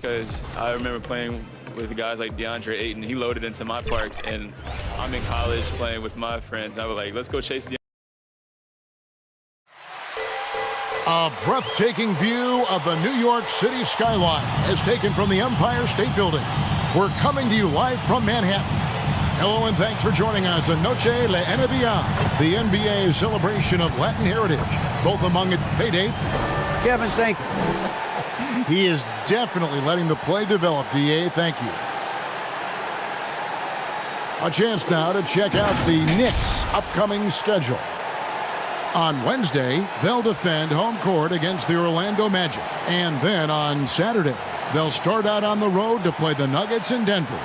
because I remember playing with guys like DeAndre Ayton. He loaded into my park, and I'm in college playing with my friends. I was like, let's go chase DeAndre. A breathtaking view of the New York City skyline is taken from the Empire State Building. We're coming to you live from Manhattan. Hello and thanks for joining us on Noche La NBA, the NBA's celebration of Latin heritage, both among it. Hey, Dave. Kevin, thank you. He is definitely letting the play develop, DA. Thank you. A chance now to check out the Knicks' upcoming schedule. On Wednesday, they'll defend home court against the Orlando Magic. And then on Saturday, they'll start out on the road to play the Nuggets in Denver.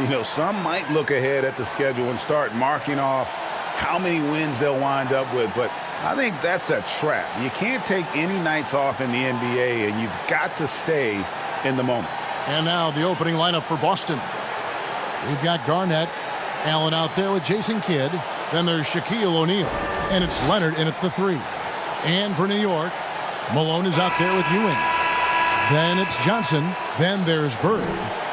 You know, some might look ahead at the schedule and start marking off how many wins they'll wind up with, but I think that's a trap. You can't take any nights off in the NBA, and you've got to stay in the moment. And now the opening lineup for Boston. We've got Garnett, Allen out there with Jason Kidd. Then there's Shaquille O'Neal, and it's Leonard in at the 3. And for New York, Malone is out there with Ewing. Then it's Johnson. Then there's Bird.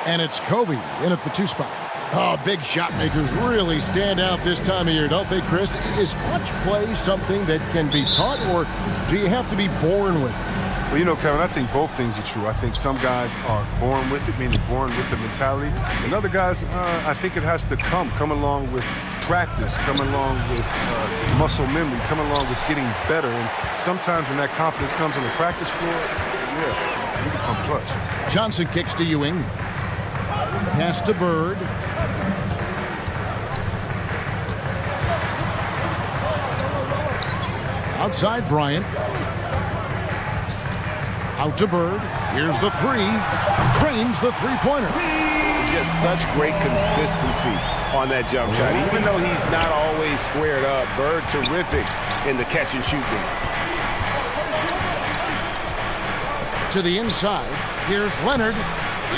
And it's Kobe in at the 2 spot. Oh, big shot makers really stand out this time of year, don't they, Chris? Is clutch play something that can be taught, or do you have to be born with it? Well, you know, Kevin, I think both things are true. I think some guys are born with it, meaning born with the mentality. And other guys, I think it has to come along with practice, come along with muscle memory, come along with getting better. And sometimes when that confidence comes on the practice floor, yeah, you become clutch. Johnson kicks to Ewing. Pass to Bird. Outside Bryant. Out to Bird. Here's the 3. Cranes the three-pointer. Just such great consistency on that jump shot. Even though he's not always squared up, Bird terrific in the catch and shoot game. To the inside. Here's Leonard.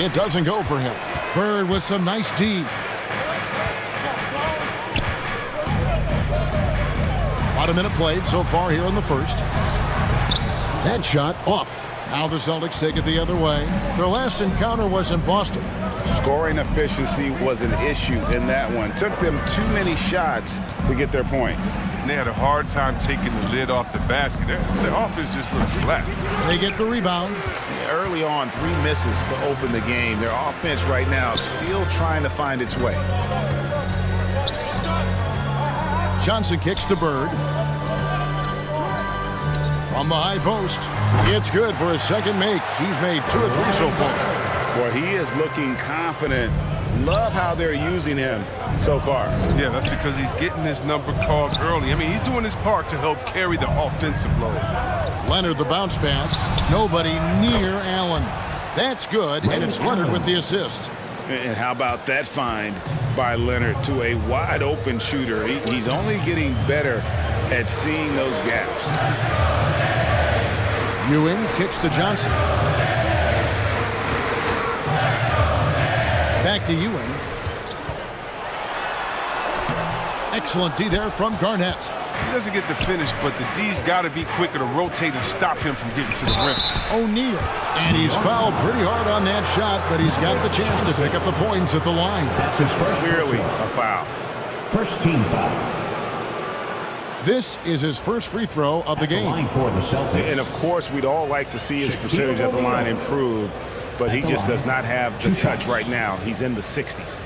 It doesn't go for him. Bird with some nice D. About a minute played so far here in the first. That shot off. Now the Celtics take it the other way. Their last encounter was in Boston. Scoring efficiency was an issue in that one. Took them too many shots to get their points. And they had a hard time taking the lid off the basket. Their offense just looked flat. They get the rebound. Early on, 3 misses to open the game. Their offense right now still trying to find its way. Johnson kicks to Bird. From the high post. It's good for his second make. He's made 2 or 3 so far. Boy, he is looking confident. Love how they're using him so far. Yeah, that's because he's getting his number called early. I mean, he's doing his part to help carry the offensive load. Leonard the bounce pass. Nobody near Allen. That's good, and it's Leonard with the assist. And how about that find by Leonard to a wide open shooter? He's only getting better at seeing those gaps. Ewing kicks to Johnson. Back to Ewing. Excellent D there from Garnett. He doesn't get the finish, but the D's got to be quicker to rotate and stop him from getting to the rim. O'Neal. And he's fouled pretty hard on that shot, but he's got the chance to pick up the points at the line. That's his first. Clearly a foul. First team foul. This is his first free throw of the game. For the Celtics. And, of course, we'd all like to see his percentage at the line improve, but he just does not have the touch right now. He's in the 60s.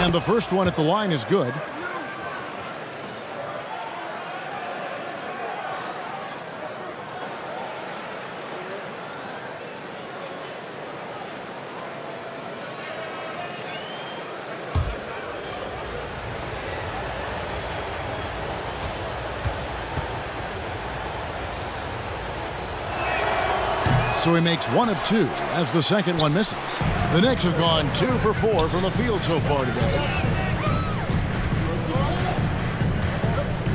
And the first one at the line is good. So he makes 1 of 2 as the second one misses. The Knicks have gone 2 for 4 from the field so far today.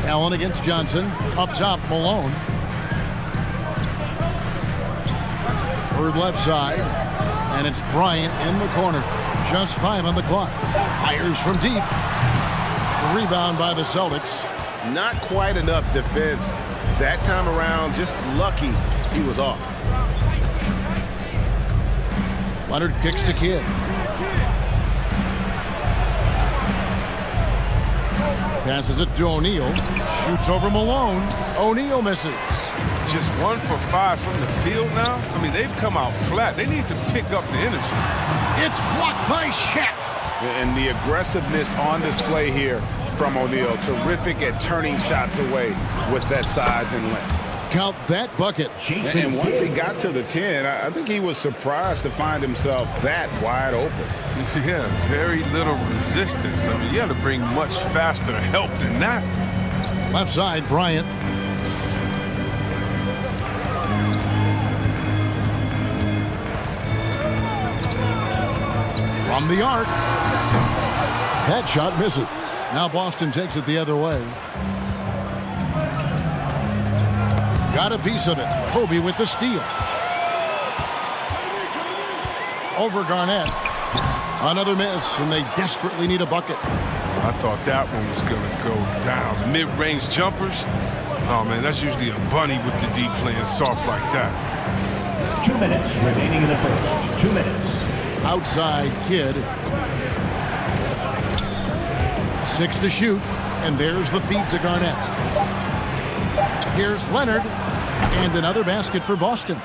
Allen against Johnson. Up top, Malone. Bird left side. And it's Bryant in the corner. Just 5 on the clock. Fires from deep. Rebound by the Celtics. Not quite enough defense that time around. Just lucky he was off. Leonard kicks to Kidd. Passes it to O'Neal. Shoots over Malone. O'Neal misses. Just 1 for 5 from the field now. I mean, they've come out flat. They need to pick up the energy. It's blocked by Shaq. And the aggressiveness on display here from O'Neal. Terrific at turning shots away with that size and length. Count that bucket. And once he got to the 10, I think he was surprised to find himself that wide open. Yeah, very little resistance. I mean, you had to bring much faster help than that. Left side, Bryant. From the arc. That shot misses. Now Boston takes it the other way. Got a piece of it. Kobe with the steal. Over Garnett. Another miss, and they desperately need a bucket. I thought that one was going to go down. Mid-range jumpers. Oh, man, that's usually a bunny with the D playing soft like that. 2 minutes remaining in the first. 2 minutes. Outside Kidd. 6 to shoot, and there's the feed to Garnett. Here's Leonard, and another basket for Boston.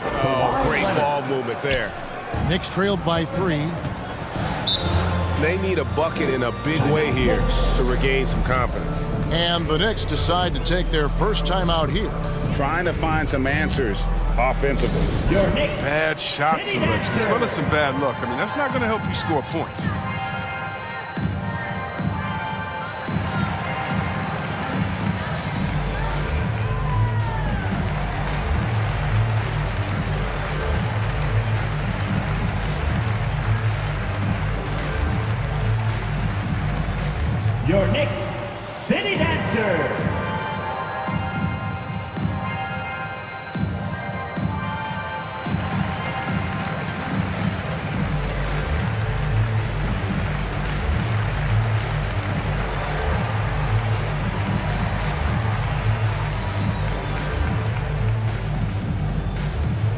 Oh, great ball movement there. Knicks trailed by 3. They need a bucket in a big way here to regain some confidence. And the Knicks decide to take their first time out here. Trying to find some answers offensively. Bad shot selection, as well as some bad luck. I mean, that's not going to help you score points. Your Knicks City Dancers.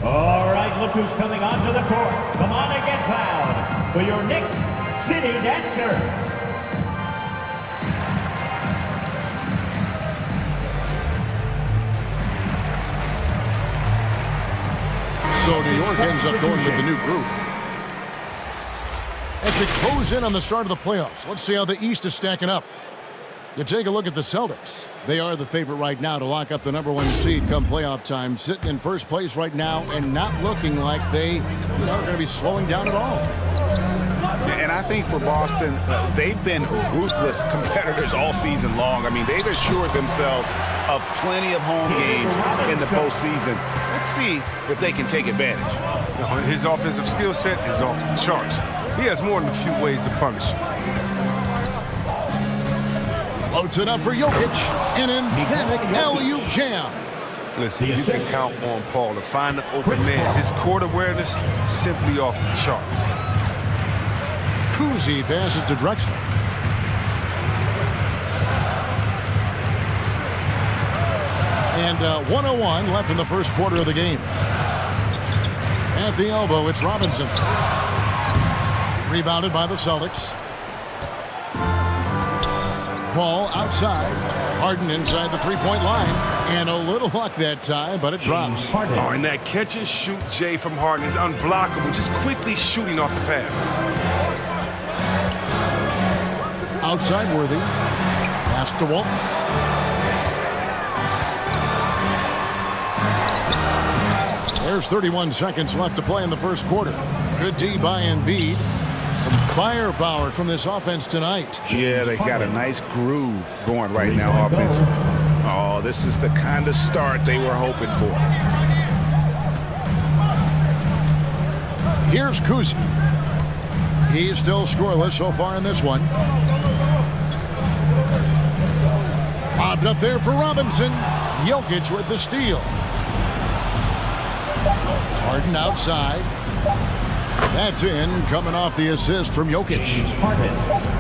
All right, look who's coming onto the court. Come on and get loud for your Knicks City Dancers. So New York ends up going with the new group. As we close in on the start of the playoffs, let's see how the East is stacking up. You take a look at the Celtics. They are the favorite right now to lock up the #1 seed come playoff time, sitting in first place right now and not looking like they are going to be slowing down at all. And I think for Boston, they've been ruthless competitors all season long. I mean, they've assured themselves of plenty of home games in the postseason. Let's see if they can take advantage. His offensive skill set is off the charts. He has more than a few ways to punish. Floats it up for Jokic. An emphatic alley-oop jam. Listen, you can count on Paul to find the open man. His court awareness simply off the charts. Kuzi passes to Drexler. And 1:01 left in the first quarter of the game. At the elbow, it's Robinson. Rebounded by the Celtics. Paul outside. Harden inside the three-point line. And a little luck that time, but it drops. Oh, and that catch and shoot, Jay, from Harden is unblockable. Just quickly shooting off the pass. Outside Worthy. Pass to Walton. There's 31 seconds left to play in the first quarter. Good D by Embiid. Some firepower from this offense tonight. Yeah, they got a nice groove going right now offensively. Oh, this is the kind of start they were hoping for. Here's Kuzi. He's still scoreless so far in this one. Bobbed up there for Robinson. Jokic with the steal. Harden outside. That's in, coming off the assist from Jokic.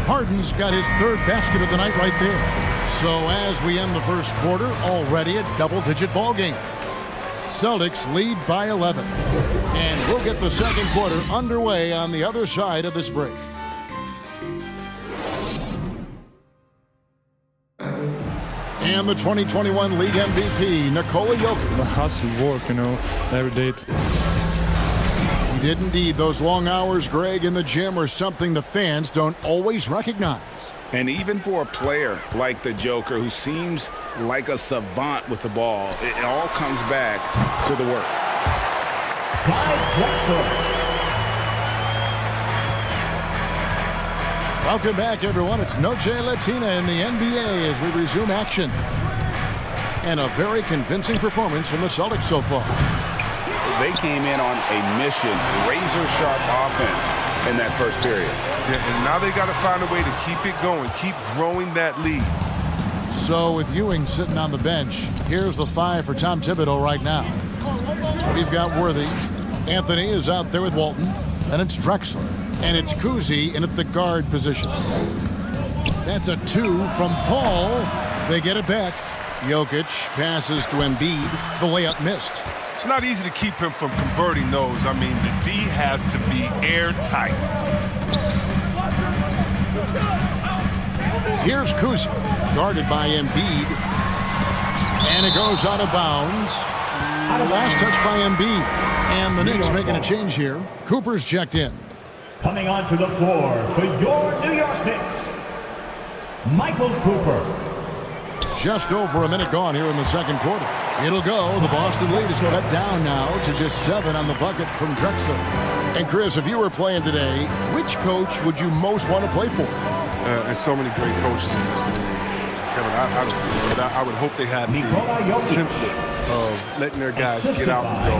Harden's got his third basket of the night right there. So as we end the first quarter, already a double-digit ball game. Celtics lead by 11. And we'll get the second quarter underway on the other side of this break. And the 2021 league MVP, Nikola Jokic. The hustle work, every day. He did indeed. Those long hours, Greg, in the gym are something the fans don't always recognize. And even for a player like the Joker, who seems like a savant with the ball, it all comes back to the work. Welcome back, everyone. It's Noche Latina in the NBA as we resume action. And a very convincing performance from the Celtics so far. They came in on a mission, razor-sharp offense in that first period. Yeah, and now they got to find a way to keep it going, keep growing that lead. So with Ewing sitting on the bench, here's the 5 for Tom Thibodeau right now. We've got Worthy. Anthony is out there with Walton. And it's Drexler. And it's Kuzi in at the guard position. That's a 2 from Paul. They get it back. Jokic passes to Embiid. The layup missed. It's not easy to keep him from converting those. I mean, the D has to be airtight. Here's Kuzi, guarded by Embiid. And it goes out of bounds. Last touch by Embiid. And the Knicks making a change here. Cooper's checked in. Coming onto the floor for your New York Knicks, Michael Cooper. Just over a minute gone here in the second quarter. It'll go. The Boston lead is cut down now to just 7 on the bucket from Drexler. And Chris, if you were playing today, which coach would you most want to play for? There's so many great coaches in this league. Kevin, I would hope they had the template of letting their guys get out and go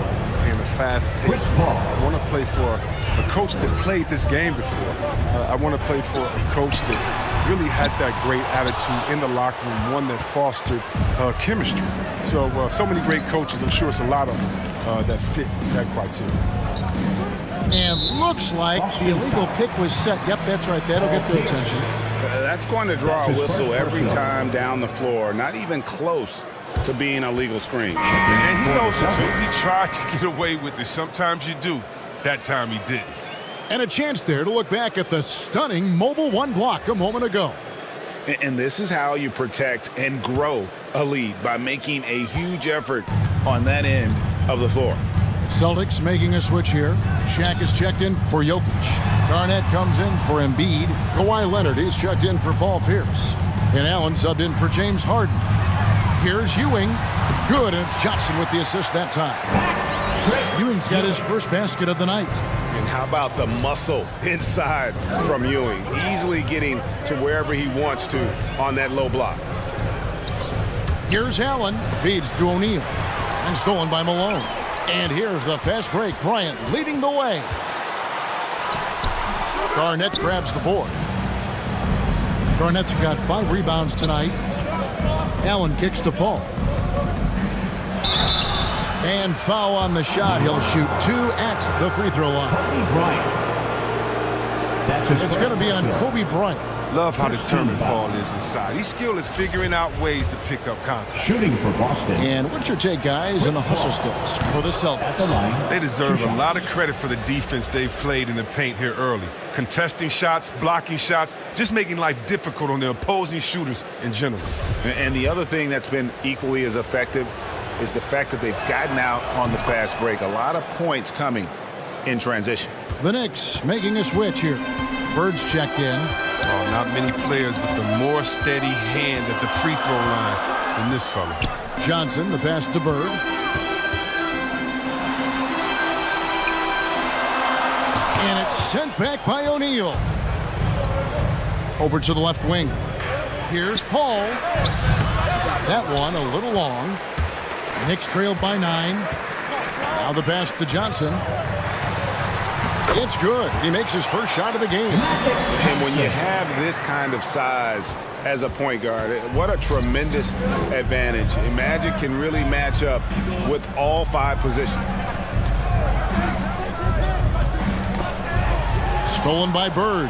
in a fast-paced system. I want to play for a coach that played this game before. I want to play for a coach that really had that great attitude in the locker room, one that fostered chemistry. So many great coaches. I'm sure it's a lot of them that fit that criteria. And looks like the illegal pick was set. Yep, that's right. That'll get their attention. That's going to draw a whistle every time down the floor. Not even close to being a legal screen. And he knows it too. He tried to get away with it. Sometimes you do. That time he didn't. And a chance there to look back at the stunning Mobile One block a moment ago. And this is how you protect and grow a lead, by making a huge effort on that end of the floor. Celtics making a switch here. Shaq is checked in for Jokic. Garnett comes in for Embiid. Kawhi Leonard is checked in for Paul Pierce. And Allen subbed in for James Harden. Here's Ewing. Good, and it's Johnson with the assist that time. Ewing's got his first basket of the night. And how about the muscle inside from Ewing? Easily getting to wherever he wants to on that low block. Here's Allen. Feeds to O'Neal. And stolen by Malone. And here's the fast break. Bryant leading the way. Garnett grabs the board. Garnett's got 5 rebounds tonight. Allen kicks to Paul. And foul on the shot. He'll shoot 2 at the free throw line. It's going to be on Kobe Bryant. Love how determined Paul is inside. He's skilled at figuring out ways to pick up contact. Shooting for Boston. And what's your take, guys, on the hustle sticks for the Celtics? They deserve a lot of credit for the defense they've played in the paint here early. Contesting shots, blocking shots, just making life difficult on the opposing shooters in general. And the other thing that's been equally as effective is the fact that they've gotten out on the fast break. A lot of points coming in transition. The Knicks making a switch here. Bird's checked in. Oh, not many players with a more steady hand at the free throw line than this fella. Johnson, the pass to Bird. And it's sent back by O'Neal. Over to the left wing. Here's Paul. That one a little long. Knicks trailed by 9. Now the pass to Johnson. It's good. He makes his first shot of the game. And when you have this kind of size as a point guard, what a tremendous advantage. Magic can really match up with all 5 positions. Stolen by Bird.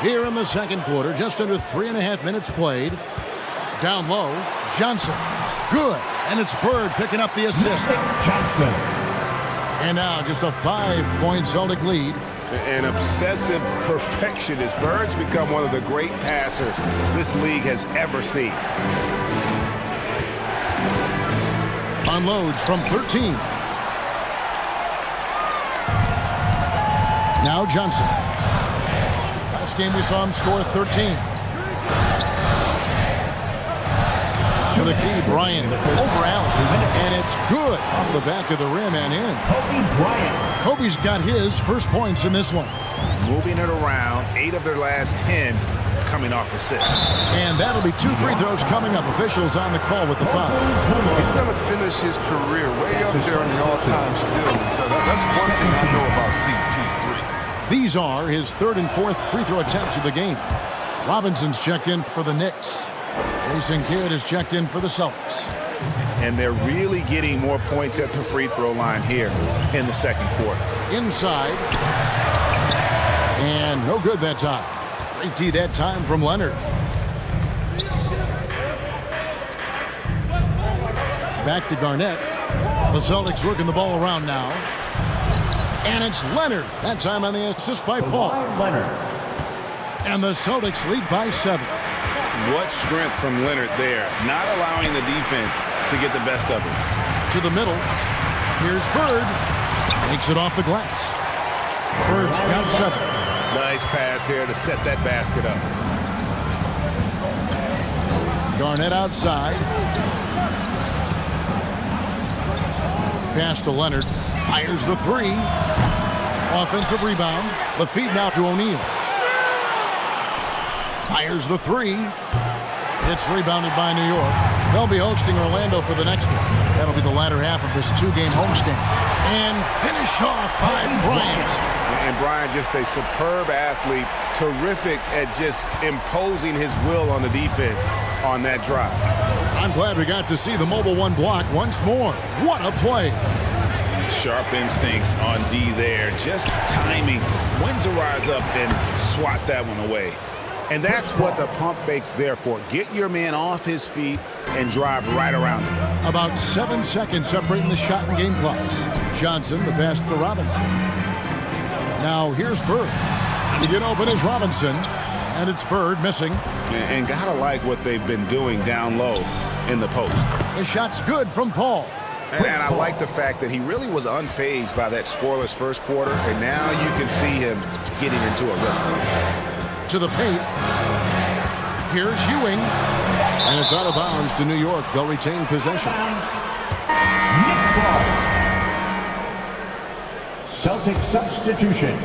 Here in the second quarter, just under 3.5 minutes played. Down low, Johnson. Good. And it's Bird picking up the assist. Johnson. And now just a 5-point Celtic lead. An obsessive perfectionist. Bird's become one of the great passers this league has ever seen. Unloads from 13. Now Johnson. Last game we saw him score 13. To the key, Bryant over Allen. And it's good off the back of the rim and in. Kobe Bryant. Kobe's got his first points in this one. Moving it around, 8 of their last 10 coming off assists. And that'll be 2 free throws coming up. Officials on the call with the foul. He's going to finish his career way up there in the all-time steals. So that's one thing I know about CP3. These are his 3rd and 4th free throw attempts of the game. Robinson's checked in for the Knicks. Jason Kidd is checked in for the Celtics. And they're really getting more points at the free throw line here in the second quarter. Inside. And no good that time. Great D that time from Leonard. Back to Garnett. The Celtics working the ball around now. And it's Leonard. That time on the assist by Paul. Leonard. And the Celtics lead by 7. What strength from Leonard there, not allowing the defense to get the best of him. To the middle. Here's Bird. Makes it off the glass. Bird's got 7. Nice pass here to set that basket up. Garnett outside. Pass to Leonard. Fires the 3. Offensive rebound. The feed now to O'Neal. Fires the 3. It's rebounded by New York. They'll be hosting Orlando for the next one. That'll be the latter half of this 2-game homestand. And finish off by Bryant. And Bryant, just a superb athlete, terrific at just imposing his will on the defense on that drive. I'm glad we got to see the mobile 1 block once more. What a play. Sharp instincts on D there. Just timing when to rise up and swat that one away. And that's what the pump fake's there for. Get your man off his feet and drive right around him. About 7 seconds separating the shot and game clocks. Johnson, the pass to Robinson. Now here's Bird. To get open is Robinson. And it's Bird missing. And gotta like what they've been doing down low in the post. The shot's good from Paul. And I like the fact that he really was unfazed by that scoreless first quarter. And now you can see him getting into a rhythm. To the paint. Here's Ewing. And it's out of bounds to New York. They'll retain possession. Knicks ball. Celtic substitution.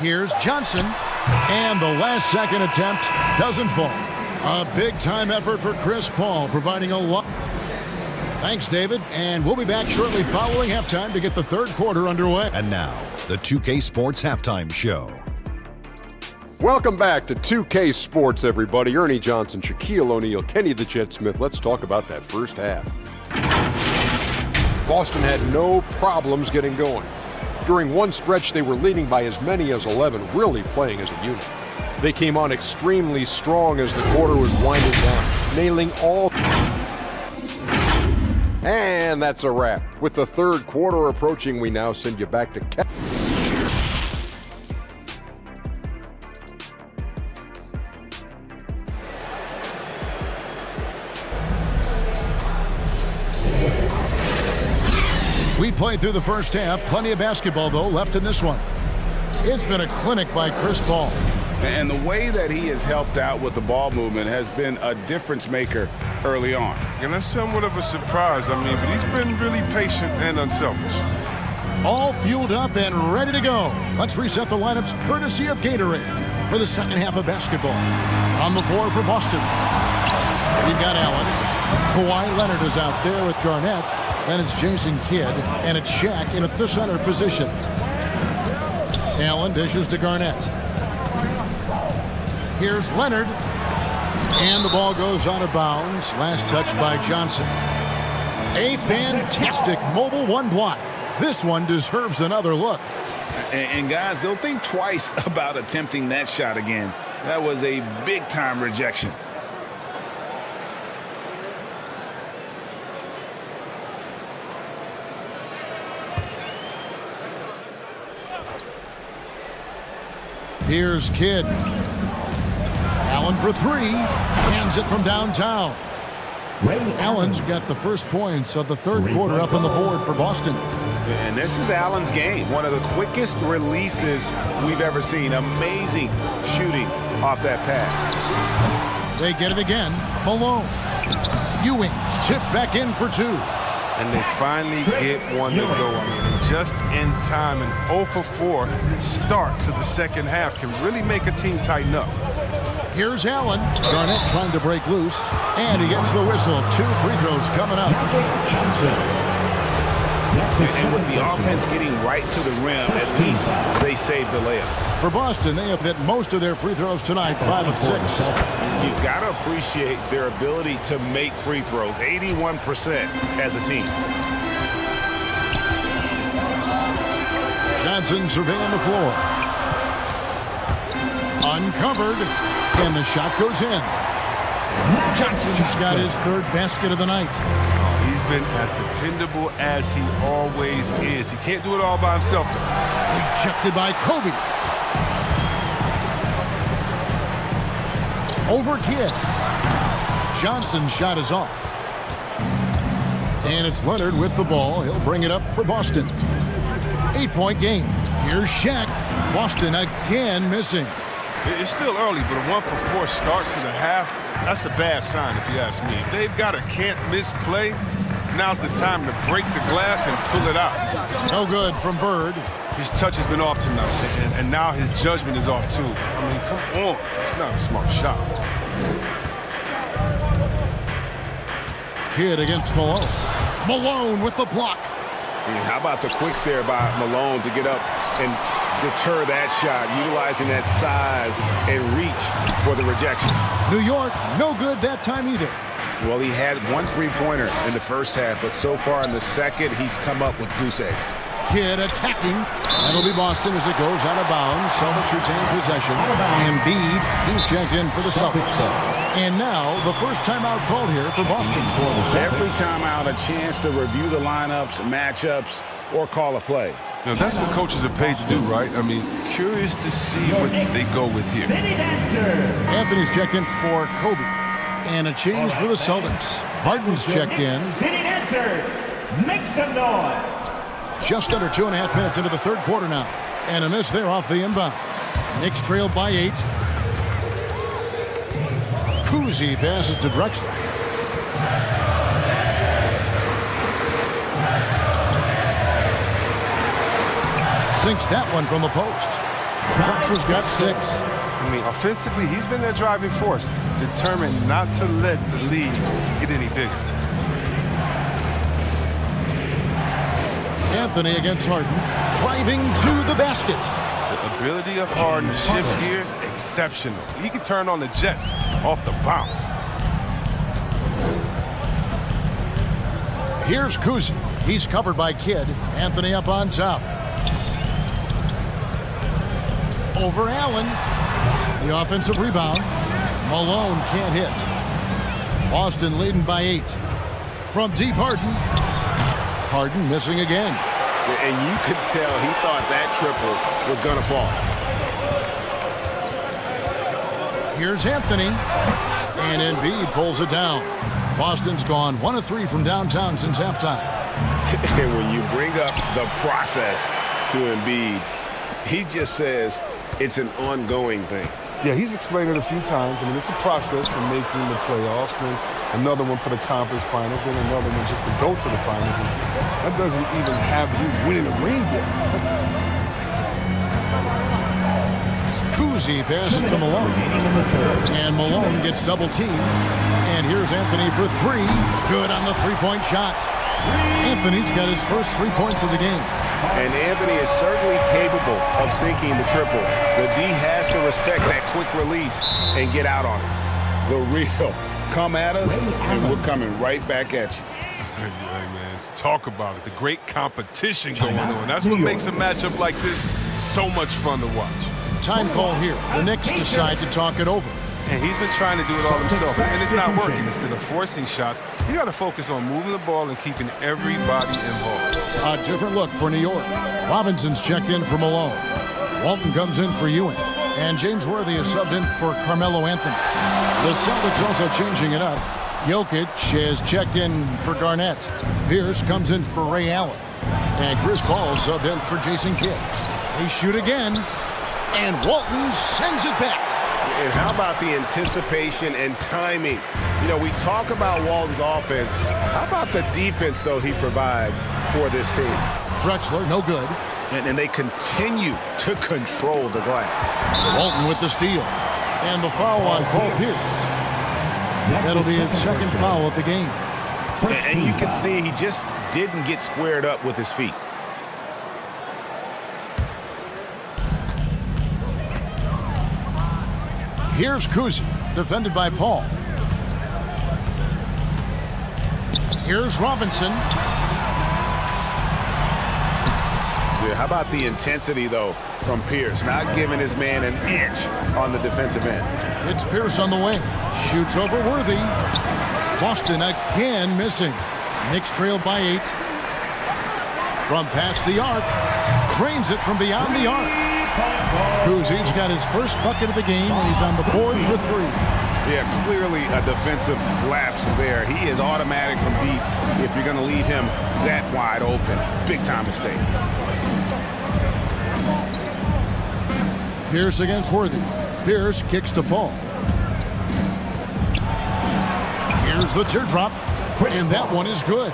Here's Johnson. And the last second attempt doesn't fall. A big-time effort for Chris Paul, providing a lot. Thanks, David. And we'll be back shortly following halftime to get the third quarter underway. And now, the 2K Sports Halftime Show. Welcome back to 2K Sports, everybody. Ernie Johnson, Shaquille O'Neal, Kenny the Jet Smith. Let's talk about that first half. Boston had no problems getting going. During one stretch, they were leading by as many as 11, really playing as a unit. They came on extremely strong as the quarter was winding down, nailing all. And that's a wrap. With the third quarter approaching, we now send you back to We played through the first half. Plenty of basketball, though, left in this one. It's been a clinic by Chris Paul. And the way that he has helped out with the ball movement has been a difference maker early on. And that's somewhat of a surprise, but he's been really patient and unselfish. All fueled up and ready to go. Let's reset the lineups courtesy of Gatorade for the second half of basketball. On the floor for Boston, we've got Allen. Kawhi Leonard is out there with Garnett. Then it's Jason Kidd, and it's Shaq in at the center position. Allen dishes to Garnett. Here's Leonard. And the ball goes out of bounds. Last touch by Johnson. A fantastic mobile one block. This one deserves another look. And guys, they'll think twice about attempting that shot again. That was a big-time rejection. Here's Kidd. Allen for three. Cans it from downtown. Allen's got the first points of the third quarter up on the board for Boston. And this is Allen's game. One of the quickest releases we've ever seen. Amazing shooting off that pass. They get it again. Malone. Ewing tipped back in for two. And they finally get one to go. I mean, just in time. An 0 for 4 start to the second half can really make a team tighten up. Here's Allen. Garnett trying to break loose. And he gets the whistle. 2 free throws coming up. And with the offense getting right to the rim, at least they saved the layup. For Boston, they have hit most of their free throws tonight, 5 of 6. You've got to appreciate their ability to make free throws, 81% as a team. Johnson surveying the floor. Uncovered, and the shot goes in. Johnson's got his third basket of the night. He's been as dependable as he always is. He can't do it all by himself, though. Rejected by Kobe. Over Kidd. Johnson's shot is off. And it's Leonard with the ball. He'll bring it up for Boston. 8-point game. Here's Shaq. Boston again missing. It's still early, but a 1 for 4 start to the half, that's a bad sign if you ask me. If they've got a can't-miss play, now's the time to break the glass and pull it out. No good from Bird. His touch has been off tonight, and now his judgment is off too. I mean, come on. It's not a smart shot. Kidd against Malone. Malone with the block. How about the quicks there by Malone to get up and deter that shot, utilizing that size and reach for the rejection. New York, no good that time either. Well, he had 1 3-pointer in the first half, but so far in the second, he's come up with goose eggs. Kidd attacking. That'll be Boston as it goes out of bounds. Celtics retain possession. Embiid, he's checked in for the Celtics. And now the first timeout called here for Boston. Every timeout, a chance to review the lineups, matchups, or call a play. You know, that's what coaches are paid to do, right? I mean, curious to see what they go with here. Anthony's checked in for Kobe. And a change for the Celtics. Harden's checked in. City dancers, make some noise. Just under 2.5 minutes into the third quarter now. And a miss there off the inbound. Knicks trail by 8. Kuzi passes to Drexler. Sinks that one from the post. Drexler's got 6. I mean, offensively, he's been their driving force, determined not to let the lead get any bigger. Anthony against Harden, driving to the basket. The ability of Harden to shift gears, exceptional. He can turn on the Jets off the bounce. Here's Kuzi. He's covered by Kidd. Anthony up on top. Over Allen. The offensive rebound. Malone can't hit. Boston leading by 8. From deep Harden. Harden missing again. And you could tell he thought that triple was going to fall. Here's Anthony. And Embiid pulls it down. Boston's gone 1 of 3 from downtown since halftime. And when you bring up the process to Embiid, he just says it's an ongoing thing. Yeah, he's explained it a few times. I mean, it's a process for making the playoffs, then another one for the conference finals, then another one just to go to the finals. And that doesn't even have you winning a ring yet. Kuzi passes to Malone. And Malone gets double teamed. And here's Anthony for 3. Good on the three-point shot. Anthony's got his first 3 points of the game. And Anthony is certainly capable of sinking the triple. The D has to respect that quick release and get out on it. the real. Come at us, and we're coming right back at you. Hey, man, talk about it. The great competition going on. That's what makes a matchup like this so much fun to watch. Time call here. The Knicks decide to talk it over. And he's been trying to do it all himself, and it's not working. Instead of forcing shots, you got to focus on moving the ball and keeping everybody involved. A different look for New York. Robinson's checked in for Malone. Walton comes in for Ewing. And James Worthy is subbed in for Carmelo Anthony. The Celtics also changing it up. Jokic is checked in for Garnett. Pierce comes in for Ray Allen. And Chris Paul subbed in for Jason Kidd. They shoot again. And Walton sends it back. And how about the anticipation and timing? You know, we talk about Walton's offense. How about the defense, though, he provides for this team? Drexler, no good. And they continue to control the glass. Walton with the steal. And the foul on Paul Pierce. That'll be his second foul of the game. And you can see he just didn't get squared up with his feet. Here's Kuzi, defended by Paul. Here's Robinson. Yeah, how about the intensity, though, from Pierce? Not giving his man an inch on the defensive end. It's Pierce on the wing. Shoots over Worthy. Boston again missing. Knicks trailed by 8. From past the arc. Cranes it from beyond the arc. Kuzi's got his first bucket of the game, and he's on the board for 3. Yeah, clearly a defensive lapse there. He is automatic from deep if you're going to leave him that wide open. Big-time mistake. Pierce against Worthy. Pierce kicks to Paul. Here's the teardrop, and that one is good.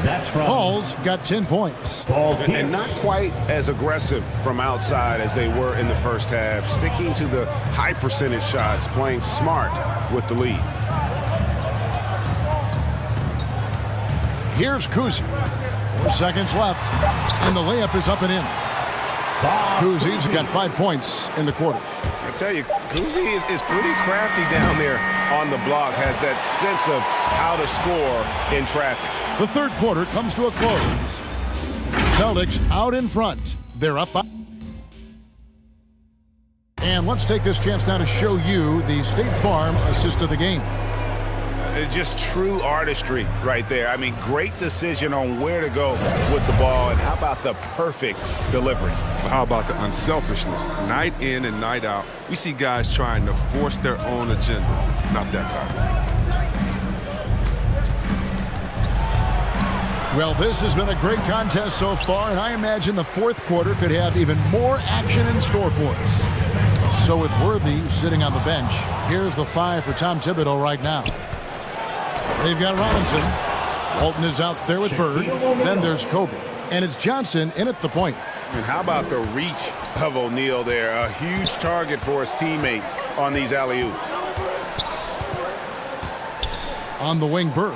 That's from Paul's got 10 points. And not quite as aggressive from outside as they were in the first half. Sticking to the high percentage shots, playing smart with the lead. Here's Kuzi. 4 seconds left, and the layup is up and in. Kuzi's got 5 points in the quarter. I tell you, Kuzi is pretty crafty down there on the block. Has that sense of how to score in traffic. The third quarter comes to a close. Celtics out in front. They're up by. And let's take this chance now to show you the State Farm assist of the game. Just true artistry right there. I mean, great decision on where to go with the ball, and how about the perfect delivery? How about the unselfishness? Night in and night out, we see guys trying to force their own agenda. Not that time. Well, this has been a great contest so far, and I imagine the fourth quarter could have even more action in store for us. So with Worthy sitting on the bench, here's the 5 for Tom Thibodeau right now. They've got Robinson. Walton is out there with Bird. Then there's Kobe. And it's Johnson in at the point. And how about the reach of O'Neal there? A huge target for his teammates on these alley-oops. On the wing, Bird.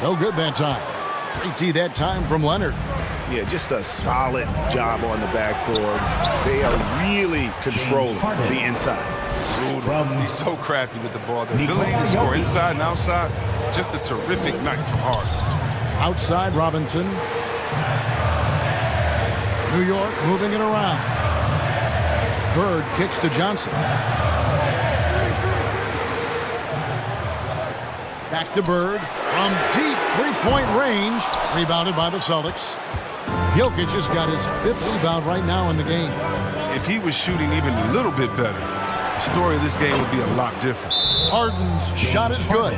No good that time. Great D that time from Leonard. Yeah, just a solid job on the backboard. They are really controlling the inside. He's so crafty with the ball. The ability to score inside and outside, just a terrific night from Harden. Outside, Robinson. New York moving it around. Bird kicks to Johnson. Back to Bird. From deep three-point range. Rebounded by the Celtics. Jokic has got his 5th rebound right now in the game. If he was shooting even a little bit better, the story of this game would be a lot different. Harden's shot is good.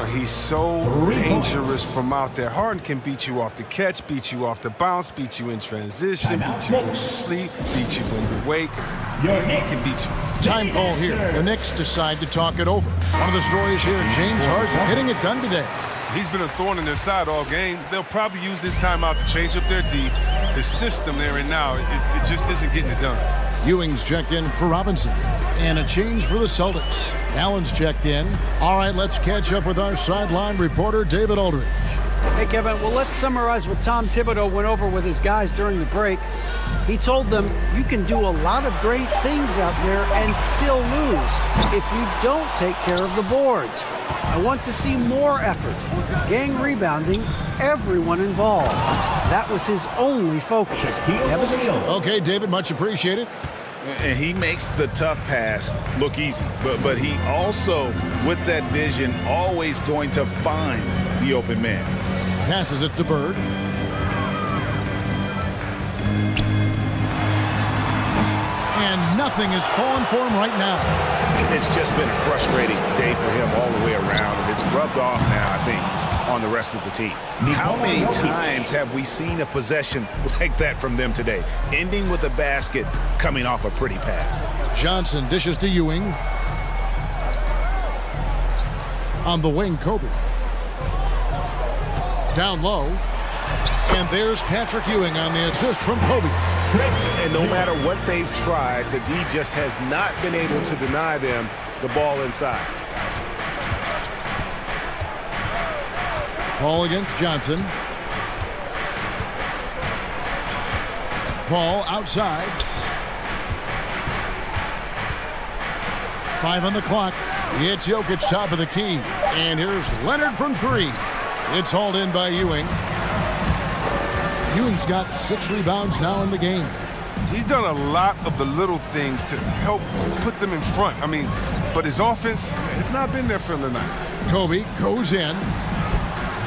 He's so dangerous from out there. Harden can beat you off the catch, beat you off the bounce, beat you in transition, beat you when you sleep, beat you when you wake. He can beat you. Time call here. The Knicks decide to talk it over. One of the stories here, James Harden getting it done today. He's been a thorn in their side all game. They'll probably use this timeout to change up their D. The system they're in now, it just isn't getting it done. Ewing's checked in for Robinson. And a change for the Celtics. Allen's checked in. All right, let's catch up with our sideline reporter, David Aldridge. Hey, Kevin, well, let's summarize what Tom Thibodeau went over with his guys during the break. He told them, you can do a lot of great things out there and still lose if you don't take care of the boards. I want to see more effort, gang rebounding, everyone involved. That was his only focus. Okay, David, much appreciated. And he makes the tough pass look easy, but he also, with that vision, always going to find the open man. Passes it to Bird. And nothing is falling for him right now. It's just been a frustrating day for him all the way around, and it's rubbed off now, I think, on the rest of the team. How many times have we seen a possession like that from them today, ending with a basket coming off a pretty pass? Johnson dishes to Ewing. On the wing, Kobe. Down low. And there's Patrick Ewing on the assist from Kobe. And no matter what they've tried, the D just has not been able to deny them the ball inside. Paul against Johnson. Paul outside. 5 on the clock. It's Jokic top of the key. And here's Leonard from 3. It's hauled in by Ewing. Ewing's got 6 rebounds now in the game. He's done a lot of the little things to help put them in front. I mean, but his offense has not been there for him tonight. Kobe goes in,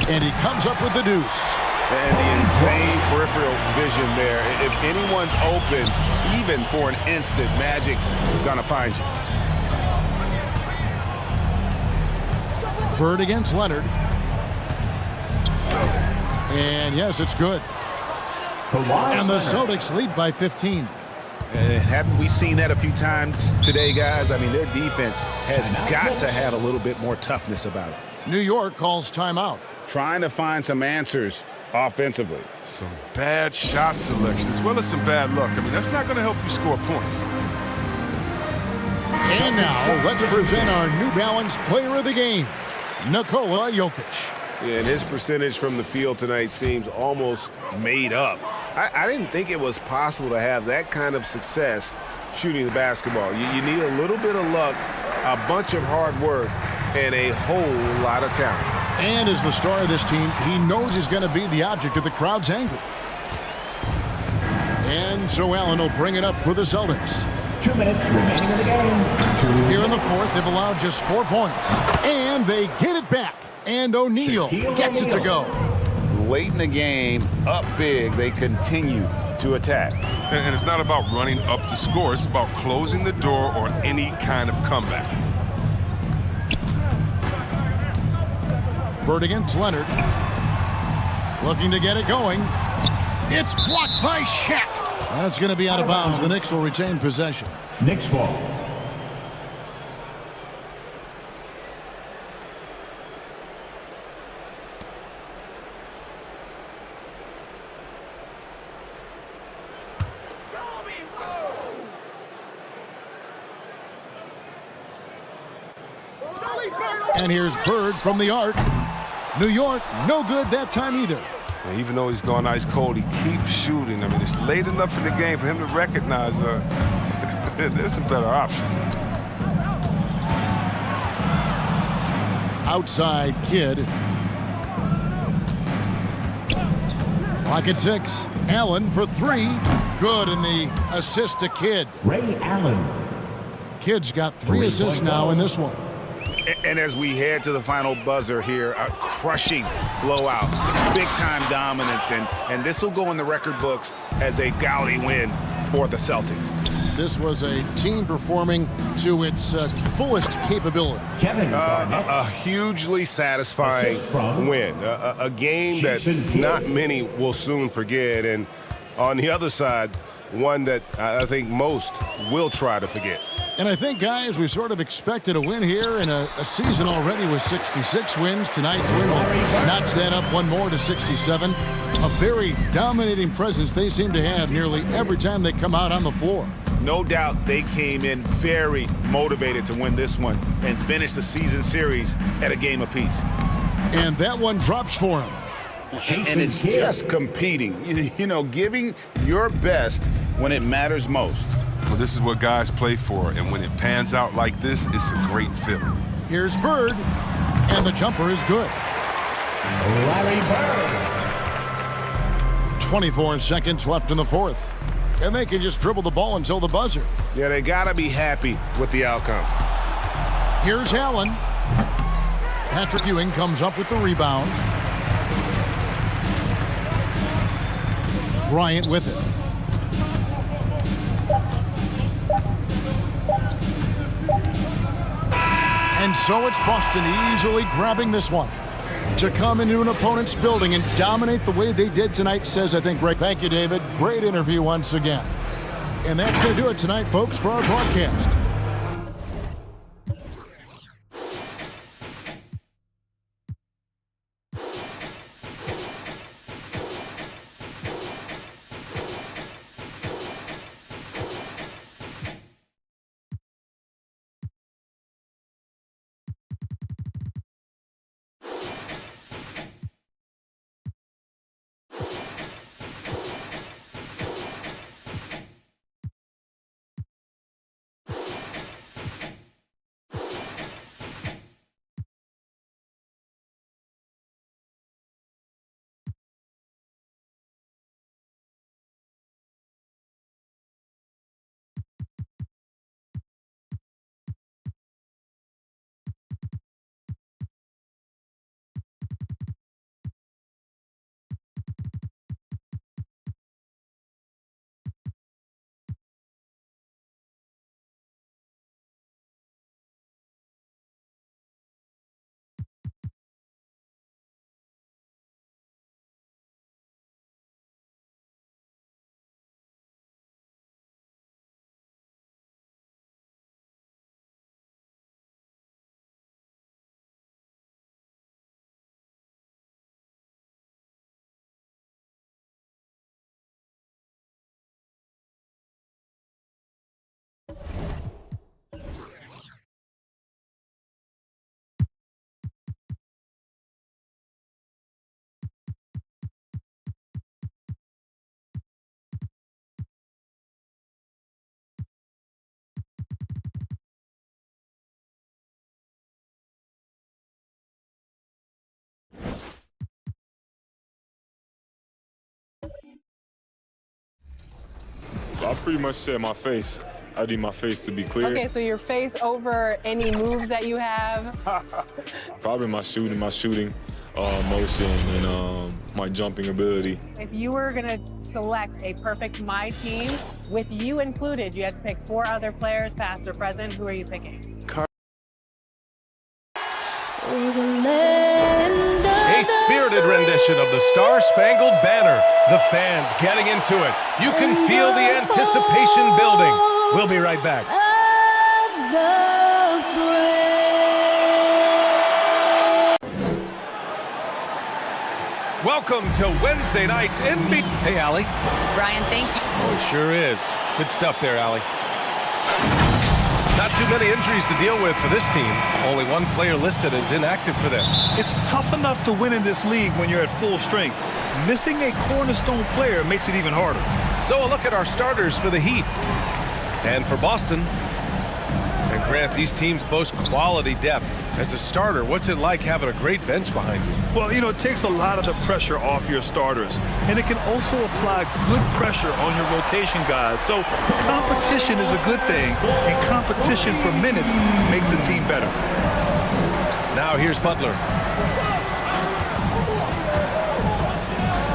and he comes up with the deuce. And the insane peripheral vision there. If anyone's open, even for an instant, Magic's gonna find you. Bird against Leonard. And yes, it's good. And the Celtics lead by 15. And haven't we seen that a few times today, guys? I mean, their defense has got to have a little bit more toughness about it. New York calls timeout. Trying to find some answers offensively. Some bad shot selection as well as some bad luck. I mean, that's not going to help you score points. And now, let's present our New Balance player of the game, Nikola Jokic. Yeah, and his percentage from the field tonight seems almost made up. I didn't think it was possible to have that kind of success shooting the basketball. You need a little bit of luck, a bunch of hard work, and a whole lot of talent. And as the star of this team, he knows he's going to be the object of the crowd's anger. And so Allen will bring it up for the Celtics. 2 minutes remaining in the game. Here in the fourth, they've allowed just 4 points. And they get it back. And O'Neal gets it to go. Late in the game, up big, they continue to attack. And it's not about running up to score. It's about closing the door or any kind of comeback. Bird against Leonard. Looking to get it going. It's blocked by Shaq. That's going to be out of bounds. The Knicks will retain possession. Knicks ball. And here's Bird from the arc. New York, no good that time either. And even though he's gone ice cold, he keeps shooting. I mean, it's late enough in the game for him to recognize there's some better options. Outside Kidd. Clock at 6. Allen for 3. Good, and the assist to Kidd. Ray Allen. Kidd's got 3 assists now in this one. And as we head to the final buzzer here, a crushing blowout, big-time dominance, and this will go in the record books as a gaudy win for the Celtics. This was a team performing to its fullest capability. Kevin Garnett. A hugely satisfying win, a game that not many will soon forget, and on the other side, one that I think most will try to forget. And I think, guys, we sort of expected a win here in a season already with 66 wins. Tonight's win will notch that up one more to 67. A very dominating presence they seem to have nearly every time they come out on the floor. No doubt they came in very motivated to win this one and finish the season series at a game apiece. And that one drops for him. And it's just competing, you know, giving your best when it matters most. Well, this is what guys play for, and when it pans out like this, it's a great feeling. Here's Bird, and the jumper is good. Larry Bird. 24 seconds left in the fourth, and they can just dribble the ball until the buzzer. Yeah, they got to be happy with the outcome. Here's Allen. Patrick Ewing comes up with the rebound. Bryant with it. And so it's Boston easily grabbing this one. To come into an opponent's building and dominate the way they did tonight says, I think, great. Thank you, David. Great interview once again. And that's going to do it tonight, folks, for our broadcast. I pretty much said my face. I need my face to be clear. Okay, so your face over any moves that you have? Probably my shooting motion and my jumping ability. If you were gonna select a perfect My Team, with you included, you had to pick 4 other players, past or present. Who are you picking? A spirited rendition of the Star-Spangled Banner. The fans getting into it. You can feel the anticipation building. We'll be right back. Welcome to Wednesday night's NBA. Hey, Allie. Brian, thank you. Oh, it sure is. Good stuff there, Allie. Not too many injuries to deal with for this team. Only one player listed as inactive for them. It's tough enough to win in this league when you're at full strength. Missing a cornerstone player makes it even harder. So a look at our starters for the Heat. And for Boston. And Grant, these teams boast quality depth. As a starter, what's it like having a great bench behind you? Well, you know, it takes a lot of the pressure off your starters. And it can also apply good pressure on your rotation guys. So competition is a good thing. And competition for minutes makes a team better. Now here's Butler.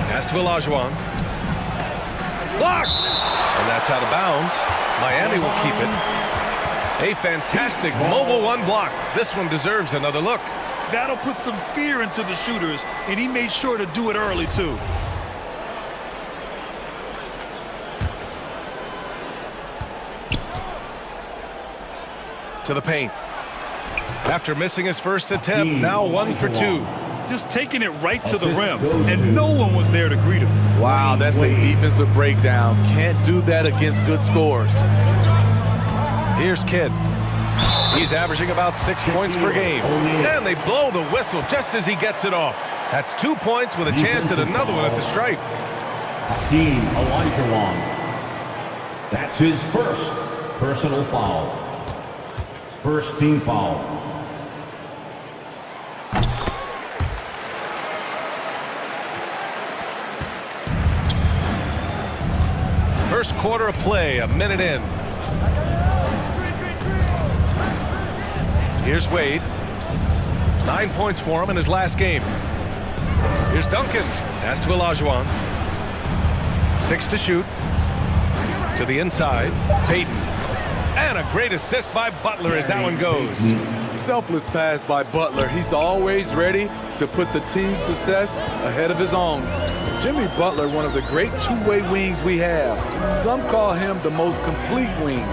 Pass to Olajuwon. Blocked! And that's out of bounds. Miami will keep it. A fantastic mobile one block. This one deserves another look. That'll put some fear into the shooters, and he made sure to do it early, too. To the paint. After missing his first attempt, now 1 for 2. Just taking it right to the rim, and no one was there to greet him. Wow, that's a defensive breakdown. Can't do that against good scores. Here's Kidd. He's averaging about 6 points per game. And they blow the whistle just as he gets it off. That's 2 points with a chance at another one at the stripe. Team Olajuwon. That's his first personal foul. First team foul. First quarter of play, a minute in. Here's Wade. 9 points for him in his last game. Here's Duncan. Pass to Olajuwon. 6 to shoot. To the inside. Payton. And a great assist by Butler as that one goes. Selfless pass by Butler. He's always ready to put the team's success ahead of his own. Jimmy Butler, one of the great two-way wings we have. Some call him the most complete wing.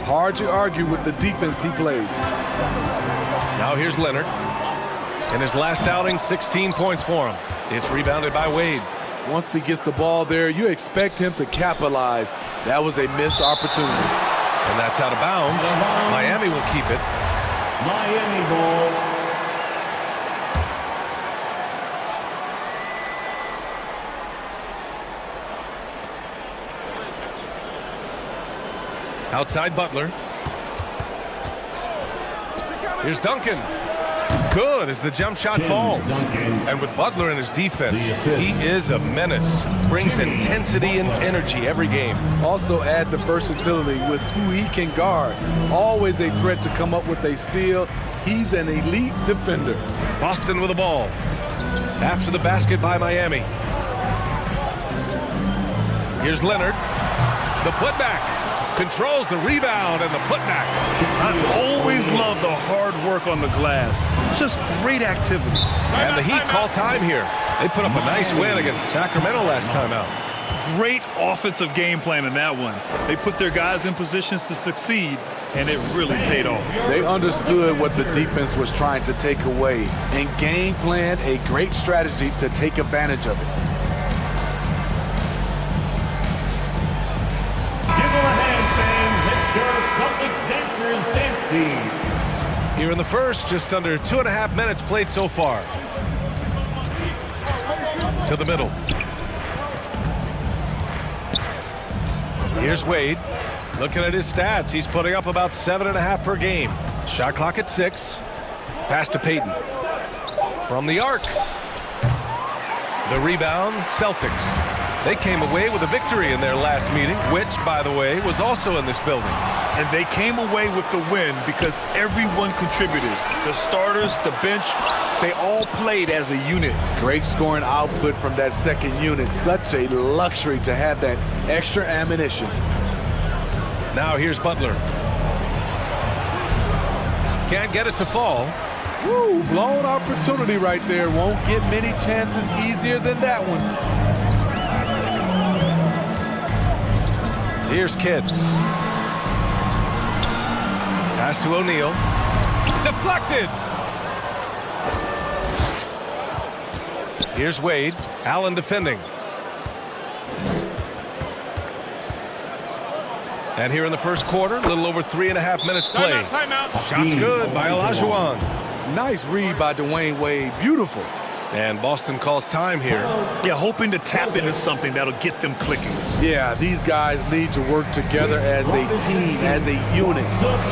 Hard to argue with the defense he plays. Now here's Leonard. In his last outing, 16 points for him. It's rebounded by Wade. Once he gets the ball there, you expect him to capitalize. That was a missed opportunity. And that's out of bounds. Miami will keep it. Miami ball. Outside Butler. Here's Duncan. Good as the jump shot falls. And with Butler in his defense, he is a menace. Brings intensity and energy every game. Also add the versatility with who he can guard. Always a threat to come up with a steal. He's an elite defender. Boston with the ball. After the basket by Miami. Here's Leonard. The putback. Controls the rebound and the putback. I always love the hard work on the glass. Just great activity. And the Heat call time here. They put up a nice win against Sacramento last time out. Great offensive game plan in that one. They put their guys in positions to succeed, and it really paid off. They understood what the defense was trying to take away and game planned a great strategy to take advantage of it. Here in the first, just under 2.5 minutes played so far. To the middle. Here's Wade. Looking at his stats, he's putting up about 7.5 per game. Shot clock at 6. Pass to Payton. From the arc. The rebound, Celtics. They came away with a victory in their last meeting, which, by the way, was also in this building. And they came away with the win because everyone contributed. The starters, the bench, they all played as a unit. Great scoring output from that second unit. Such a luxury to have that extra ammunition. Now here's Butler. Can't get it to fall. Woo, blown opportunity right there. Won't get many chances easier than that one. Here's Kidd. Pass to O'Neal. Deflected. Here's Wade. Allen defending. And here in the first quarter, a little over 3.5 minutes played. Shots good by Olajuwon. Nice read by Dwayne Wade. Beautiful. And Boston calls time here. Yeah, hoping to tap into something that'll get them clicking. Yeah, these guys need to work together as a team, as a unit.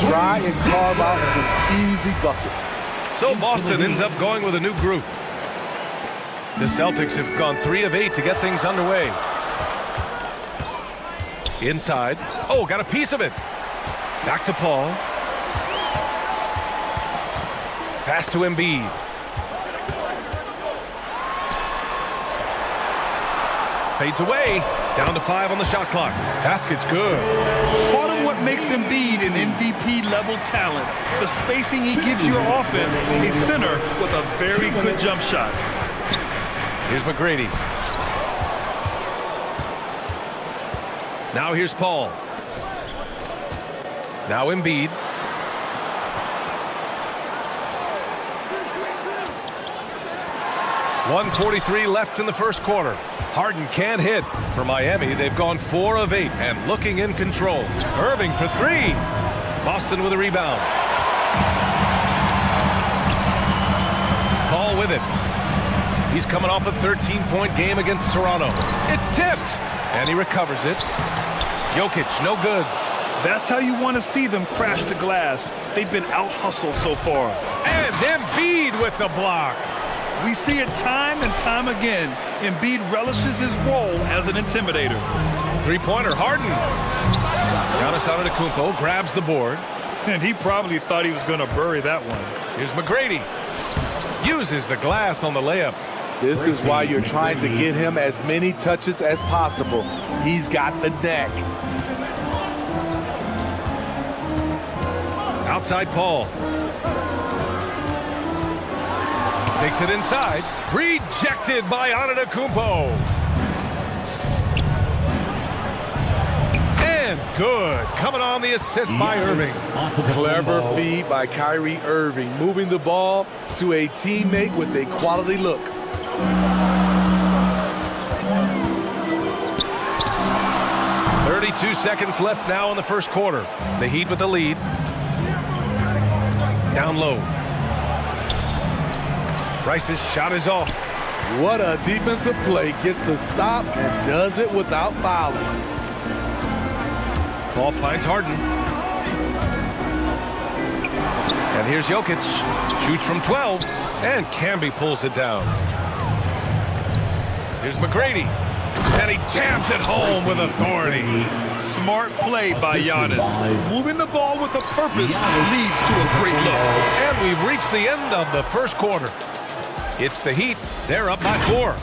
Try and carve out some easy buckets. So Boston ends up going with a new group. The Celtics have gone 3 of 8 to get things underway. Inside. Oh, got a piece of it. Back to Paul. Pass to Embiid. Fades away. Down to 5 on the shot clock. Basket's good. Part of what makes Embiid an MVP-level talent, the spacing he gives your offense, a center with a very good jump shot. Here's McGrady. Now here's Paul. Now Embiid. .143 left in the first quarter. Harden can't hit. For Miami, they've gone 4 of 8 and looking in control. Irving for 3. Boston with a rebound. Paul with it. He's coming off a 13-point game against Toronto. It's tipped, and he recovers it. Jokic, no good. That's how you want to see them crash the glass. They've been out-hustled so far. And Embiid with the block. We see it time and time again. Embiid relishes his role as an intimidator. Three-pointer, Harden. Giannis Antetokounmpo grabs the board. And he probably thought he was going to bury that one. Here's McGrady. Uses the glass on the layup. This is why you're trying to get him as many touches as possible. He's got the neck. Outside Paul. Takes it inside. Rejected by Antetokounmpo. And good. Coming on the assist by Irving. Clever feed by Kyrie Irving, moving the ball to a teammate with a quality look. .32 seconds left now in the first quarter. The Heat with the lead. Down low. Rice's shot is off. What a defensive play. Gets the stop and does it without fouling. Paul finds Harden. And here's Jokic. Shoots from 12. And Camby pulls it down. Here's McGrady. And he jams it home with authority. Smart play by Giannis. Moving the ball with a purpose leads to a great look. And we've reached the end of the first quarter. It's the Heat. They're up by 4.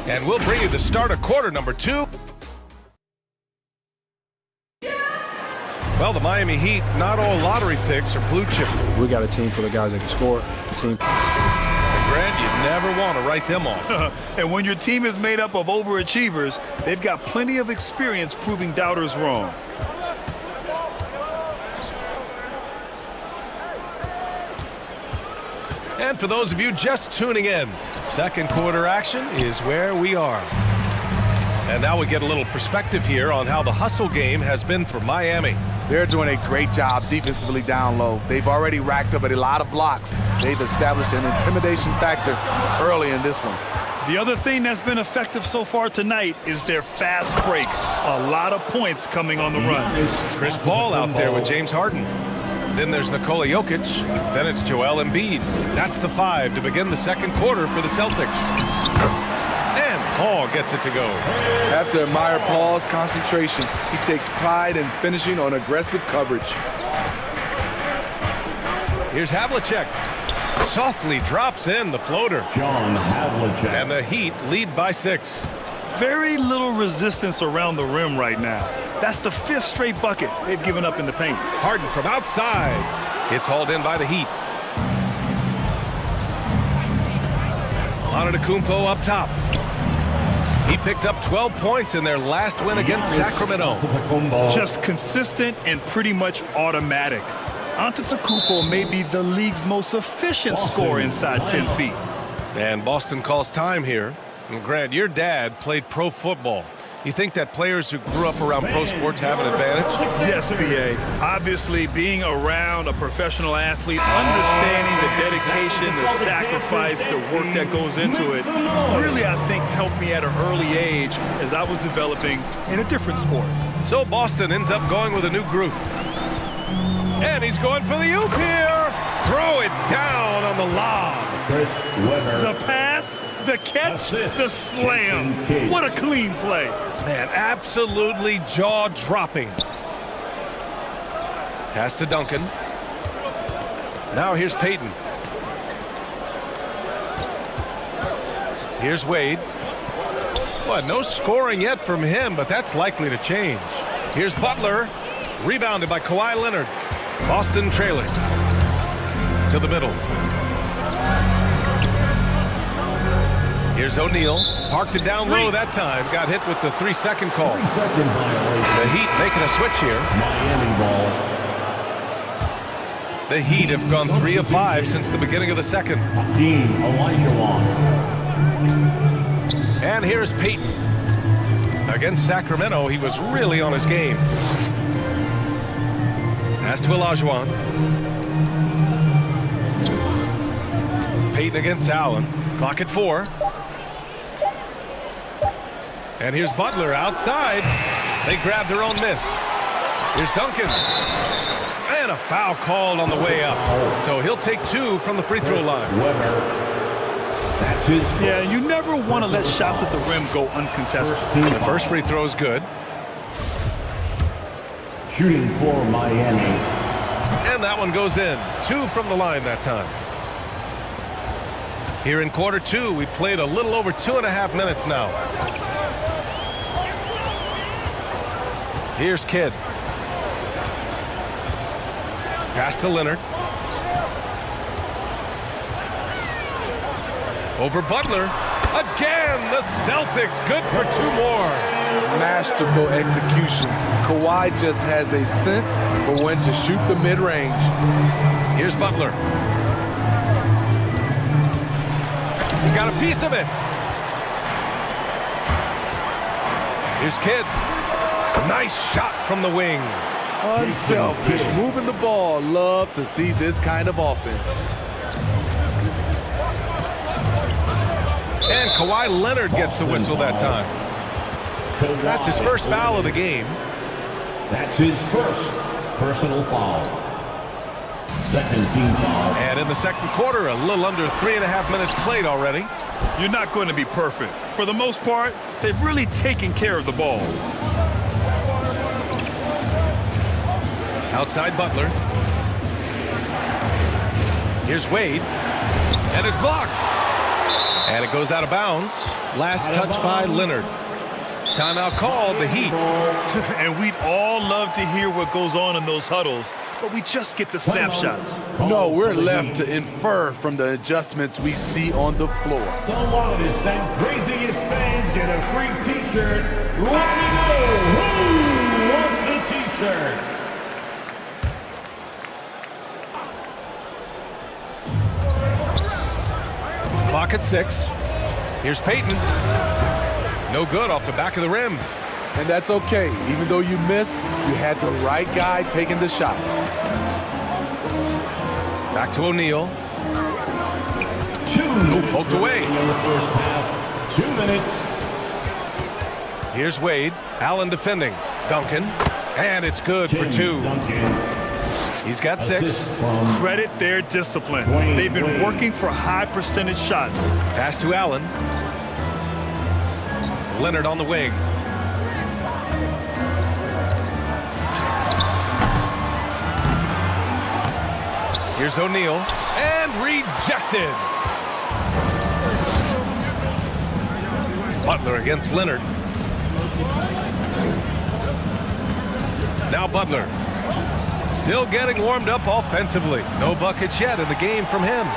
And we'll bring you the start of quarter number 2. Well, the Miami Heat, not all lottery picks are blue chip. We got a team for the guys that can score. A team. Grant, you never want to write them off. And when your team is made up of overachievers, they've got plenty of experience proving doubters wrong. And for those of you just tuning in, second quarter action is where we are. And now we get a little perspective here on how the hustle game has been for Miami. They're doing a great job defensively down low. They've already racked up a lot of blocks. They've established an intimidation factor early in this one. The other thing that's been effective so far tonight is their fast break. A lot of points coming on the run. Chris Paul out there with James Harden. Then there's Nikola Jokic. Then it's Joel Embiid. That's the 5 to begin the second quarter for the Celtics. Paul gets it to go. Have to admire Paul's concentration. He takes pride in finishing on aggressive coverage. Here's Havlicek. Softly drops in the floater. John Havlicek. And the Heat lead by 6. Very little resistance around the rim right now. That's the 5th straight bucket they've given up in the paint. Harden from outside. It's hauled in by the Heat. Antetokounmpo up top. He picked up 12 points in their last win against Sacramento. Just consistent and pretty much automatic. Antetokounmpo may be the league's most efficient scorer inside 10 feet. And Boston calls time here. And Grant, your dad played pro football. You think that players who grew up around pro sports have an advantage? Yes, B.A. Obviously, being around a professional athlete, understanding the dedication, the sacrifice, the work that goes into it, really, I think, helped me at an early age as I was developing in a different sport. So Boston ends up going with a new group. And he's going for the oop here. Throw it down on the lob. The pass, the catch, the slam. What a clean play. Man, absolutely jaw-dropping. Pass to Duncan. Now here's Payton. Here's Wade. Well, no scoring yet from him, but that's likely to change. Here's Butler. Rebounded by Kawhi Leonard. Boston trailing. To the middle. Here's O'Neal. Parked it down low that time. Got hit with the 3-second call. 3-second violation. The Heat making a switch here. Miami ball. The Heat have gone 3 of 5 since the beginning of the second. Team Olajuwon. And here's Payton. Against Sacramento, he was really on his game. Pass to Olajuwon. Payton against Allen. Clock at 4. And here's Butler outside. They grab their own miss. Here's Duncan. And a foul called on the way up. So he'll take 2 from the free throw line. Yeah, you never want to let shots at the rim go uncontested. The first free throw is good. Shooting for Miami. And that one goes in. 2 from the line that time. Here in quarter 2, we played a little over 2.5 minutes now. Here's Kidd. Pass to Leonard. Over Butler. Again, the Celtics good for 2 more. Masterful execution. Kawhi just has a sense for when to shoot the mid-range. Here's Butler. He's got a piece of it. Here's Kidd. A nice shot from the wing. Unselfish, moving the ball. Love to see this kind of offense. And Kawhi Leonard gets the whistle that time. That's his first foul of the game. That's his first personal foul. Second team foul. And in the second quarter, a little under 3.5 minutes played already. You're not going to be perfect. For the most part, they've really taken care of the ball. Outside Butler. Here's Wade. And it's blocked. And it goes out of bounds. Last touch by Leonard. Timeout called, the Heat. And we'd all love to hear what goes on in those huddles, but we just get the snapshots. No, we're left to infer from the adjustments we see on the floor. The loudest and craziest fans get a free t-shirt. Let me know who wants a t-shirt. Clock at 6. Here's Payton. No good off the back of the rim. And that's okay. Even though you miss, you had the right guy taking the shot. Back to O'Neal. Poked away. 2 minutes. Here's Wade. Allen defending. Duncan. And it's good for 2. He's got 6. Credit their discipline. They've been working for high percentage shots. Pass to Allen. Leonard on the wing. Here's O'Neal. And rejected. Butler against Leonard. Now Butler. Still getting warmed up offensively. No buckets yet in the game from him.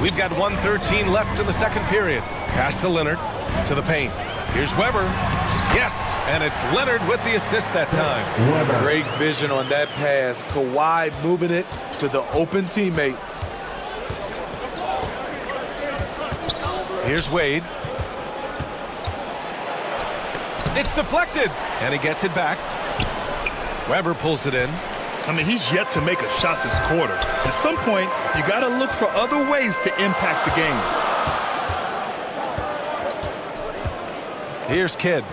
We've got 1:13 left in the second period. Pass to Leonard, to the paint. Here's Weber. Yes, and it's Leonard with the assist that time. Great vision on that pass. Kawhi moving it to the open teammate. Here's Wade. It's deflected, and he gets it back. Weber pulls it in. I mean, he's yet to make a shot this quarter. At some point, you got to look for other ways to impact the game. Here's Kidd.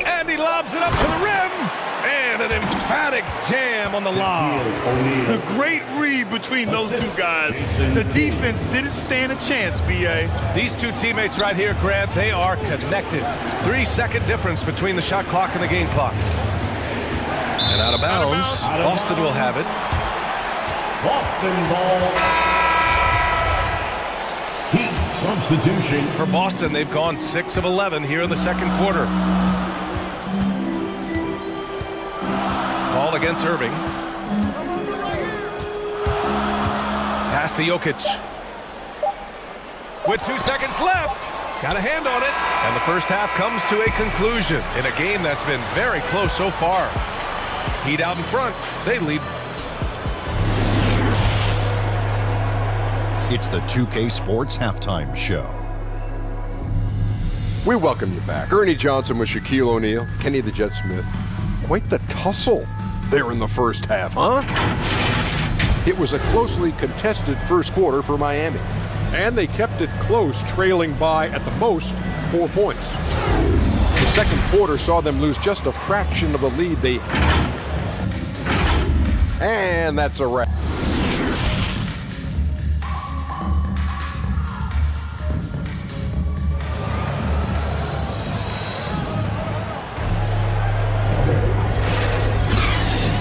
And he lobs it up to the rim. And an emphatic jam on the lob. A great read between those two guys. The defense didn't stand a chance, B.A. These two teammates right here, Grant, they are connected. 3-second difference between the shot clock and the game clock. And out of bounds, Boston will have it. Boston ball. Heat substitution. For Boston, they've gone 6 of 11 here in the second quarter. Ball against Irving. Pass to Jokic. With 2 seconds left. Got a hand on it. And the first half comes to a conclusion in a game that's been very close so far. Heat out in front. They lead. It's the 2K Sports Halftime Show. We welcome you back. Ernie Johnson with Shaquille O'Neal, Kenny the Jet Smith. Quite the tussle there in the first half, huh? It was a closely contested first quarter for Miami, and they kept it close, trailing by, at the most, 4 points. The second quarter saw them lose just a fraction of the lead they... And that's a wrap.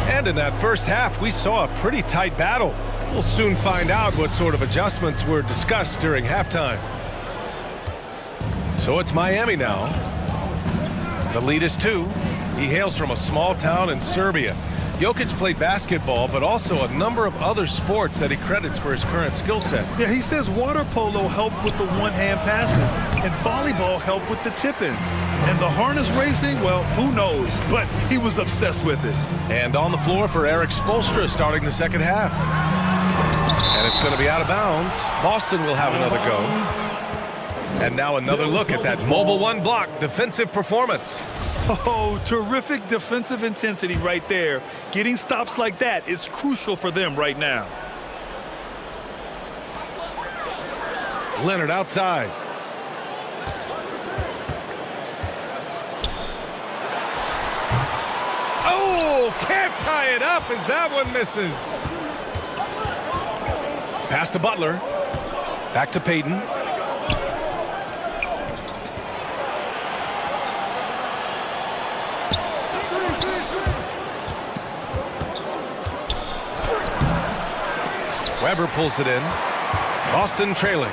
And in that first half, we saw a pretty tight battle. We'll soon find out what sort of adjustments were discussed during halftime. So it's Miami now. The lead is 2. He hails from a small town in Serbia. Jokic played basketball, but also a number of other sports that he credits for his current skill set. Yeah, he says water polo helped with the one-hand passes, and volleyball helped with the tip-ins. And the harness racing, well, who knows? But he was obsessed with it. And on the floor for Eric Spoelstra starting the second half. And it's going to be out of bounds. Boston will have another go. And now another look at that mobile one block defensive performance. Oh, terrific defensive intensity right there. Getting stops like that is crucial for them right now. Leonard outside. Oh, can't tie it up as that one misses. Pass to Butler. Back to Payton. Weber pulls it in. Boston trailing.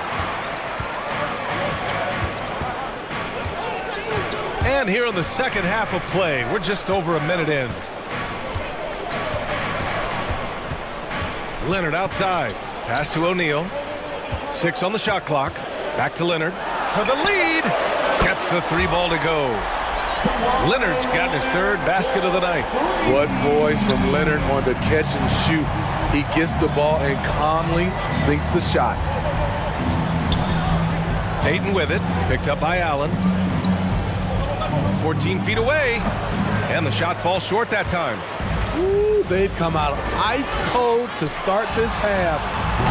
And here in the second half of play, we're just over a minute in. Leonard outside. Pass to O'Neal. 6 on the shot clock. Back to Leonard for the lead. Gets the 3 ball to go. Leonard's got his 3rd basket of the night. What poise from Leonard on the catch and shoot. He gets the ball and calmly sinks the shot. Payton with it. Picked up by Allen. 14 feet away. And the shot falls short that time. Ooh, they've come out ice cold to start this half.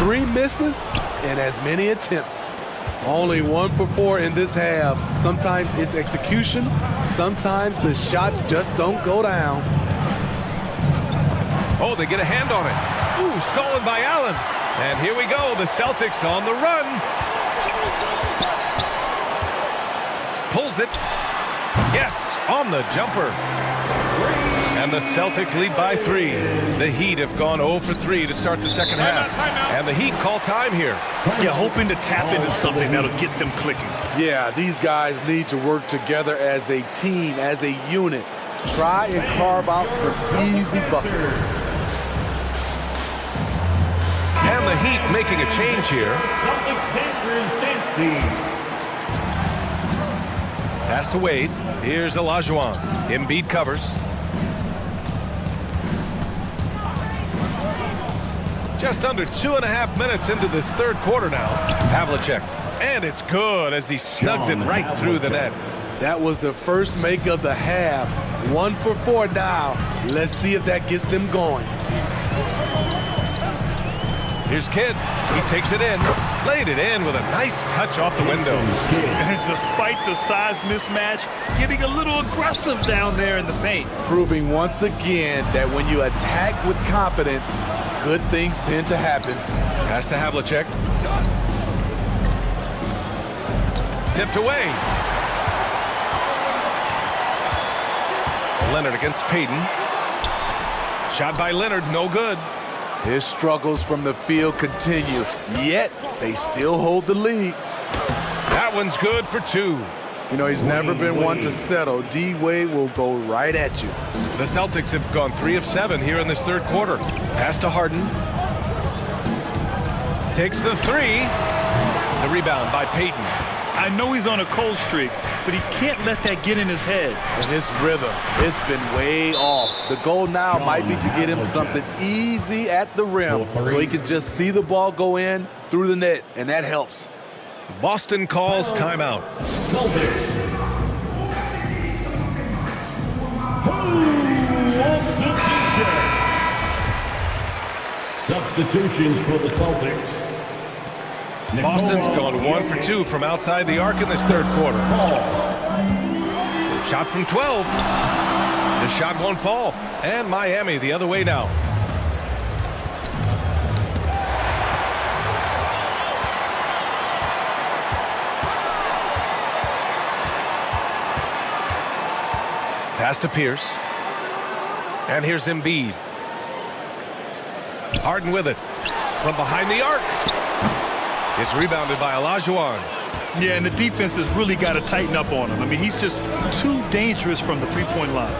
3 misses and as many attempts. Only 1 for 4 in this half. Sometimes it's execution. Sometimes the shots just don't go down. Oh, they get a hand on it. Ooh, stolen by Allen. And here we go. The Celtics on the run. Pulls it. Yes, on the jumper. And the Celtics lead by 3. The Heat have gone 0 for 3 to start the second half. And the Heat call time here. Yeah, hoping to tap into something that'll get them clicking. Yeah, these guys need to work together as a team, as a unit. Try and carve out some easy buckets. And the Heat making a change here. Pass to Wade. Here's Olajuwon. Embiid covers. Just under 2.5 minutes into this 3rd quarter now. Havlicek. And it's good as he snugs it right through the net. That was the first make of the half. 1 for 4 now. Let's see if that gets them going. Here's Kidd. He takes it in. Laid it in with a nice touch off the window. And despite the size mismatch, getting a little aggressive down there in the paint. Proving once again that when you attack with confidence, good things tend to happen. Pass to Havlicek. Tipped away. Leonard against Payton. Shot by Leonard, no good. His struggles from the field continue, yet they still hold the lead. That one's good for 2. You know, he's never been one to settle. D-Wade will go right at you. The Celtics have gone 3 of 7 here in this 3rd quarter. Pass to Harden. Takes the 3. The rebound by Payton. I know he's on a cold streak, but he can't let that get in his head. And his rhythm, it's been way off. The goal now might be to get him something easy at the rim so he can just see the ball go in through the net, and that helps. Boston calls timeout. Substitutions for the Celtics. Boston's gone 1 for 2 from outside the arc in this third quarter. Shot from 12. The shot won't fall. And Miami the other way now. Pass to Pierce. And here's Embiid. Harden with it. From behind the arc. It's rebounded by Olajuwon. Yeah, and the defense has really got to tighten up on him. I mean, he's just too dangerous from the three-point line.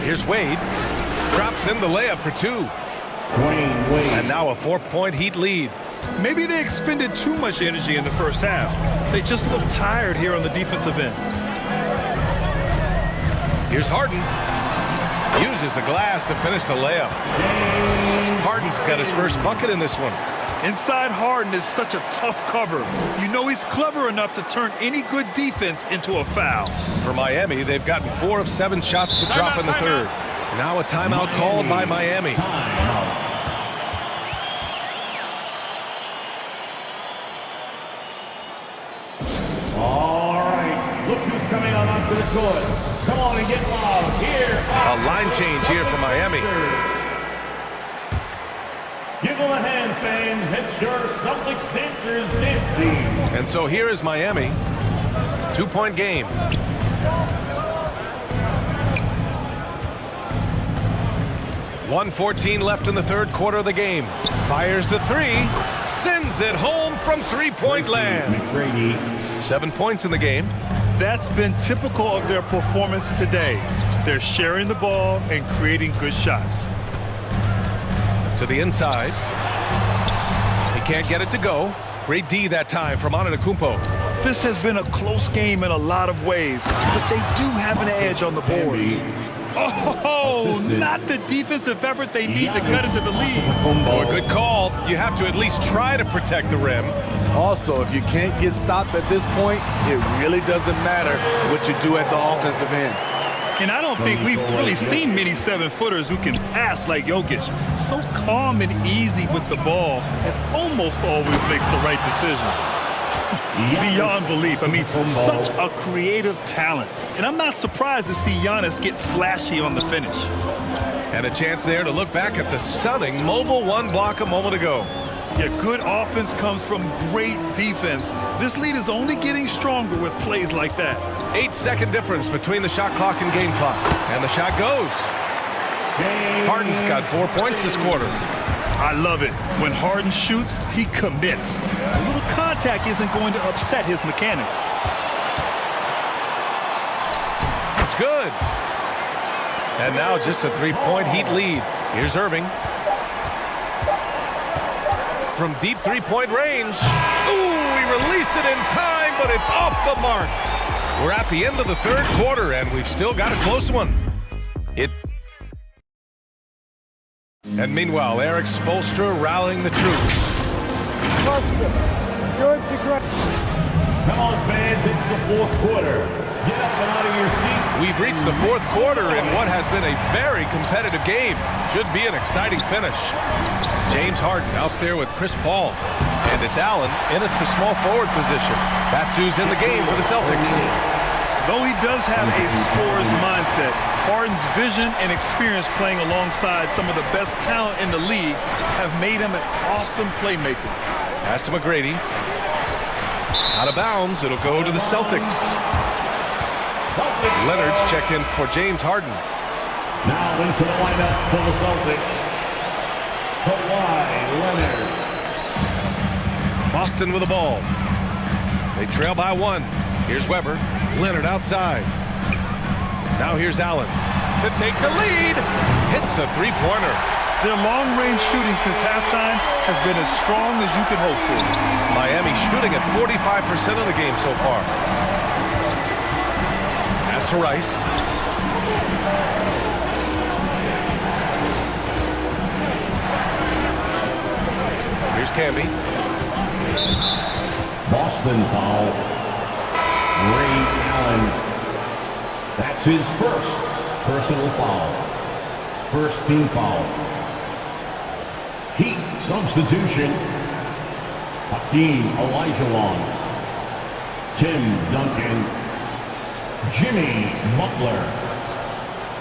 Here's Wade. Drops in the layup for 2. And now a 4-point Heat lead. Maybe they expended too much energy in the first half. They just look tired here on the defensive end. Here's Harden. Uses the glass to finish the layup. Harden's got his first bucket in this one. Inside Harden is such a tough cover. You know he's clever enough to turn any good defense into a foul. For Miami, they've gotten 4 of 7 shots to drop in the third. Now a timeout called by Miami. All right, look who's coming on onto the court. Come on and get loud. Here. A line change here for Miami. Give them a hand, fans. It's your Celtics Dancers dance team. And so here is Miami. 2-point game. .114 left in the third quarter of the game. Fires the 3. Sends it home from three-point land. 7 points in the game. That's been typical of their performance today. They're sharing the ball and creating good shots. To the inside. He can't get it to go. Great D that time from Antetokounmpo. This has been a close game in a lot of ways, but they do have an edge on the board. Oh, not the defensive effort they need to cut into the lead. Oh, a good call. You have to at least try to protect the rim. Also, if you can't get stops at this point, it really doesn't matter what you do at the offensive end. And I don't think we've really seen many 7-footers who can pass like Jokic. So calm and easy with the ball and almost always makes the right decision. Beyond belief. I mean, such a creative talent. And I'm not surprised to see Giannis get flashy on the finish. And a chance there to look back at the stunning mobile 1 block a moment ago. Yeah, good offense comes from great defense. This lead is only getting stronger with plays like that. 8-second difference between the shot clock and game clock. And the shot goes. Harden's got 4 points this quarter. I love it. When Harden shoots, he commits. A little contact isn't going to upset his mechanics. It's good. And now just a 3-point Heat lead. Here's Irving. From deep 3-point range. Ooh, he released it in time, but it's off the mark. We're at the end of the third quarter, and we've still got a close one. And meanwhile, Eric Spoelstra rallying the troops. Come on, fans, it's the fourth quarter. Get up and out of your seats. We've reached the fourth quarter in what has been a very competitive game. Should be an exciting finish. James Harden out there with Chris Paul. And it's Allen in at the small forward position. That's who's in the game for the Celtics. Though he does have a scorer's mindset, Harden's vision and experience playing alongside some of the best talent in the league have made him an awesome playmaker. Pass to McGrady. Out of bounds, it'll go to the Celtics. Leonard's checked in for James Harden. Now into the lineup for the Celtics. Kawhi Leonard. Boston with the ball. They trail by 1. Here's Weber. Leonard outside. Now here's Allen to take the lead. Hits a 3-pointer. Their long-range shooting since halftime has been as strong as you can hope for. Miami shooting at 45% of the game so far. Pass to Rice. Here's Camby. Boston foul. Ray Allen. That's his first personal foul. First team foul. Heat substitution. Hakeem Olajuwon, Tim Duncan, Jimmy Butler,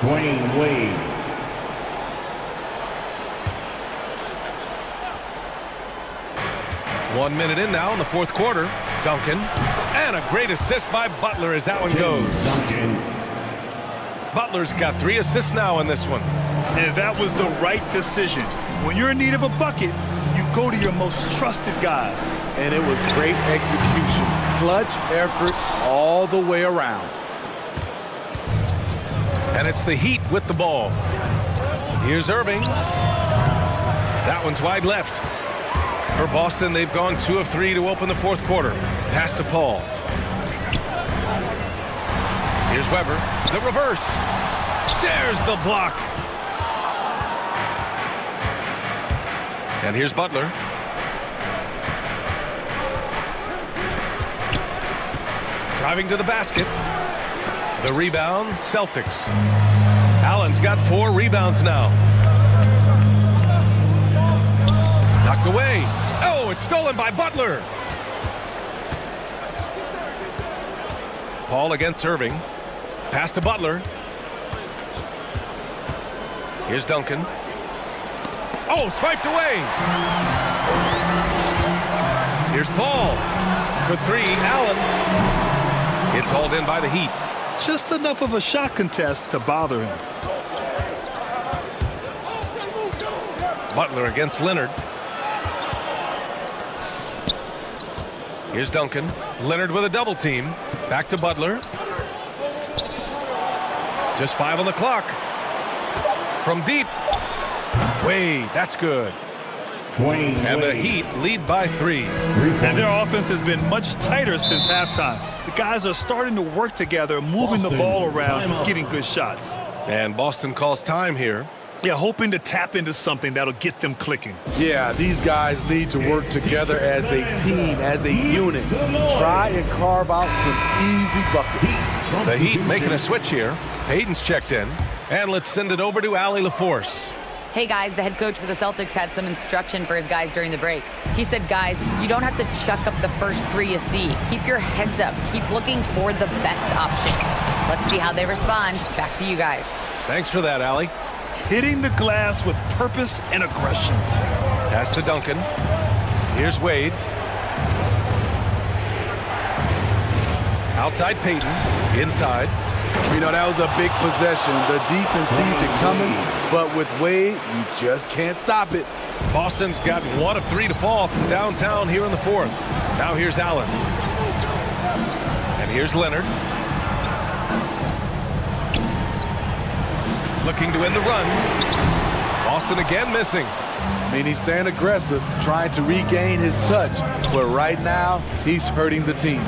Dwayne Wade. One minute in now in the fourth quarter. Duncan. And a great assist by Butler as that one goes. Duncan. Butler's got 3 assists now in this one. And that was the right decision. When you're in need of a bucket, you go to your most trusted guys. And it was great execution. Clutch effort all the way around. And it's the Heat with the ball. Here's Irving. That one's wide left. For Boston, they've gone 2 of 3 to open the fourth quarter. Pass to Paul. Here's Weber. The reverse. There's the block. And here's Butler. Driving to the basket. The rebound, Celtics. Allen's got 4 rebounds now. Knocked away. Oh, it's stolen by Butler. Paul against Irving. Pass to Butler. Here's Duncan. Oh, swiped away. Here's Paul. For 3, Allen. It's hauled in by the Heat. Just enough of a shot contest to bother him. Butler against Leonard. Here's Duncan. Leonard with a double team. Back to Butler. Just 5 on the clock. From deep. Wade, that's good. And the Heat lead by 3. And their offense has been much tighter since halftime. The guys are starting to work together, moving the ball around, getting good shots. And Boston calls time here. Yeah, hoping to tap into something that'll get them clicking. Yeah, these guys need to work together as a team, as a unit. Try and carve out some easy buckets. The Heat making a switch here. Payton's checked in. And let's send it over to Allie LaForce. Hey guys, the head coach for the Celtics had some instruction for his guys during the break. He said, guys, you don't have to chuck up the first 3 you see. Keep your heads up. Keep looking for the best option. Let's see how they respond. Back to you guys. Thanks for that, Allie. Hitting the glass with purpose and aggression. Pass to Duncan. Here's Wade. Outside Payton. Inside. You know, that was a big possession. The defense sees it coming, but with Wade, you just can't stop it. Boston's got 1 of 3 to fall from downtown here in the fourth. Now here's Allen. And here's Leonard. Looking to end the run. Boston again missing. I mean, he's staying aggressive, trying to regain his touch, but right now, he's hurting the team.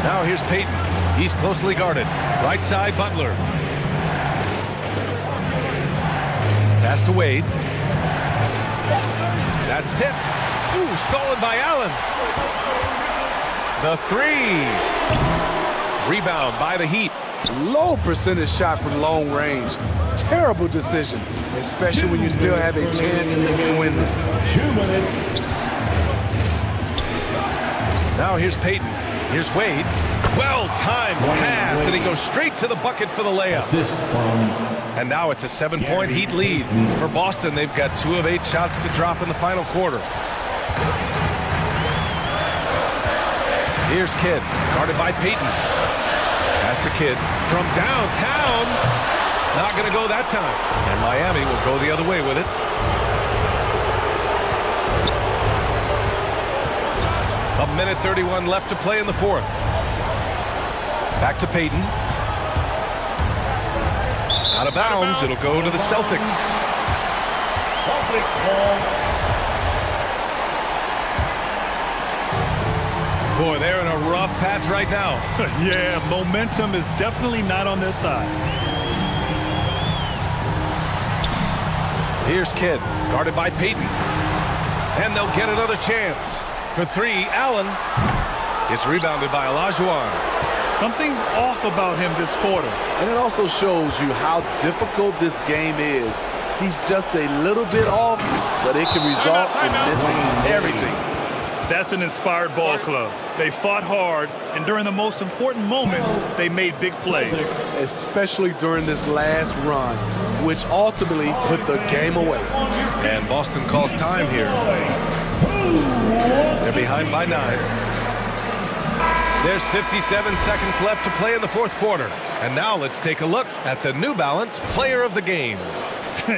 Now here's Payton. He's closely guarded. Right side, Butler. Pass to Wade. That's tipped. Ooh, stolen by Allen. The 3. Rebound by the Heat. Low percentage shot from long range. Terrible decision, especially when you still have a chance to win this. 2 minutes. Now here's Payton. Here's Wade. Well-timed pass, and he goes straight to the bucket for the layup. And now it's a 7-point Heat lead. For Boston, they've got 2 of 8 shots to drop in the final quarter. Here's Kidd, guarded by Payton. Pass to Kidd from downtown. Not going to go that time. And Miami will go the other way with it. A minute 31 left to play in the fourth. Back to Payton. Out of bounds. It'll go to the Celtics. Boy, they're in a rough patch right now. Yeah, momentum is definitely not on their side. Here's Kidd, guarded by Payton. And they'll get another chance. For 3, Allen is rebounded by Olajuwon. Something's off about him this quarter. And it also shows you how difficult this game is. He's just a little bit off, but it can result in missing everything. That's an inspired ball club. They fought hard, and during the most important moments, they made big plays. Especially during this last run, which ultimately put the game away. And Boston calls time here. They're behind by 9. There's 57 seconds left to play in the fourth quarter. And now let's take a look at the New Balance Player of the Game.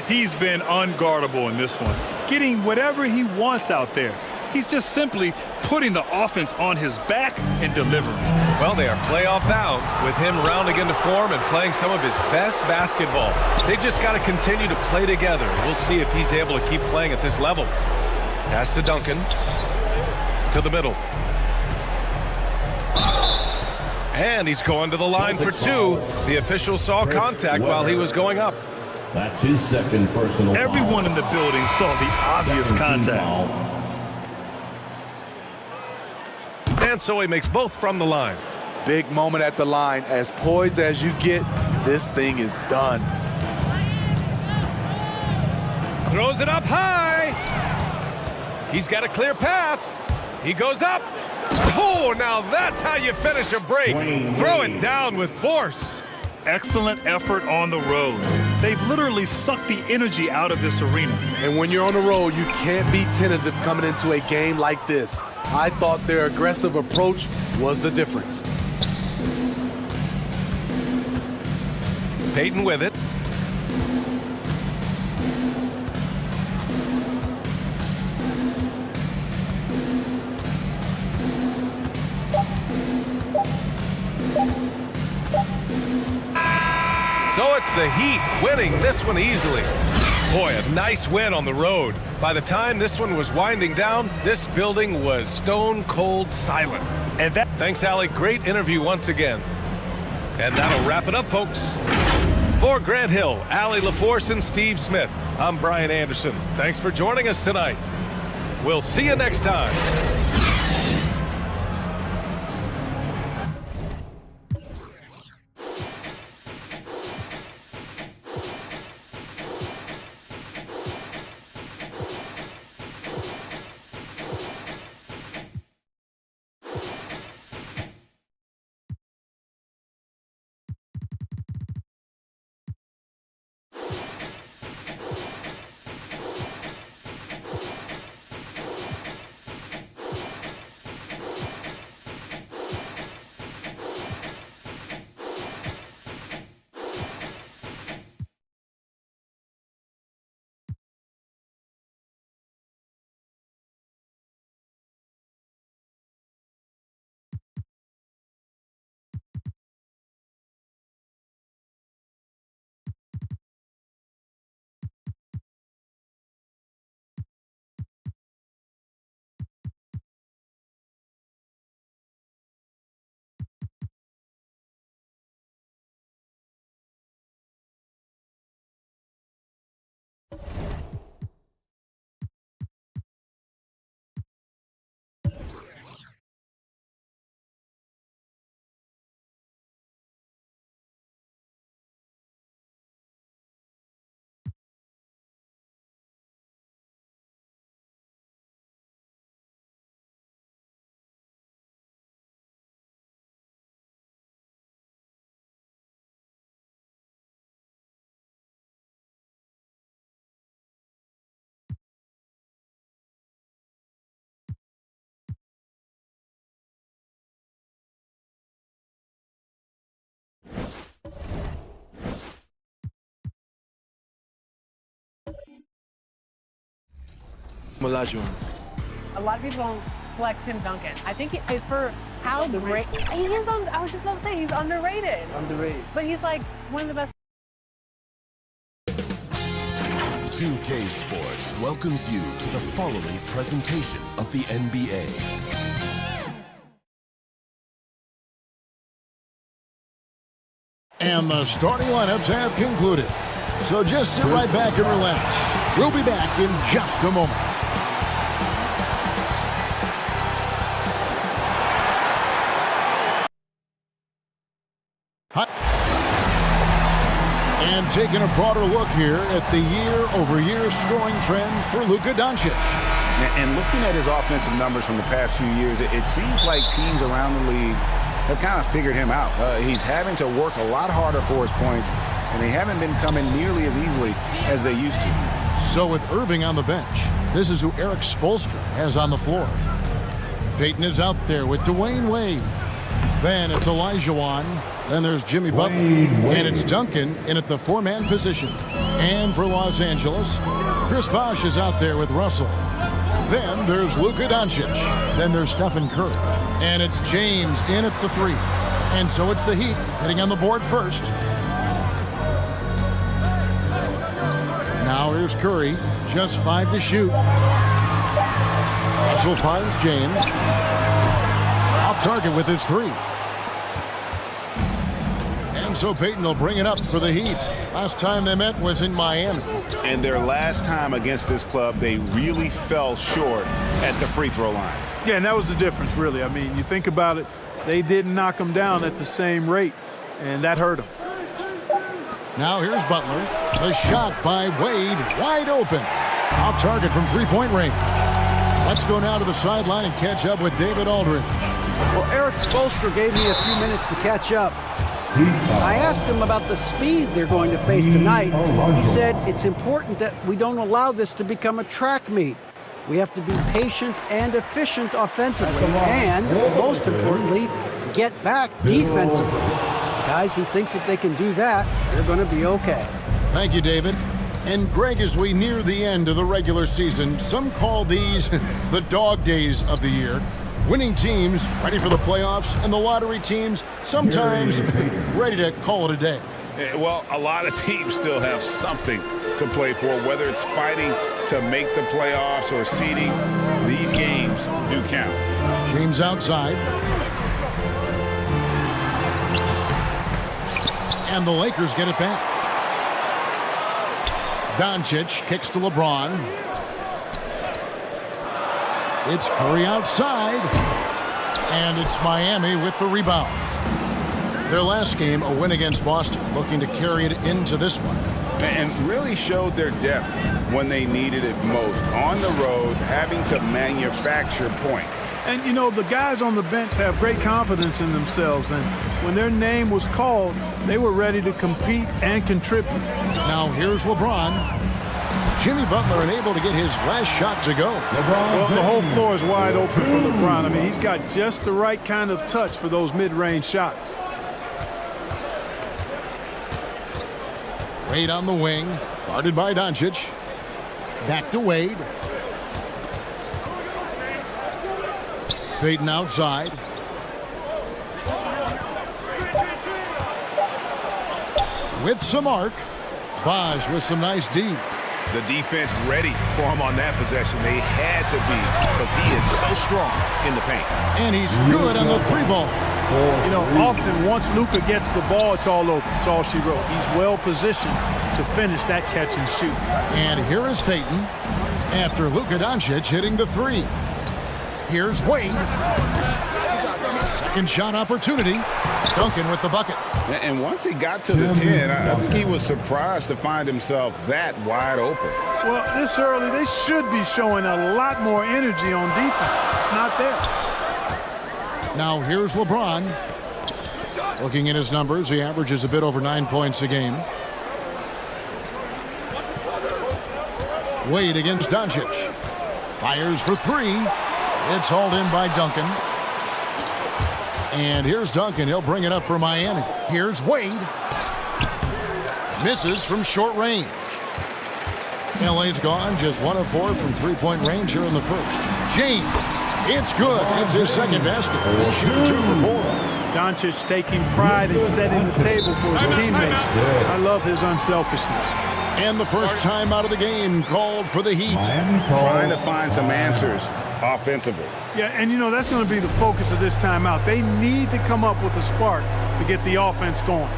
He's been unguardable in this one, getting whatever he wants out there. He's just simply putting the offense on his back and delivering. Well, they are playoff bound with him rounding into form and playing some of his best basketball. They just got to continue to play together. We'll see if he's able to keep playing at this level. Pass to Duncan. To the middle. And he's going to the line for 2. The official saw contact while he was going up. That's his second personal foul. Everyone in the building saw the obvious contact. Foul. And so he makes both from the line. Big moment at the line. As poised as you get, this thing is done. Throws it up high. He's got a clear path. He goes up. Oh, now that's how you finish a break. Throw it down with force. Excellent effort on the road. They've literally sucked the energy out of this arena. And when you're on the road, you can't be tentative coming into a game like this. I thought their aggressive approach was the difference. Payton with it. So it's the Heat winning this one easily. Boy, a nice win on the road. By the time this one was winding down, this building was stone cold silent. And that Thanks, Allie. Great interview once again. And that'll wrap it up, folks. For Grant Hill, Allie LaForce, and Steve Smith, I'm Brian Anderson. Thanks for joining us tonight. We'll see you next time. A lot of people don't select Tim Duncan. I think for how great he is, I was just about to say he's underrated. Underrated. But he's like one of the best. 2K Sports welcomes you to the following presentation of the NBA. And the starting lineups have concluded. So just sit right back and relax. We'll be back in just a moment. taking a broader look here at the year-over-year scoring trend for Luka Doncic. And looking at his offensive numbers from the past few years, it seems like teams around the league have kind of figured him out. He's having to work a lot harder for his points, and they haven't been coming nearly as easily as they used to. So with Irving on the bench, this is who Eric Spoelstra has on the floor. Payton is out there with Dwayne Wade. Then it's Olajuwon. Then there's Jimmy Butler. And it's Duncan in at the four-man position. And for Los Angeles, Chris Bosh is out there with Russell. Then there's Luka Doncic. Then there's Stephen Curry. And it's James in at the 3. And so it's the Heat hitting on the board first. Now here's Curry, just 5 to shoot. Russell finds James. Off target with his 3. And so Payton will bring it up for the Heat. Last time they met was in Miami. And their last time against this club, they really fell short at the free throw line. Yeah, and that was the difference, really. I mean, you think about it, they didn't knock them down at the same rate, and that hurt them. Now here's Butler. The shot by Wade, wide open. Off target from three-point range. Let's go now to the sideline and catch up with David Aldridge. Well, Eric Spoelstra gave me a few minutes to catch up. I asked him about the speed they're going to face tonight. He said it's important that we don't allow this to become a track meet. We have to be patient and efficient offensively, and most importantly, get back defensively. Guys, he thinks if they can do that, they're going to be okay. Thank you, David. And Greg, as we near the end of the regular season, some call these the dog days of the year. Winning teams ready for the playoffs, and the lottery teams sometimes ready to call it a day. Well, a lot of teams still have something to play for, whether it's fighting to make the playoffs or seeding. These games do count. James outside. And the Lakers get it back. Doncic kicks to LeBron. It's Curry outside. And it's Miami with the rebound. Their last game, a win against Boston, looking to carry it into this one. And really showed their depth when they needed it most. On the road, having to manufacture points. And, you know, the guys on the bench have great confidence in themselves. And when their name was called, they were ready to compete and contribute. Now here's LeBron. Jimmy Butler unable to get his last shot to go. Well, the whole floor is wide open for LeBron. I mean, he's got just the right kind of touch for those mid-range shots. Wade on the wing, guarded by Doncic. Back to Wade. Payton outside. With some arc. Vaj with some nice D. The defense ready for him on that possession. They had to be, because he is so strong in the paint. And he's good on the 3-ball. You know, often once Luka gets the ball, it's all over. It's all she wrote. He's well positioned to finish that catch and shoot. And here is Payton after Luka Doncic hitting the 3. Here's Wade. Second shot opportunity. Duncan with the bucket. And once he got to the 10, I think he was surprised to find himself that wide open. Well, this early, they should be showing a lot more energy on defense. It's not there. Now here's LeBron. Looking at his numbers, he averages a bit over 9 points a game. Wade against Doncic. Fires for 3. It's hauled in by Duncan. And here's Duncan. He'll bring it up for Miami. Here's Wade. Misses from short range. LA's gone just 1 of 4 from three-point range here in the first. James. It's good. It's his second basket. He's shooting 2 for 4. Doncic taking pride in setting the table for his teammates. I love his unselfishness. And the first time out of the game called for the Heat. Trying to find some answers offensively. Yeah, and you know, that's going to be the focus of this timeout. They need to come up with a spark to get the offense going.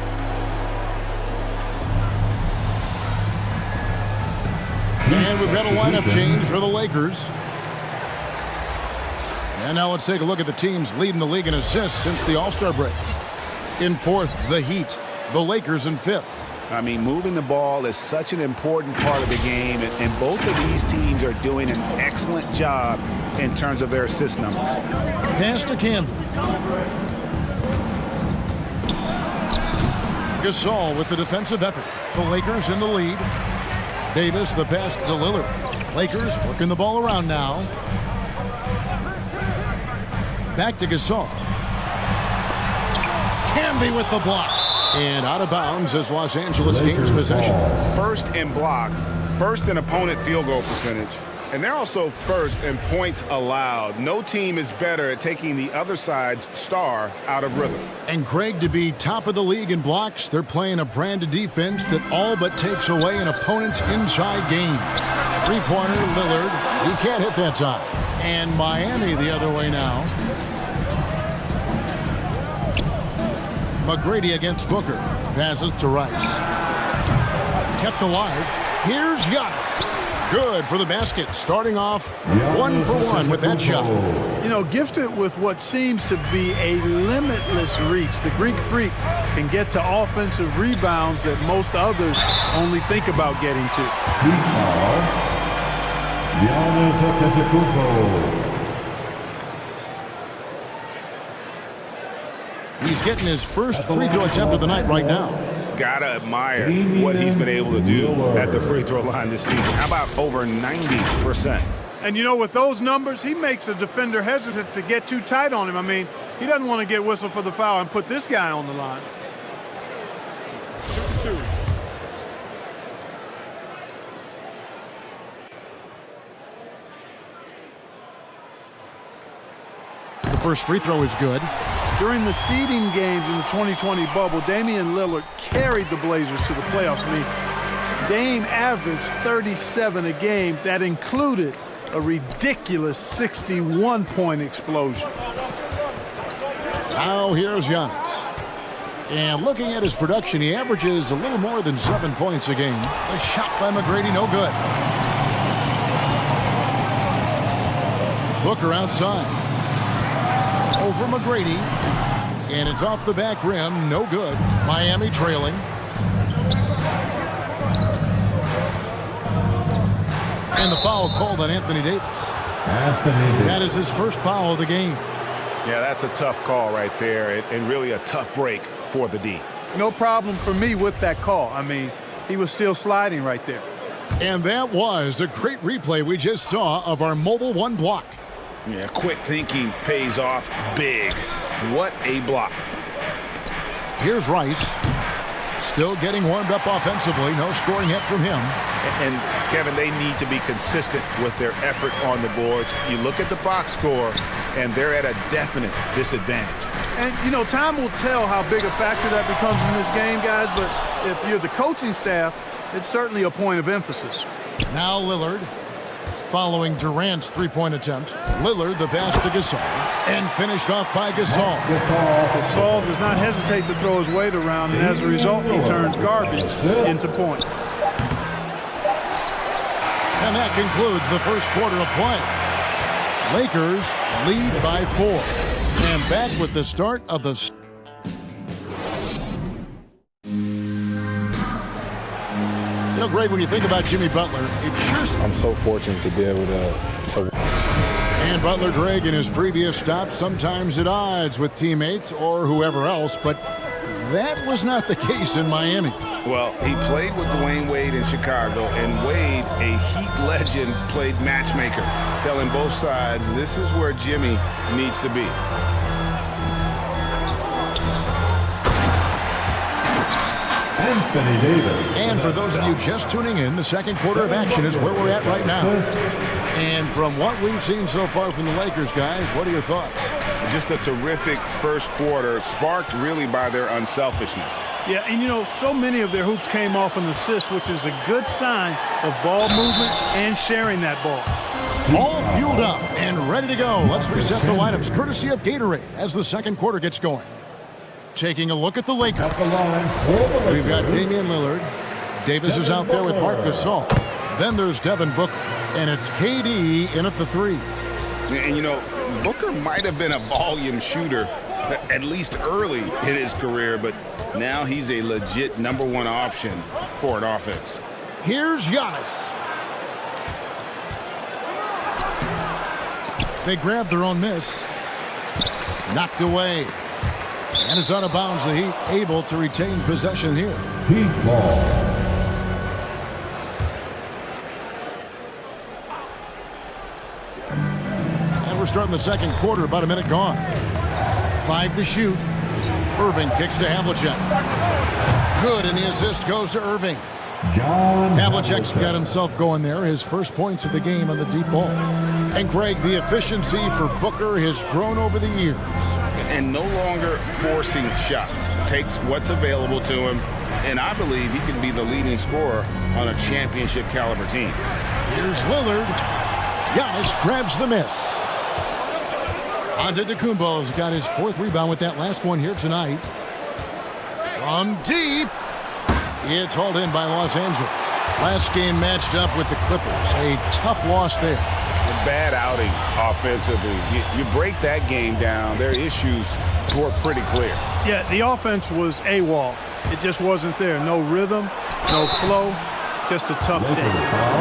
And we've got a lineup change for the Lakers. And now let's take a look at the teams leading the league in assists since the All-Star break. In 4th, the Heat. The Lakers in 5th. I mean, moving the ball is such an important part of the game, and both of these teams are doing an excellent job in terms of their assist numbers. Pass to Campbell. Gasol with the defensive effort. The Lakers in the lead. Davis, the pass to Lillard. Lakers working the ball around now. Back to Gasol. Camby with the block. And out of bounds as Los Angeles gains possession. First in blocks, first in opponent field goal percentage, and they're also first in points allowed. No team is better at taking the other side's star out of rhythm. And Greg, to be top of the league in blocks, they're playing a brand of defense that all but takes away an opponent's inside game. Three-pointer, Lillard. He can't hit that time. And Miami the other way now. McGrady against Booker. Passes to Rice. Kept alive. Here's Giannis. Good for the basket. Starting off 1 for 1 with that shot. You know, gifted with what seems to be a limitless reach. The Greek Freak can get to offensive rebounds that most others only think about getting to. Giannis Antetokounmpo. He's getting his first free throw attempt of the night right now. Gotta admire what he's been able to do at the free throw line this season. How about over 90%? And you know, with those numbers, he makes a defender hesitant to get too tight on him. I mean, he doesn't want to get whistled for the foul and put this guy on the line. Shoot. The first free throw is good. During the seeding games in the 2020 bubble, Damian Lillard carried the Blazers to the playoffs. I mean, Dame averaged 37 a game. That included a ridiculous 61-point explosion. Now here's Giannis. And looking at his production, he averages a little more than 7 points a game. The shot by McGrady, no good. Booker outside. Over McGrady. And it's off the back rim, no good. Miami trailing. And the foul called on Anthony Davis. That is his first foul of the game. Yeah, that's a tough call right there, and really a tough break for the D. No problem for me with that call. I mean, he was still sliding right there. And that was a great replay we just saw of our Mobile One block. Yeah, quick thinking pays off big. What a block. Here's Rice. Still getting warmed up offensively. No scoring yet from him. And Kevin, they need to be consistent with their effort on the boards. You look at the box score, and they're at a definite disadvantage. And, you know, time will tell how big a factor that becomes in this game, guys. But if you're the coaching staff, it's certainly a point of emphasis. Now Lillard. Following Durant's three-point attempt, Lillard the pass to Gasol, and finished off by Gasol. Gasol does not hesitate to throw his weight around, and as a result, he turns garbage into points. And that concludes the first quarter of play. Lakers lead by 4. And back with the start of the... You know, Greg, when you think about Jimmy Butler, it sure... I'm so fortunate to be able to... And Butler, Greg, in his previous stops, sometimes at odds with teammates or whoever else, but that was not the case in Miami. Well, he played with Dwayne Wade in Chicago, and Wade, a Heat legend, played matchmaker, telling both sides this is where Jimmy needs to be. Anthony Davis. And for those of you just tuning in, the second quarter of action is where we're at right now. And from what we've seen so far from the Lakers, guys, what are your thoughts? Just a terrific first quarter, sparked really by their unselfishness. Yeah, and you know, so many of their hoops came off an assist, which is a good sign of ball movement and sharing that ball. All fueled up and ready to go. Let's reset the lineups courtesy of Gatorade as the second quarter gets going. Taking a look at the Lakers. We've got Damian Lillard. Davis is out there with Marc Gasol. Then there's Devin Booker. And it's KD in at the 3. And, you know, Booker might have been a volume shooter, at least early in his career, but now he's a legit #1 option for an offense. Here's Giannis. They grab their own miss. Knocked away. And it's out of bounds. The Heat able to retain possession here. Heat ball. And we're starting the second quarter, about a minute gone. 5 to shoot. Irving kicks to Havlicek. Good, and the assist goes to Irving. Havlicek's got himself going there. His first points of the game on the deep ball. And Greg, the efficiency for Booker has grown over the years. And no longer forcing shots. Takes what's available to him. And I believe he can be the leading scorer on a championship caliber team. Here's Lillard. Giannis grabs the miss. Antetokounmpo's got his 4th rebound with that last one here tonight. From deep. It's hauled in by Los Angeles. Last game matched up with the Clippers. A tough loss there. A bad outing offensively. You break that game down, their issues were pretty clear. Yeah, the offense was AWOL. It just wasn't there. No rhythm, no flow, just a tough day.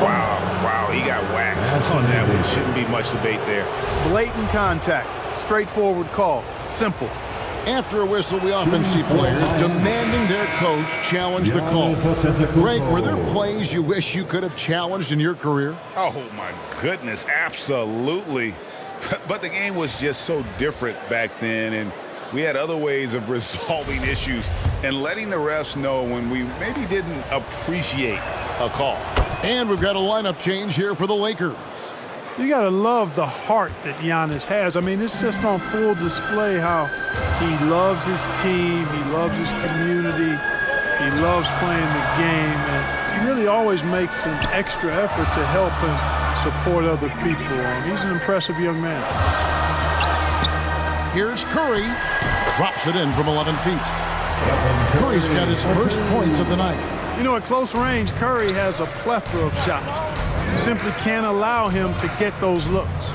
Wow, he got whacked on that one. Shouldn't be much debate there. Blatant contact, straightforward call, simple. After a whistle, we often see players demanding their coach challenge the call. Greg, were there plays you wish you could have challenged in your career? Oh, my goodness, absolutely. But the game was just so different back then, and we had other ways of resolving issues and letting the refs know when we maybe didn't appreciate a call. And we've got a lineup change here for the Lakers. You got to love the heart that Giannis has. I mean, it's just on full display how he loves his team, he loves his community, he loves playing the game, and he really always makes an extra effort to help and support other people. He's an impressive young man. Here's Curry. Drops it in from 11 feet. Curry's got his first points of the night. You know, at close range, Curry has a plethora of shots. You simply can't allow him to get those looks.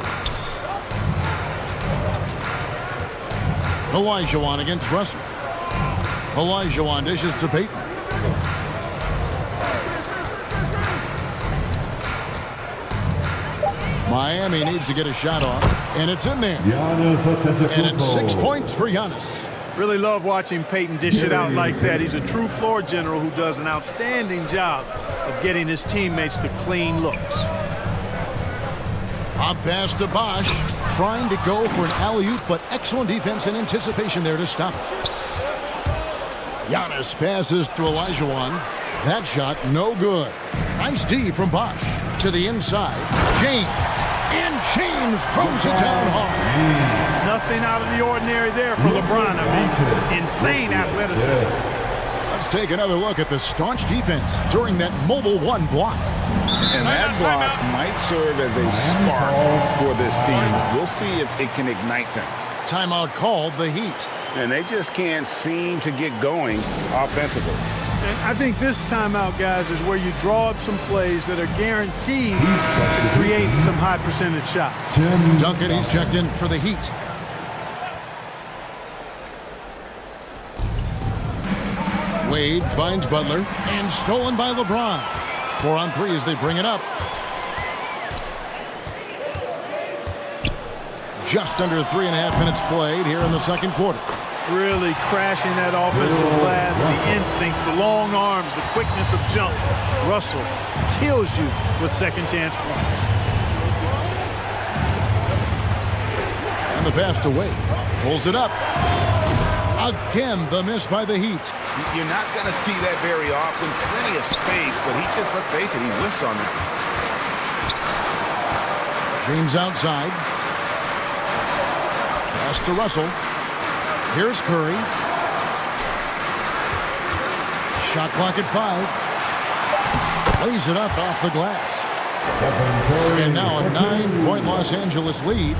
Olajuwon against Russell. Olajuwon dishes to Payton. Miami needs to get a shot off, and it's in there. And it's 6 points for Giannis. Really love watching Payton dish it out like that. He's a true floor general who does an outstanding job of getting his teammates to clean looks. Up pass to Bosh, trying to go for an alley-oop, but excellent defense and anticipation there to stop it. Giannis passes to Olajuwon. That shot, no good. Nice D from Bosh. To the inside, James. And James throws it down hard. Nothing out of the ordinary there for LeBron. I mean, insane athleticism. Let's take another look at the staunch defense during that mobile 1 block. And that block might serve as a spark for this team. We'll see if it can ignite them. Timeout called, the Heat. And they just can't seem to get going offensively. And I think this timeout, guys, is where you draw up some plays that are guaranteed to create some high percentage shots. Duncan, he's checked in for the Heat. Wade finds Butler, and stolen by LeBron. 4 on 3 as they bring it up. Just under 3.5 minutes played here in the second quarter. Really crashing that offensive glass, the instincts, the long arms, the quickness of jump. Russell kills you with second chance points. And the pass to Wade. Pulls it up. Again, the miss by the Heat. You're not going to see that very often. Plenty of space, but he just, let's face it, he whiffs on that. James outside. Pass to Russell. Here's Curry. Shot clock at 5. Lays it up off the glass. And now a 9-point Los Angeles lead.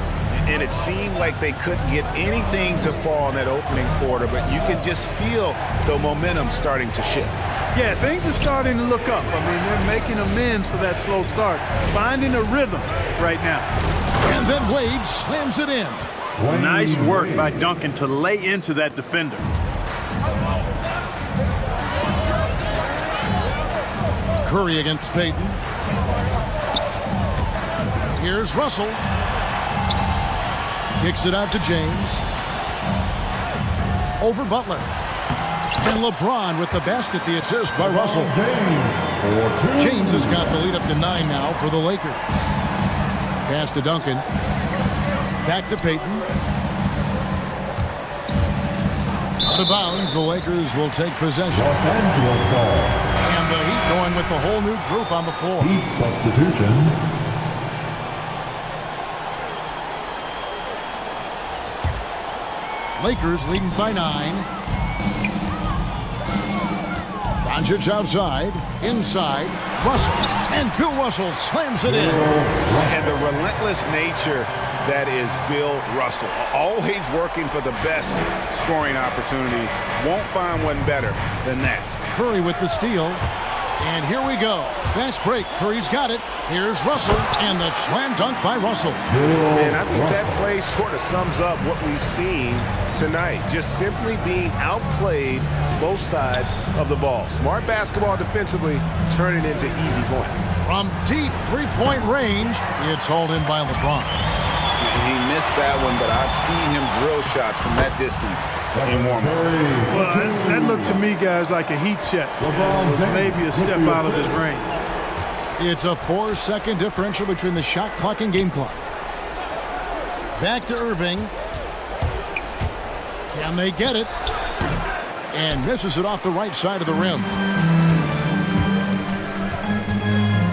And it seemed like they couldn't get anything to fall in that opening quarter, but you can just feel the momentum starting to shift. Yeah, things are starting to look up. I mean, they're making amends for that slow start. Finding a rhythm right now. And then Wade slams it in. Nice work by Duncan to lay into that defender. Curry against Payton. Here's Russell. Kicks it out to James. Over Butler. And LeBron with the basket, the assist by Russell. James has got the lead up to 9 now for the Lakers. Pass to Duncan. Back to Payton. Out of bounds, the Lakers will take possession. And the Heat going with the whole new group on the floor. Heat substitution. Lakers leading by 9. Doncic outside, inside, Russell, and Bill Russell slams it in. And the relentless nature that is Bill Russell. Always working for the best scoring opportunity. Won't find one better than that. Curry with the steal. And here we go. Fast break. Curry's got it. Here's Russell, and the slam dunk by Russell. And I think that play sort of sums up what we've seen tonight. Just simply being outplayed both sides of the ball. Smart basketball defensively, turning into easy points. From deep three-point range, it's hauled in by LeBron. He missed that one, but I've seen him drill shots from that distance in warm-up. Well, that looked to me, guys, like a heat check. Maybe a step out of his range. It's a 4-second differential between the shot clock and game clock. Back to Irving. Can they get it? And misses it off the right side of the rim.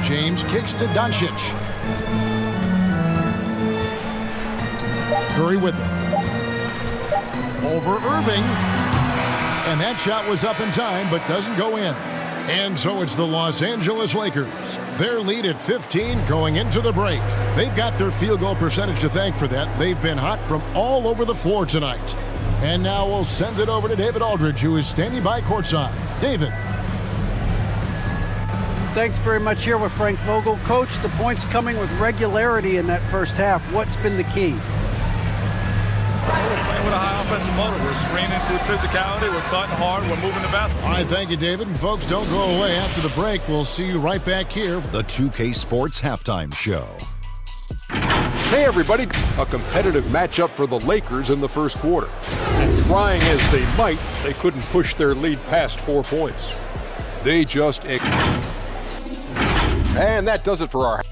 James kicks to Doncic. Curry with it. Over Irving. And that shot was up in time, but doesn't go in. And so it's the Los Angeles Lakers. Their lead at 15 going into the break. They've got their field goal percentage to thank for that. They've been hot from all over the floor tonight. And now we'll send it over to David Aldridge, who is standing by courtside. David. Thanks very much here with Frank Vogel. Coach, the points coming with regularity in that first half. What's been the key? We're playing with a high offensive motor. We're screening through physicality. We're cutting hard. We're moving the basket. All right, thank you, David. And folks, don't go away. After the break, we'll see you right back here. The 2K Sports Halftime Show. Hey, everybody. A competitive matchup for the Lakers in the first quarter. And trying as they might, they couldn't push their lead past 4 points. They just... And that does it for our...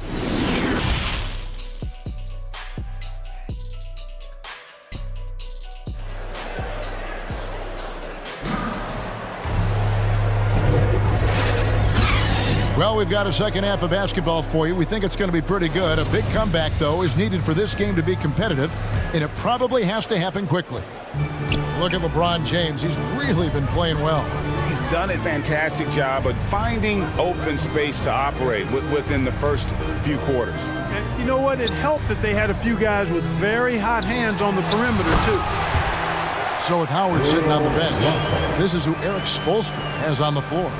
Well, we've got a second half of basketball for you. We think it's going to be pretty good. A big comeback, though, is needed for this game to be competitive, and it probably has to happen quickly. Look at LeBron James. He's really been playing well. He's done a fantastic job of finding open space to operate within the first few quarters. And you know what? It helped that they had a few guys with very hot hands on the perimeter, too. So with Howard sitting on the bench, this is who Eric Spoelstra has on the floor.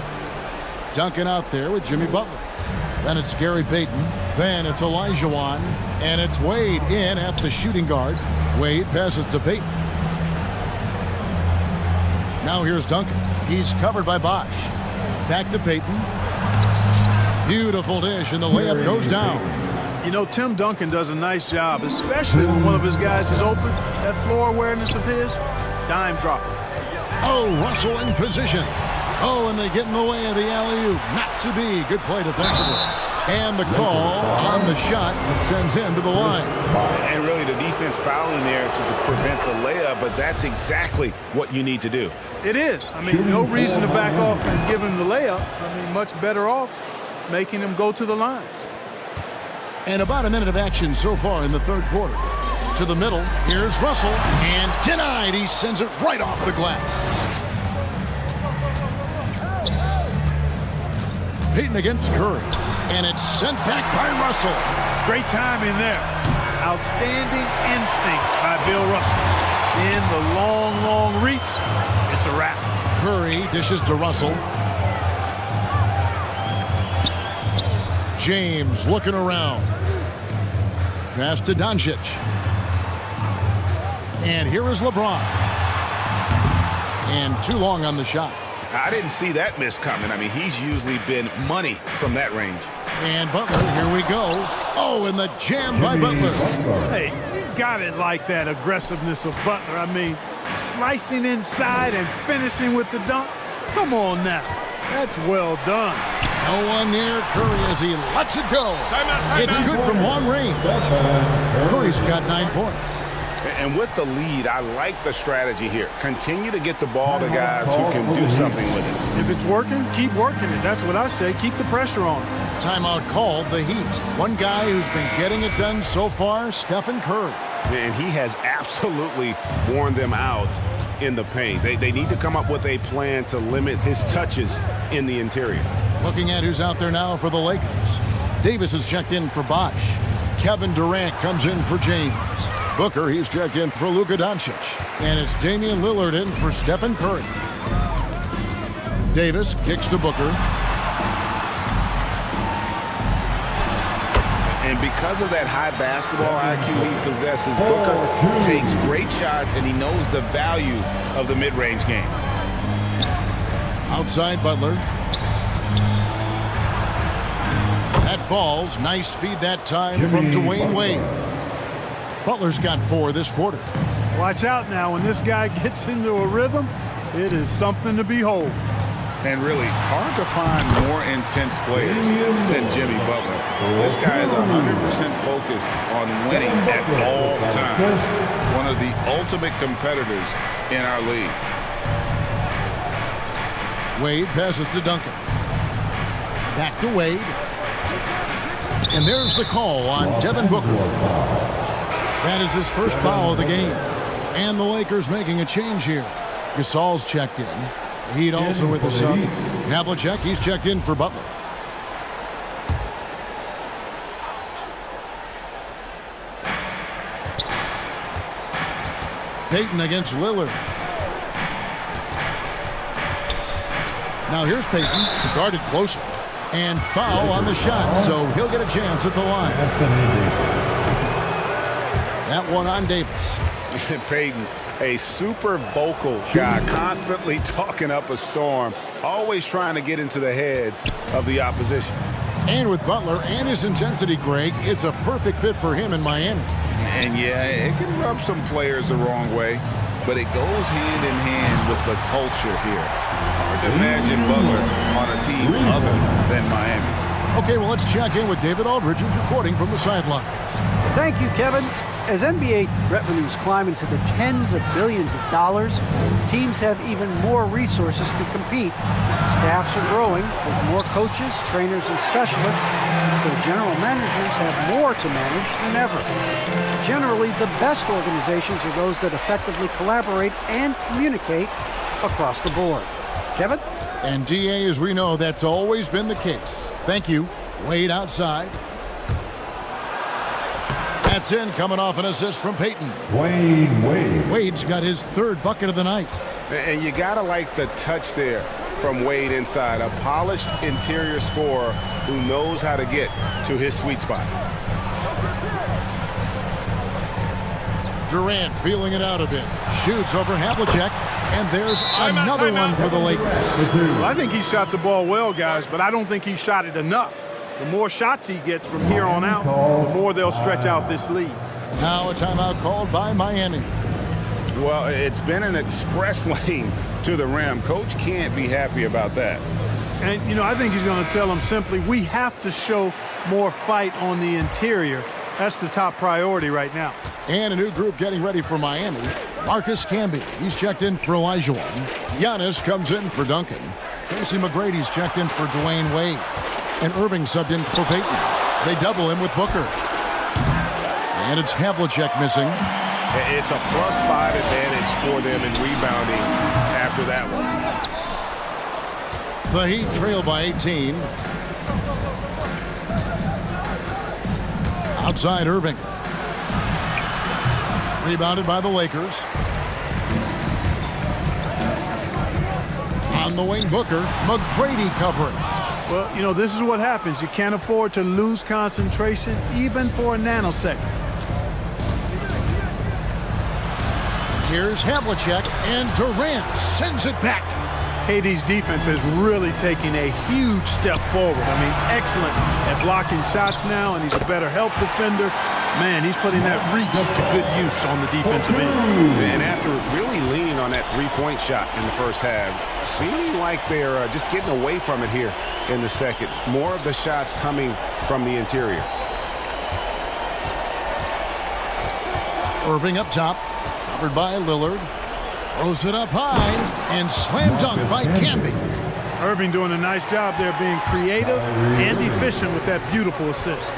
Duncan out there with Jimmy Butler. Then it's Gary Payton. Then it's Elijah Wan. And it's Wade in at the shooting guard. Wade passes to Payton. Now here's Duncan. He's covered by Bosch. Back to Payton. Beautiful dish, and the layup goes down. You know, Tim Duncan does a nice job, especially when one of his guys is open. That floor awareness of his, dime dropper. Oh, Russell in position. Oh, and they get in the way of the alley-oop. Not to be. Good play defensively. And the call on the shot that sends him to the line. And really the defense fouling there to prevent the layup, but that's exactly what you need to do. It is. I mean, no reason to back off and give him the layup. I mean, much better off making him go to the line. And about a minute of action so far in the third quarter. To the middle. Here's Russell. And denied. He sends it right off the glass. Payton against Curry. And it's sent back by Russell. Great timing there. Outstanding instincts by Bill Russell. In the long, long reach, it's a wrap. Curry dishes to Russell. James looking around. Pass to Doncic. And here is LeBron. And too long on the shot. I didn't see that miss coming. I mean, he's usually been money from that range. And Butler, here we go. Oh, and the jam by Butler. Hey, you got it like that aggressiveness of Butler. I mean, slicing inside and finishing with the dunk. Come on now. That's well done. No one near Curry as he lets it go. It's good from long range. Curry's got 9 points. And with the lead, I like the strategy here. Continue to get the ball to guys who can do something with it. If it's working, keep working it. That's what I say. Keep the pressure on. Timeout called, the Heat. One guy who's been getting it done so far, Stephen Curry. And he has absolutely worn them out in the paint. They need to come up with a plan to limit his touches in the interior. Looking at who's out there now for the Lakers. Davis is checked in for Bosh. Kevin Durant comes in for James. Booker, he's checked in for Luka Doncic. And it's Damian Lillard in for Stephen Curry. Davis kicks to Booker. And because of that high basketball IQ he possesses, Booker takes great shots and he knows the value of the mid-range game. Outside Butler. That falls. Nice feed that time from Dwayne Wade. Butler's got 4 this quarter. Watch out now. When this guy gets into a rhythm, it is something to behold. And really, hard to find more intense players than Jimmy Butler. This guy is 100% focused on winning at all times. One of the ultimate competitors in our league. Wade passes to Duncan. Back to Wade. And there's the call on Devin Booker. That is his first foul of the game. And the Lakers making a change here. Gasol's checked in. Heat also with a sub. Havlicek, he's checked in for Butler. Payton against Lillard. Now here's Payton, guarded closer. And foul on the shot, so he'll get a chance at the line. That one on Davis. Payton, a super vocal guy, constantly talking up a storm, always trying to get into the heads of the opposition. And with Butler and his intensity, Greg, it's a perfect fit for him in Miami. And yeah, it can rub some players the wrong way, but it goes hand in hand with the culture here. Hard to imagine Butler on a team other than Miami. Okay, well, let's check in with David Aldridge, who's reporting from the sidelines. Thank you, Kevin. As NBA revenues climb into the tens of billions of dollars, teams have even more resources to compete. Staffs are growing with more coaches, trainers, and specialists, so general managers have more to manage than ever. Generally, the best organizations are those that effectively collaborate and communicate across the board. Kevin? And DA, as we know, that's always been the case. Thank you. Wade outside. That's in, coming off an assist from Payton. Wade. Wade's got his 3rd bucket of the night. And you gotta like the touch there from Wade inside. A polished interior scorer who knows how to get to his sweet spot. Durant feeling it out a bit. Shoots over Havlicek. And there's another one for the Lakers. Well, I think he shot the ball well, guys, but I don't think he shot it enough. The more shots he gets from here on out, the more they'll stretch out this lead. Now a timeout called by Miami. Well, it's been an express lane to the rim. Coach can't be happy about that. And, you know, I think he's going to tell them simply, we have to show more fight on the interior. That's the top priority right now. And a new group getting ready for Miami. Marcus Camby, he's checked in for Elijah. Giannis comes in for Duncan. Tracy McGrady's checked in for Dwayne Wade. And Irving subbed in for Payton. They double him with Booker. And it's Havlicek missing. It's a +5 advantage for them in rebounding after that one. The Heat trail by 18. Outside Irving. Rebounded by the Lakers. On the wing, Booker. McGrady covering. Well, you know, this is what happens. You can't afford to lose concentration even for a nanosecond. Here's Havlicek, and Durant sends it back. KD's defense has really taken a huge step forward. I mean, excellent at blocking shots now, and he's a better help defender. Man, he's putting that reach to good use on the defensive end. And after really leaning on that three-point shot in the first half, seeming like they're just getting away from it here in the second. More of the shots coming from the interior. Irving up top, covered by Lillard. Throws it up high, and slam dunk by Camby. Irving doing a nice job there being creative and efficient with that beautiful assist.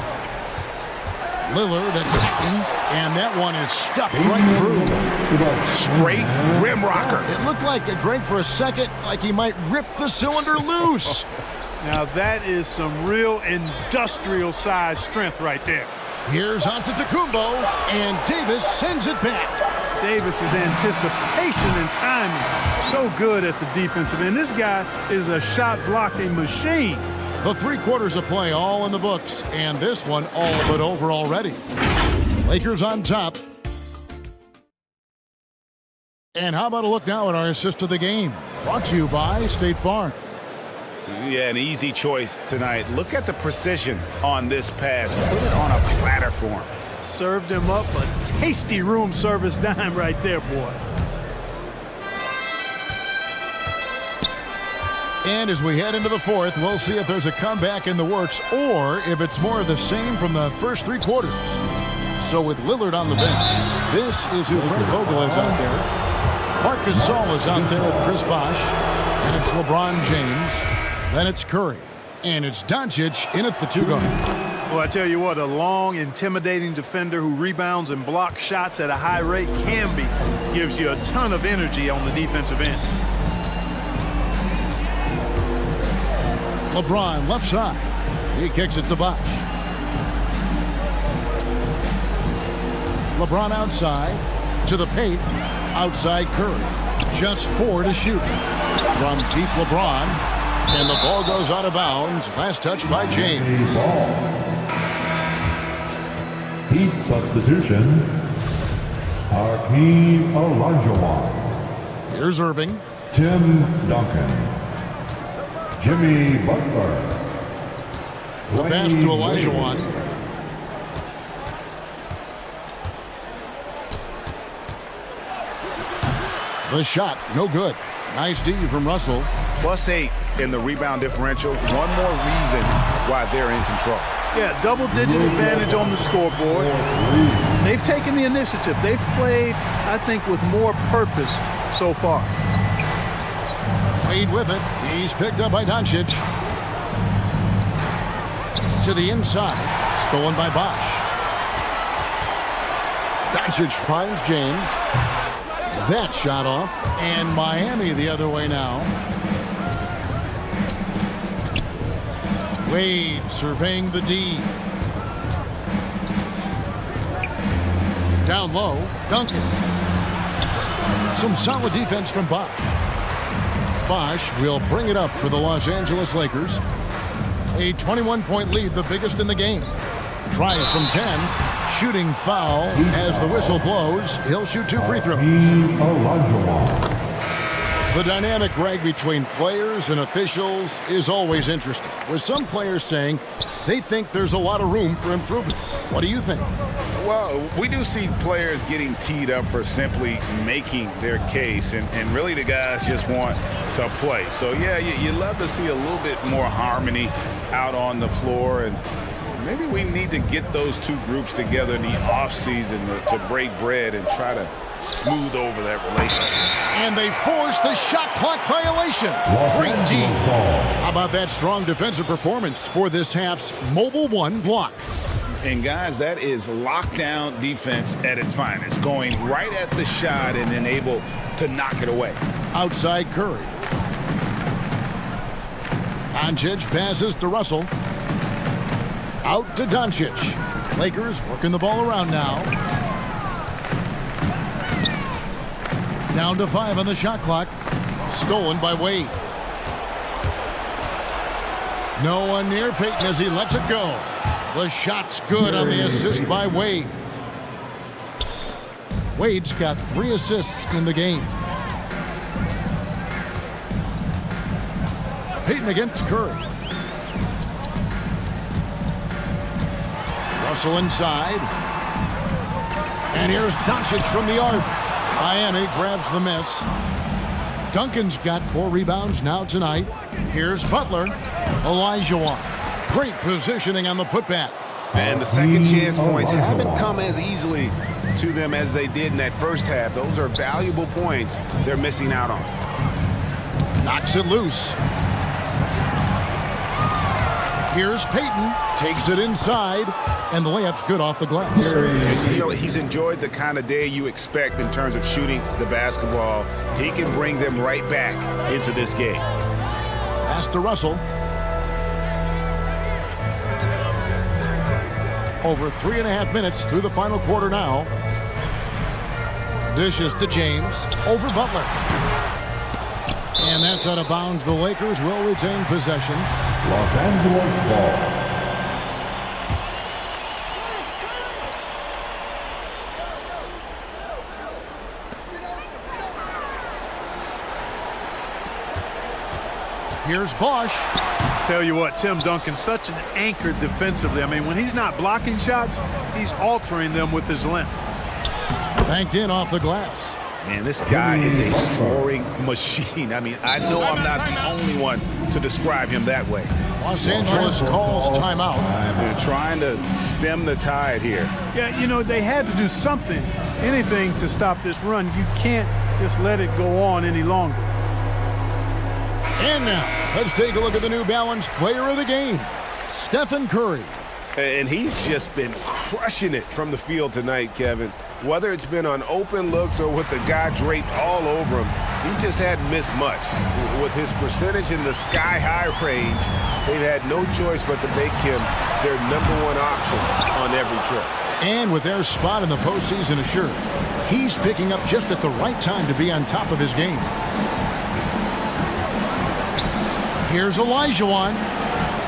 Lillard attacking, and that one is stuck right through. Straight rim rocker. It looked like Greg for a second, like he might rip the cylinder loose. Now that is some real industrial size strength right there. Here's Antetokounmpo, and Davis sends it back. Davis's anticipation and timing, so good at the defensive end. This guy is a shot blocking machine. The 3 quarters of play all in the books, and this one all but over already. Lakers on top. And how about a look now at our assist of the game? Brought to you by State Farm. Yeah, an easy choice tonight. Look at the precision on this pass. Put it on a platter for him. Served him up a tasty room service dime right there, boy. And as we head into the fourth, we'll see if there's a comeback in the works or if it's more of the same from the first 3 quarters. So with Lillard on the bench, this is who Frank Vogel is out there. Marc Gasol is out there with Chris Bosh. And it's LeBron James. Then it's Curry. And it's Doncic in at the 2 guard. Well, I tell you what, a long, intimidating defender who rebounds and blocks shots at a high rate gives you a ton of energy on the defensive end. LeBron left side. He kicks it to Bosh. LeBron outside to the paint. Outside Curry. Just 4 to shoot. From deep LeBron. And the ball goes out of bounds. Last touch by James. Heat substitution. Kareem Olajuwon. Here's Irving. Tim Duncan. Jimmy Butler. The pass to Olajuwon. The shot, no good. Nice D from Russell. +8 in the rebound differential. One more reason why they're in control. Yeah, double-digit advantage on the scoreboard. They've taken the initiative. They've played, I think, with more purpose so far. Wade with it. He's picked up by Doncic. To the inside. Stolen by Bosh. Doncic finds James. That shot off. And Miami the other way now. Wade surveying the D. Down low, Duncan. Some solid defense from Bosh. Bosh will bring it up for the Los Angeles Lakers. A 21-point lead, the biggest in the game. Tries from 10. Shooting foul as the whistle blows. He'll shoot 2 free throws. The dynamic, Greg, between players and officials is always interesting, with some players saying they think there's a lot of room for improvement. What do you think? Well, we do see players getting teed up for simply making their case, and really the guys just want to play. So, yeah, you love to see a little bit more harmony out on the floor, and maybe we need to get those 2 groups together in the offseason to break bread and try to smooth over that relationship. And they force the shot clock violation. Great team. How about that strong defensive performance for this half's Mobile 1 block? And guys, that is lockdown defense at its finest. Going right at the shot and then able to knock it away. Outside Curry. Doncic passes to Russell. Out to Doncic. Lakers working the ball around now. Down to 5 on the shot clock. Stolen by Wade. No one near Payton as he lets it go. The shot's good on the assist by Wade. Wade's got 3 assists in the game. Payton against Curry. Russell inside. And here's Duncan from the arc. Miami grabs the miss. Duncan's got 4 rebounds now tonight. Here's Butler. Olajuwon. Great positioning on the putback. And the second chance points haven't come as easily to them as they did in that first half. Those are valuable points they're missing out on. Knocks it loose. Here's Payton. Takes it inside. And the layup's good off the glass. You know, he's enjoyed the kind of day you expect in terms of shooting the basketball. He can bring them right back into this game. Pass to Russell. Over 3.5 minutes through the final quarter now. Dishes to James. Over Butler. And that's out of bounds. The Lakers will retain possession. Los Angeles ball. Here's Bosch. Tell you what, Tim Duncan, such an anchor defensively. I mean, when he's not blocking shots, he's altering them with his length. Banked in off the glass. Man, this guy is a scoring machine. I mean, I know I'm not the only one to describe him that way. Los Angeles calls timeout. They're trying to stem the tide here. Yeah, you know, they had to do something, anything to stop this run. You can't just let it go on any longer. And now, let's take a look at the New Balance player of the game, Stephen Curry. And he's just been crushing it from the field tonight, Kevin. Whether it's been on open looks or with the guy draped all over him, he just hadn't missed much. With his percentage in the sky-high range, they've had no choice but to make him their #1 option on every trip. And with their spot in the postseason assured, he's picking up just at the right time to be on top of his game. Here's Olajuwon.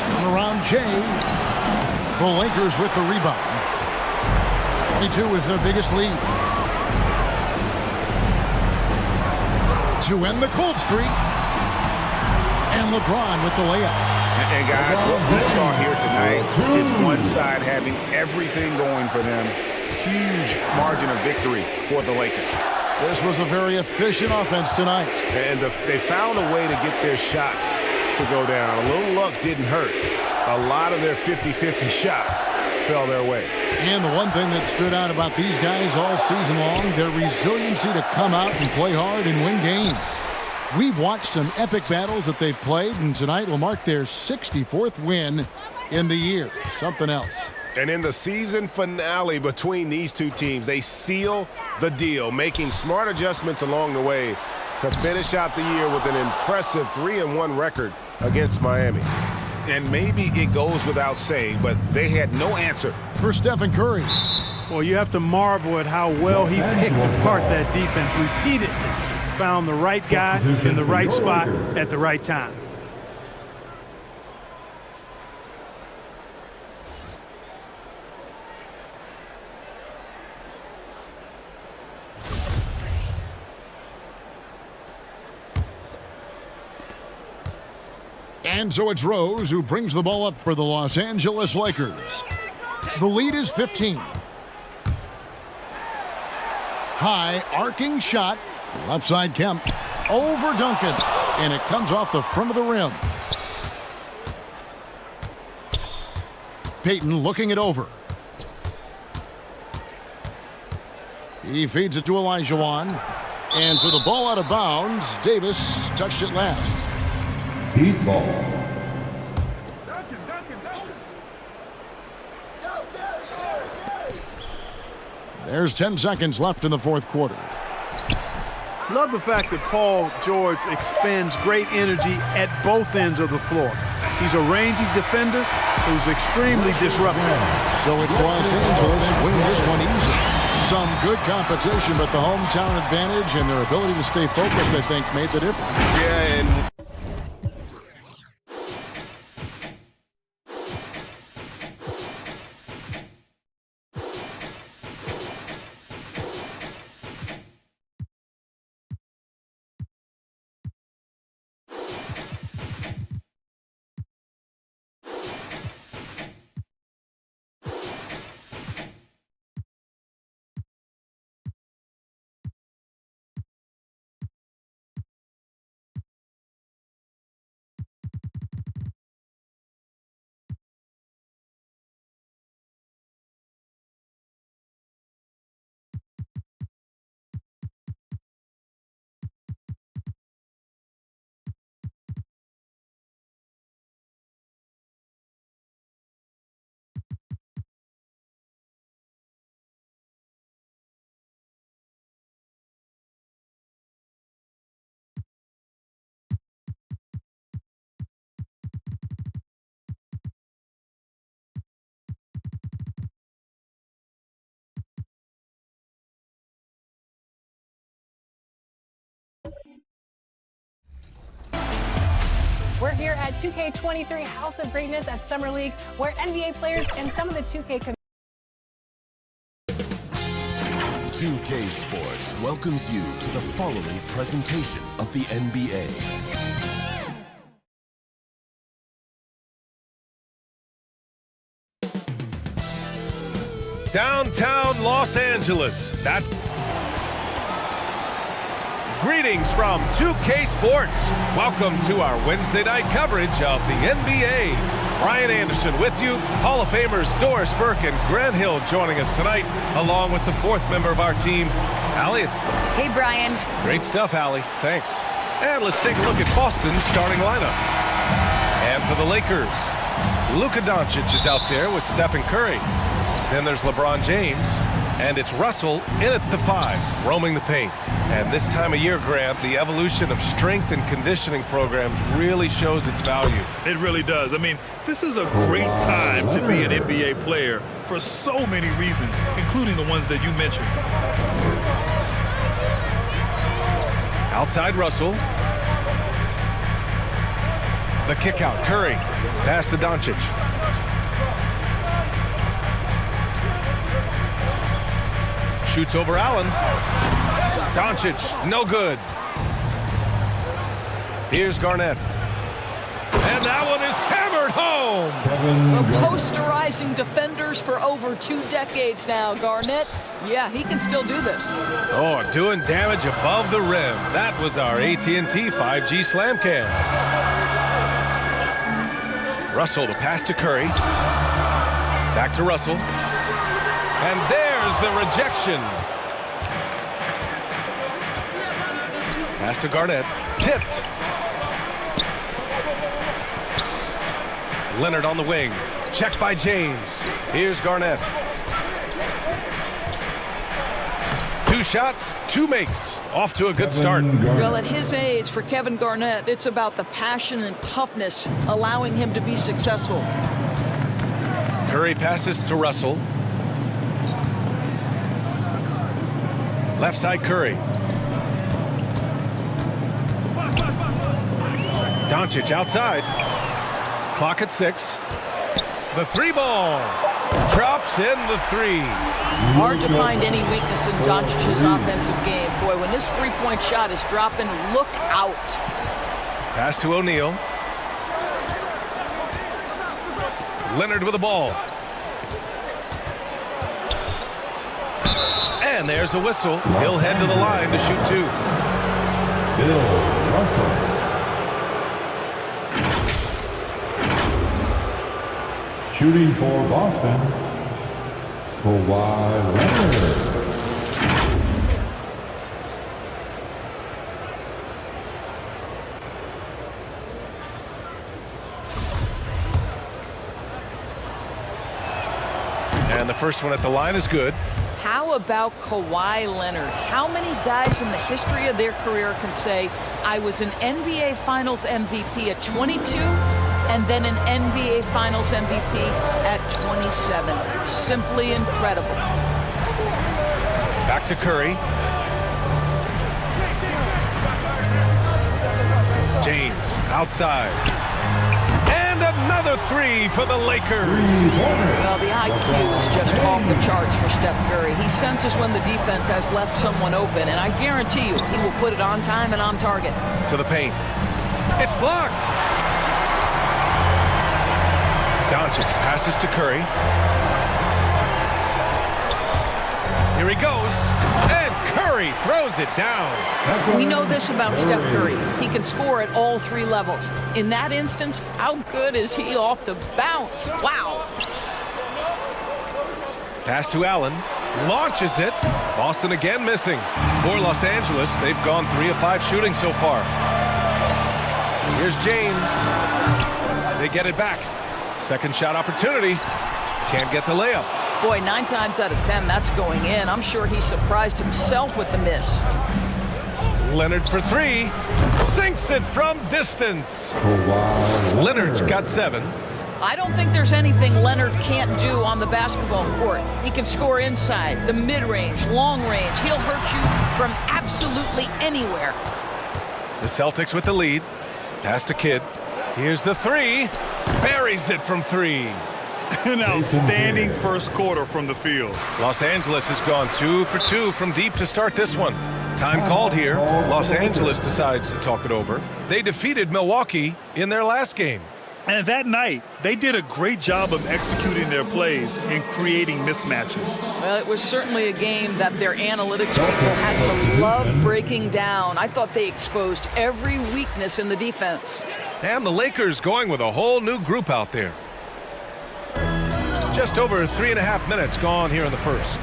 Turn around Jay. The Lakers with the rebound. 22 is their biggest lead. To end the cold streak. And LeBron with the layup. And guys, what we saw here tonight is one side having everything going for them. Huge margin of victory for the Lakers. This was a very efficient offense tonight. And they found a way to get their shots to go down. A little luck didn't hurt. A lot of their 50-50 shots fell their way. And the one thing that stood out about these guys all season long, their resiliency to come out and play hard and win games. We've watched some epic battles that they've played, and tonight will mark their 64th win in the year. Something else. And in the season finale between these two teams, they seal the deal, making smart adjustments along the way to finish out the year with an impressive 3-1 record against Miami. And maybe it goes without saying, but they had no answer for Stephen Curry. Well, you have to marvel at how well he picked apart that defense repeatedly. Found the right guy in the right spot at the right time. And so it's Rose who brings the ball up for the Los Angeles Lakers. The lead is 15. High arcing shot. Left side Kemp. Over Duncan. And it comes off the front of the rim. Payton looking it over. He feeds it to Olajuwon. And so the ball out of bounds. Davis touched it last. Heat ball. There's 10 seconds left in the fourth quarter. Love the fact that Paul George expends great energy at both ends of the floor. He's a rangy defender who's extremely disruptive. So it's Los Angeles winning this one easy. Some good competition, but the hometown advantage and their ability to stay focused, I think, made the difference. Yeah, and here at 2K23 House of Greatness at Summer League, where NBA players and some of the 2K 2K Sports welcomes you to the following presentation of the NBA. Downtown Los Angeles. That's greetings from 2K Sports. Welcome to our Wednesday night coverage of the NBA. Brian Anderson with you. Hall of Famers Doris Burke and Grant Hill joining us tonight, along with the fourth member of our team, Allie. Hey, Brian. Great stuff, Allie. Thanks. And let's take a look at Boston's starting lineup. And for the Lakers, Luka Doncic is out there with Stephen Curry. Then there's LeBron James, and it's Russell in at the 5, roaming the paint. And this time of year, Grant, the evolution of strength and conditioning programs really shows its value. It really does. I mean, this is a great time to be an NBA player for so many reasons, including the ones that you mentioned. Outside Russell. The kick out, Curry. Pass to Doncic. Shoots over Allen. Doncic, no good. Here's Garnett. And that one is hammered home. Well, posterizing defenders for over 2 decades now, Garnett. Yeah, he can still do this. Oh, doing damage above the rim. That was our AT&T 5G slam cam. Russell, the pass to Curry. Back to Russell. And there's the rejection. Pass to Garnett. Tipped. Leonard on the wing. Checked by James. Here's Garnett. 2 shots, 2 makes. Off to a good start. Well, at his age, for Kevin Garnett, it's about the passion and toughness allowing him to be successful. Curry passes to Russell. Left side Curry. Doncic outside. Clock at 6. The 3 ball. Drops in the 3. Hard to find any weakness in Doncic's offensive game. Boy, when this 3-point shot is dropping, look out. Pass to O'Neal. Leonard with the ball. And there's a whistle. He'll head to the line to shoot 2. Bill Russell. Shooting for Boston, Kawhi Leonard. And the first one at the line is good. How about Kawhi Leonard? How many guys in the history of their career can say, I was an NBA Finals MVP at 22 and then an NBA Finals MVP at 27? Simply incredible. Back to Curry. James outside. And another 3 for the Lakers. Well, the IQ is just off the charts for Steph Curry. He senses when the defense has left someone open, and I guarantee you he will put it on time and on target. To the paint. It's blocked. Doncic passes to Curry. Here he goes. And Curry throws it down. We know this about Steph Curry. He can score at all 3 levels. In that instance, how good is he off the bounce? Wow. Pass to Allen. Launches it. Boston again missing. For Los Angeles, they've gone 3 of 5 shooting so far. Here's James. They get it back. Second shot opportunity. Can't get the layup. Boy, 9 times out of 10, that's going in. I'm sure he surprised himself with the miss. Leonard for 3. Sinks it from distance. Leonard's got 7. I don't think there's anything Leonard can't do on the basketball court. He can score inside, the mid-range, long range. He'll hurt you from absolutely anywhere. The Celtics with the lead. Pass to Kidd. Here's the three. Buries it from three. An outstanding first quarter from the field. Los Angeles has gone 2 for 2 from deep to start this one. Time called here. Los Angeles decides to talk it over. They defeated Milwaukee in their last game. And that night, they did a great job of executing their plays and creating mismatches. Well, it was certainly a game that their analytics people had to love breaking down. I thought they exposed every weakness in the defense. And the Lakers going with a whole new group out there. Just over 3.5 minutes gone here in the first.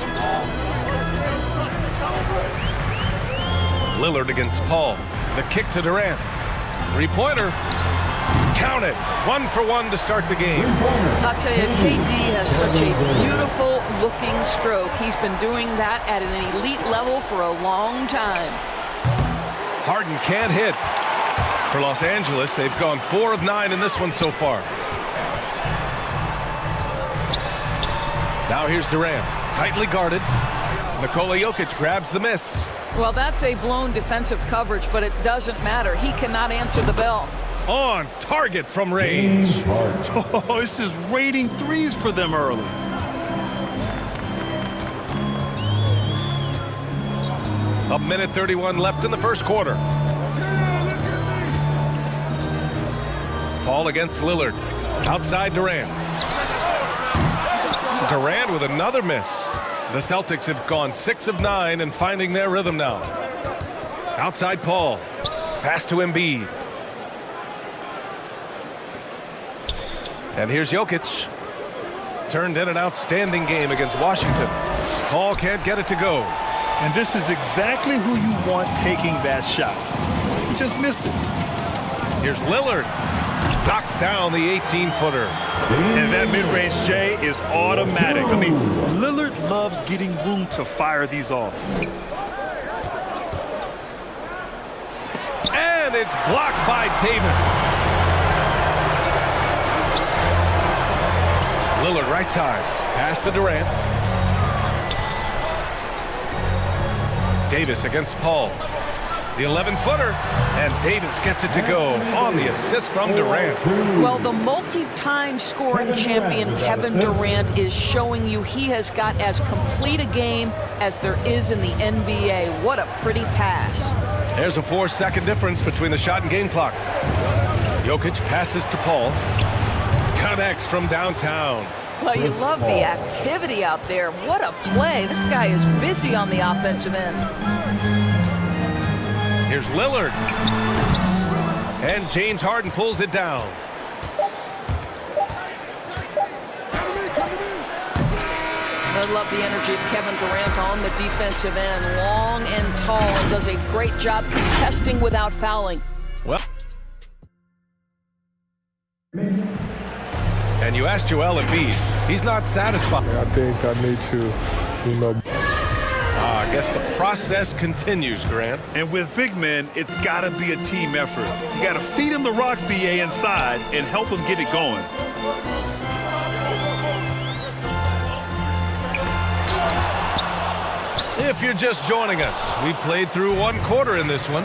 Lillard against Paul. The kick to Durant. Three-pointer. Count it. 1 for 1 to start the game. I'll tell you, KD has such a beautiful-looking stroke. He's been doing that at an elite level for a long time. Harden can't hit. For Los Angeles, they've gone 4 of 9 in this one so far. Now here's Durant, tightly guarded. Nikola Jokic grabs the miss. Well, that's a blown defensive coverage, but it doesn't matter. He cannot answer the bell. On target from range. Oh, it's just raining threes for them early. A minute 31 left in the first quarter. Paul against Lillard. Outside Durant. Durant with another miss. The Celtics have gone 6 of 9 and finding their rhythm now. Outside Paul. Pass to Embiid. And here's Jokic. Turned in an outstanding game against Washington. Paul can't get it to go. And this is exactly who you want taking that shot. He just missed it. Here's Lillard. Knocks down the 18-footer. And that mid-range, Jay, is automatic. I mean, Lillard loves getting room to fire these off. And it's blocked by Davis. Lillard right side. Pass to Durant. Davis against Paul. The 11-footer, and Davis gets it to go on the assist from Durant. Well, the multi-time scoring champion Kevin Durant is showing you he has got as complete a game as there is in the NBA. What a pretty pass. There's a 4-second difference between the shot and game clock. Jokic passes to Paul. Connects from downtown. Well, you love the activity out there. What a play. This guy is busy on the offensive end. Here's Lillard. And James Harden pulls it down. I love the energy of Kevin Durant on the defensive end. Long and tall, and does a great job contesting without fouling. Well. And you asked Joel Embiid. He's not satisfied. I think I need to, I guess the process continues, Grant. And with big men, it's got to be a team effort. You got to feed him the rock, BA, inside and help him get it going. If you're just joining us, we played through 1 quarter in this one.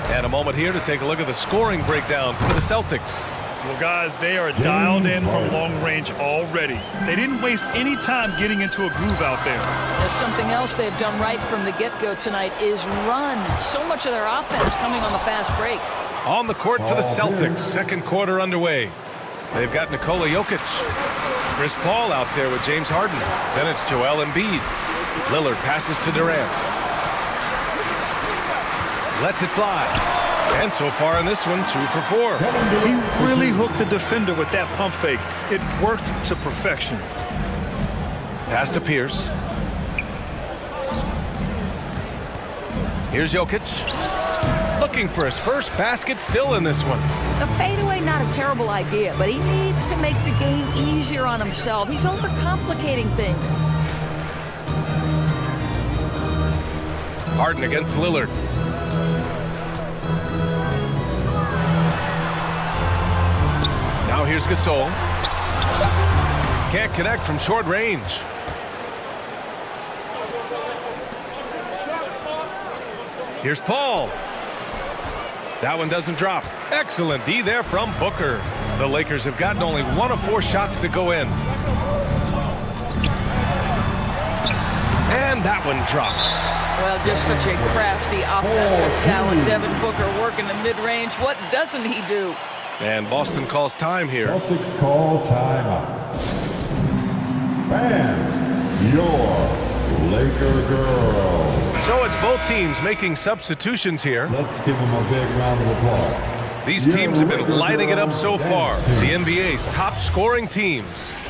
And a moment here to take a look at the scoring breakdown for the Celtics. Well, guys, they are dialed in from long range already. They didn't waste any time getting into a groove out there. There's something else they've done right from the get-go tonight is run. So much of their offense coming on the fast break. On the court for the Celtics, second quarter underway. They've got Nikola Jokic. Chris Paul out there with James Harden. Then it's Joel Embiid. Lillard passes to Durant. Lets it fly. And so far in this one, 2 for 4. He really hooked the defender with that pump fake. It worked to perfection. Pass to Pierce. Here's Jokic. Looking for his first basket still in this one. The fadeaway, not a terrible idea, but he needs to make the game easier on himself. He's overcomplicating things. Harden against Lillard. Now here's Gasol. Can't connect from short range. Here's Paul. That one doesn't drop. Excellent D there from Booker. The Lakers have gotten only 1 of 4 shots to go in. And that one drops. Well, just such a crafty offensive talent. Devin Booker working the mid-range. What doesn't he do? And Boston calls time here. Celtics call timeout. And your Laker girl. So it's both teams making substitutions here. Let's give them a big round of applause. These teams have been lighting it up so far. The NBA's top scoring teams.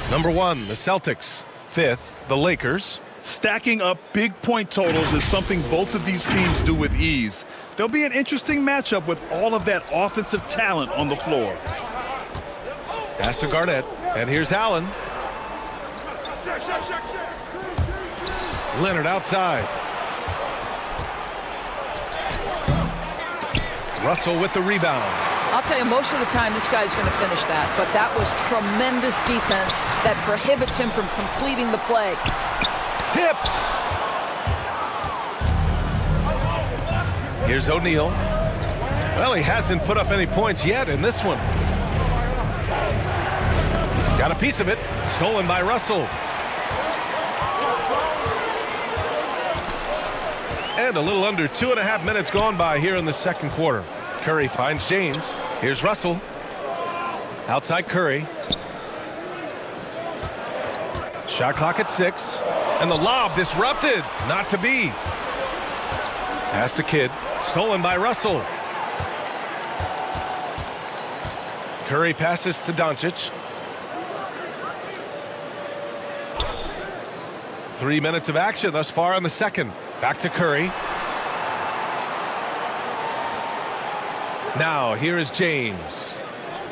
Number 1, the Celtics. 5th, the Lakers. Stacking up big point totals is something both of these teams do with ease. There'll be an interesting matchup with all of that offensive talent on the floor. Pass to Garnett, and here's Allen. Leonard outside. Russell with the rebound. I'll tell you, most of the time this guy's going to finish that, but that was tremendous defense that prohibits him from completing the play. Tipped. Here's O'Neal. Well, he hasn't put up any points yet in this one. Got a piece of it. Stolen by Russell. And a little under 2.5 minutes gone by here in the second quarter. Curry finds James. Here's Russell. Outside Curry. Shot clock at 6. And the lob disrupted. Not to be. Pass to Kidd. Stolen by Russell. Curry passes to Doncic. 3 minutes of action thus far in the second. Back to Curry. Now here is James.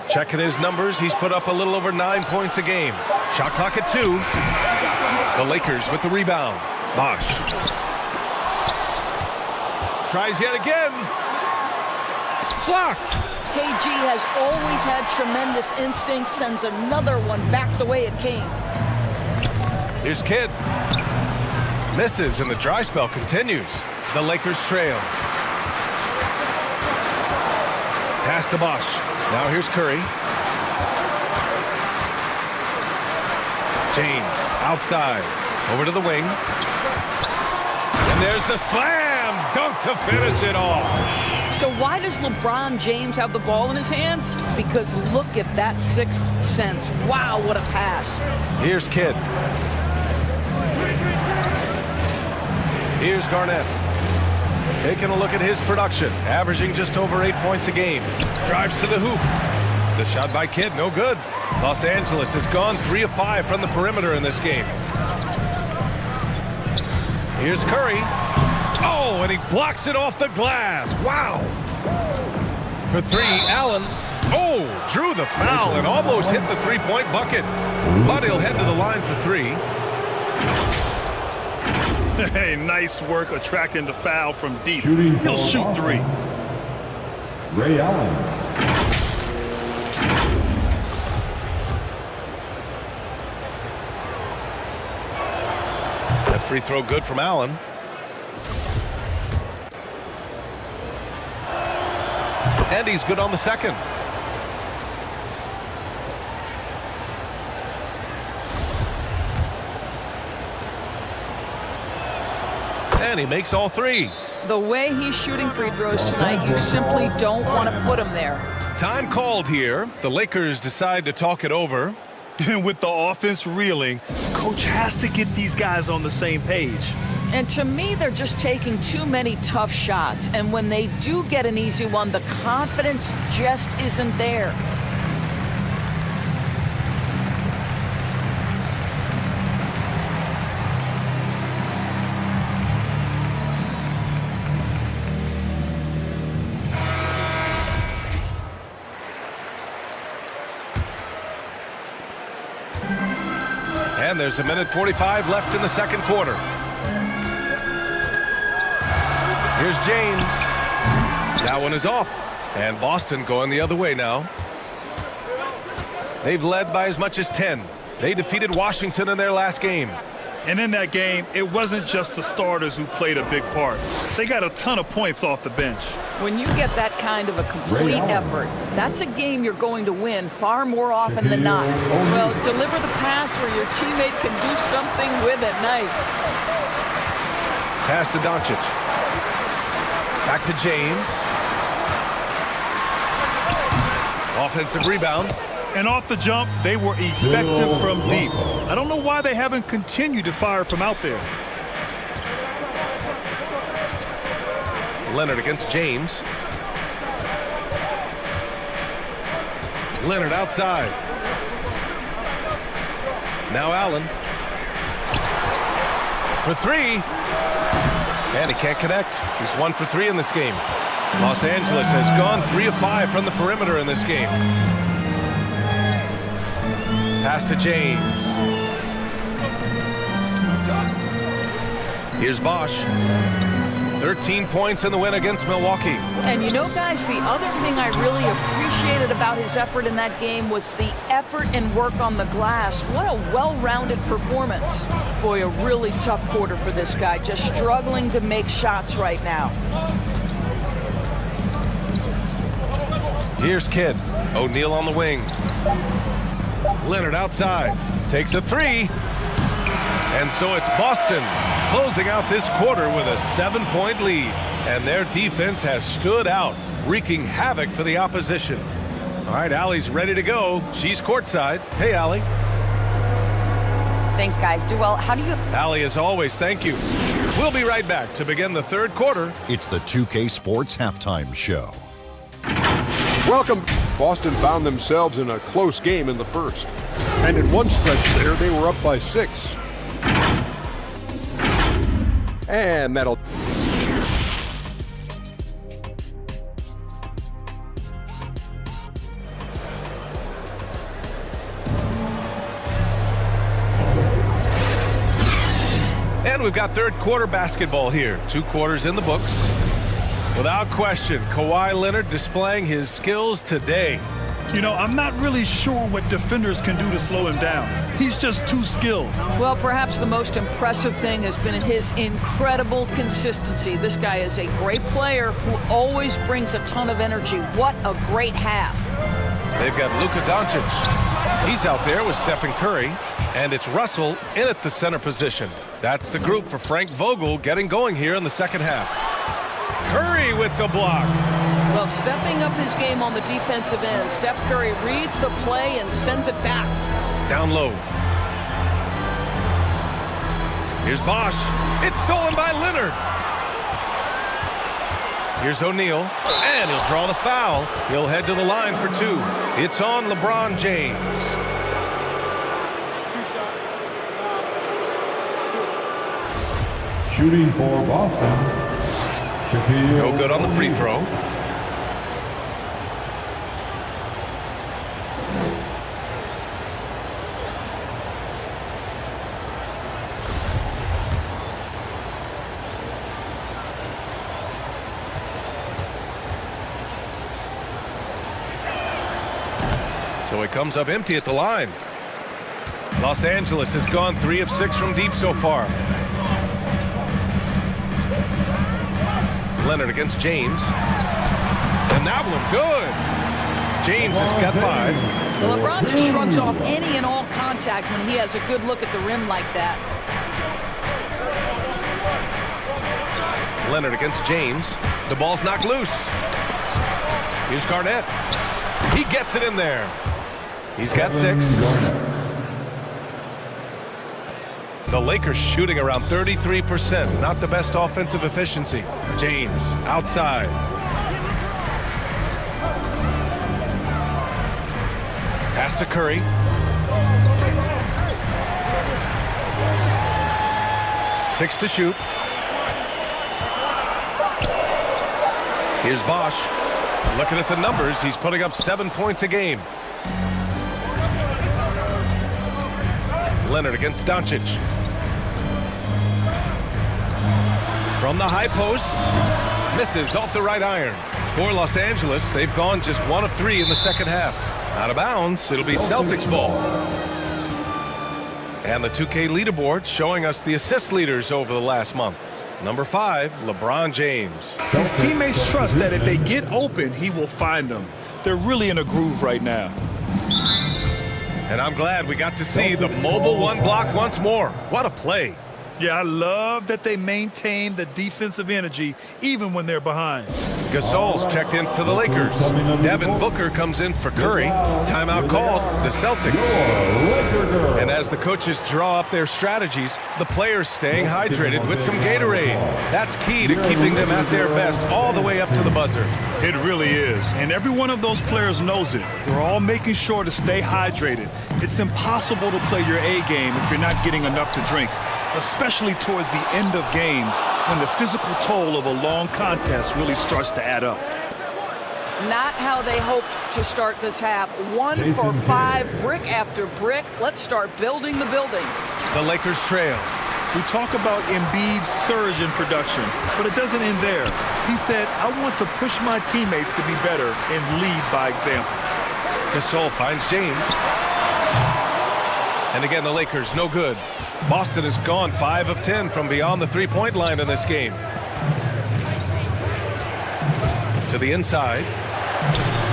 Checking his numbers. He's put up a little over 9 points a game. Shot clock at 2. The Lakers with the rebound. Bosh. Tries yet again. Blocked. KG has always had tremendous instincts. Sends another one back the way it came. Here's Kidd. Misses, and the dry spell continues. The Lakers trail. Pass to Bosh. Now here's Curry. James outside. Over to the wing. And there's the slam dunk to finish it off. So why does LeBron James have the ball in his hands? Because look at that sixth sense. Wow, what a pass. Here's Kidd. Here's Garnett. Taking a look at his production. Averaging just over 8 points a game. Drives to the hoop. The shot by Kidd, no good. Los Angeles has gone 3 of 5 from the perimeter in this game. Here's Curry. Oh, and he blocks it off the glass. Wow. For 3, Allen. Oh, drew the foul and almost hit the three-point bucket. But he'll head to the line for 3. Hey, nice work attracting the foul from deep. He'll shoot 3. Ray Allen. That free throw good from Allen. And he's good on the second. And he makes all 3. The way he's shooting free throws tonight, you simply don't want to put him there. Time called here. The Lakers decide to talk it over. And with the offense reeling, coach has to get these guys on the same page. And to me, they're just taking too many tough shots. And when they do get an easy one, the confidence just isn't there. And there's 1:45 left in the second quarter. Here's James. That one is off. And Boston going the other way now. They've led by as much as 10. They defeated Washington in their last game. And in that game, it wasn't just the starters who played a big part. They got a ton of points off the bench. When you get that kind of a complete effort, that's a game you're going to win far more often than not. Well, deliver the pass where your teammate can do something with it. Nice. Pass to Duncan. Back to James. Offensive rebound. And off the jump, they were effective from deep. I don't know why they haven't continued to fire from out there. Leonard against James. Leonard outside. Now Allen. For three. And he can't connect. He's 1 for 3 in this game. Los Angeles has gone 3 of 5 from the perimeter in this game. Pass to James. Here's Bosch. 13 points in the win against Milwaukee. And you know, guys, the other thing I really appreciated about his effort in that game was the effort and work on the glass. What a well-rounded performance. Boy, a really tough quarter for this guy, just struggling to make shots right now. Here's Kidd. O'Neal on the wing. Leonard outside. Takes a three. And so it's Boston closing out this quarter with a 7-point lead. And their defense has stood out, wreaking havoc for the opposition. All right, Allie's ready to go. She's courtside. Hey, Allie. Thanks, guys. Do well. How do you... Allie, as always, thank you. We'll be right back to begin the third quarter. It's the 2K Sports Halftime Show. Welcome. Boston found themselves in a close game in the first. And in one stretch there, they were up by 6. And that'll... And we've got third quarter basketball here. 2 quarters in the books. Without question, Kawhi Leonard displaying his skills today. You know, I'm not really sure what defenders can do to slow him down. He's just too skilled. Well, perhaps the most impressive thing has been his incredible consistency. This guy is a great player who always brings a ton of energy. What a great half. They've got Luka Doncic. He's out there with Stephen Curry. And it's Russell in at the center position. That's the group for Frank Vogel getting going here in the second half. Curry with the block. Well, stepping up his game on the defensive end, Steph Curry reads the play and sends it back. Down low. Here's Bosch. It's stolen by Leonard. Here's O'Neal, and he'll draw the foul. He'll head to the line for 2. It's on LeBron James. Shooting for Boston. No good on the free throw. So he comes up empty at the line. Los Angeles has gone 3 of 6 from deep so far. Leonard against James. And that one good. James has got 5. Well, LeBron just shrugs off any and all contact when he has a good look at the rim like that. Leonard against James. The ball's knocked loose. Here's Garnett. He gets it in there. He's got 6. The Lakers shooting around 33%. Not the best offensive efficiency. James outside. Pass to Curry. Six to shoot. Here's Bosch. Looking at the numbers, he's putting up 7 points a game. Leonard against Doncic. From the high post, misses off the right iron. For Los Angeles, they've gone just 1 of 3 in the second half. Out of bounds, it'll be Celtics ball. And the 2K leaderboard showing us the assist leaders over the last month. Number 5, LeBron James. His teammates trust that if they get open, he will find them. They're really in a groove right now. And I'm glad we got to see the mobile one block once more. What a play. Yeah, I love that they maintain the defensive energy even when they're behind. Gasol's checked in for the Lakers. Devin Booker comes in for Curry. Timeout called, the Celtics. And as the coaches draw up their strategies, the players staying hydrated with some Gatorade. That's key to keeping them at their best all the way up to the buzzer. It really is. And every one of those players knows it. They're all making sure to stay hydrated. It's impossible to play your A game if you're not getting enough to drink, especially towards the end of games when the physical toll of a long contest really starts to add up. Not how they hoped to start this half. 1 for 5, brick after brick. Let's start building the building. The Lakers trail. We talk about Embiid's surge in production, but it doesn't end there. He said, I want to push my teammates to be better and lead by example. Gasol finds James. And again, the Lakers, no good. Boston has gone 5 of 10 from beyond the three-point line in this game. To the inside.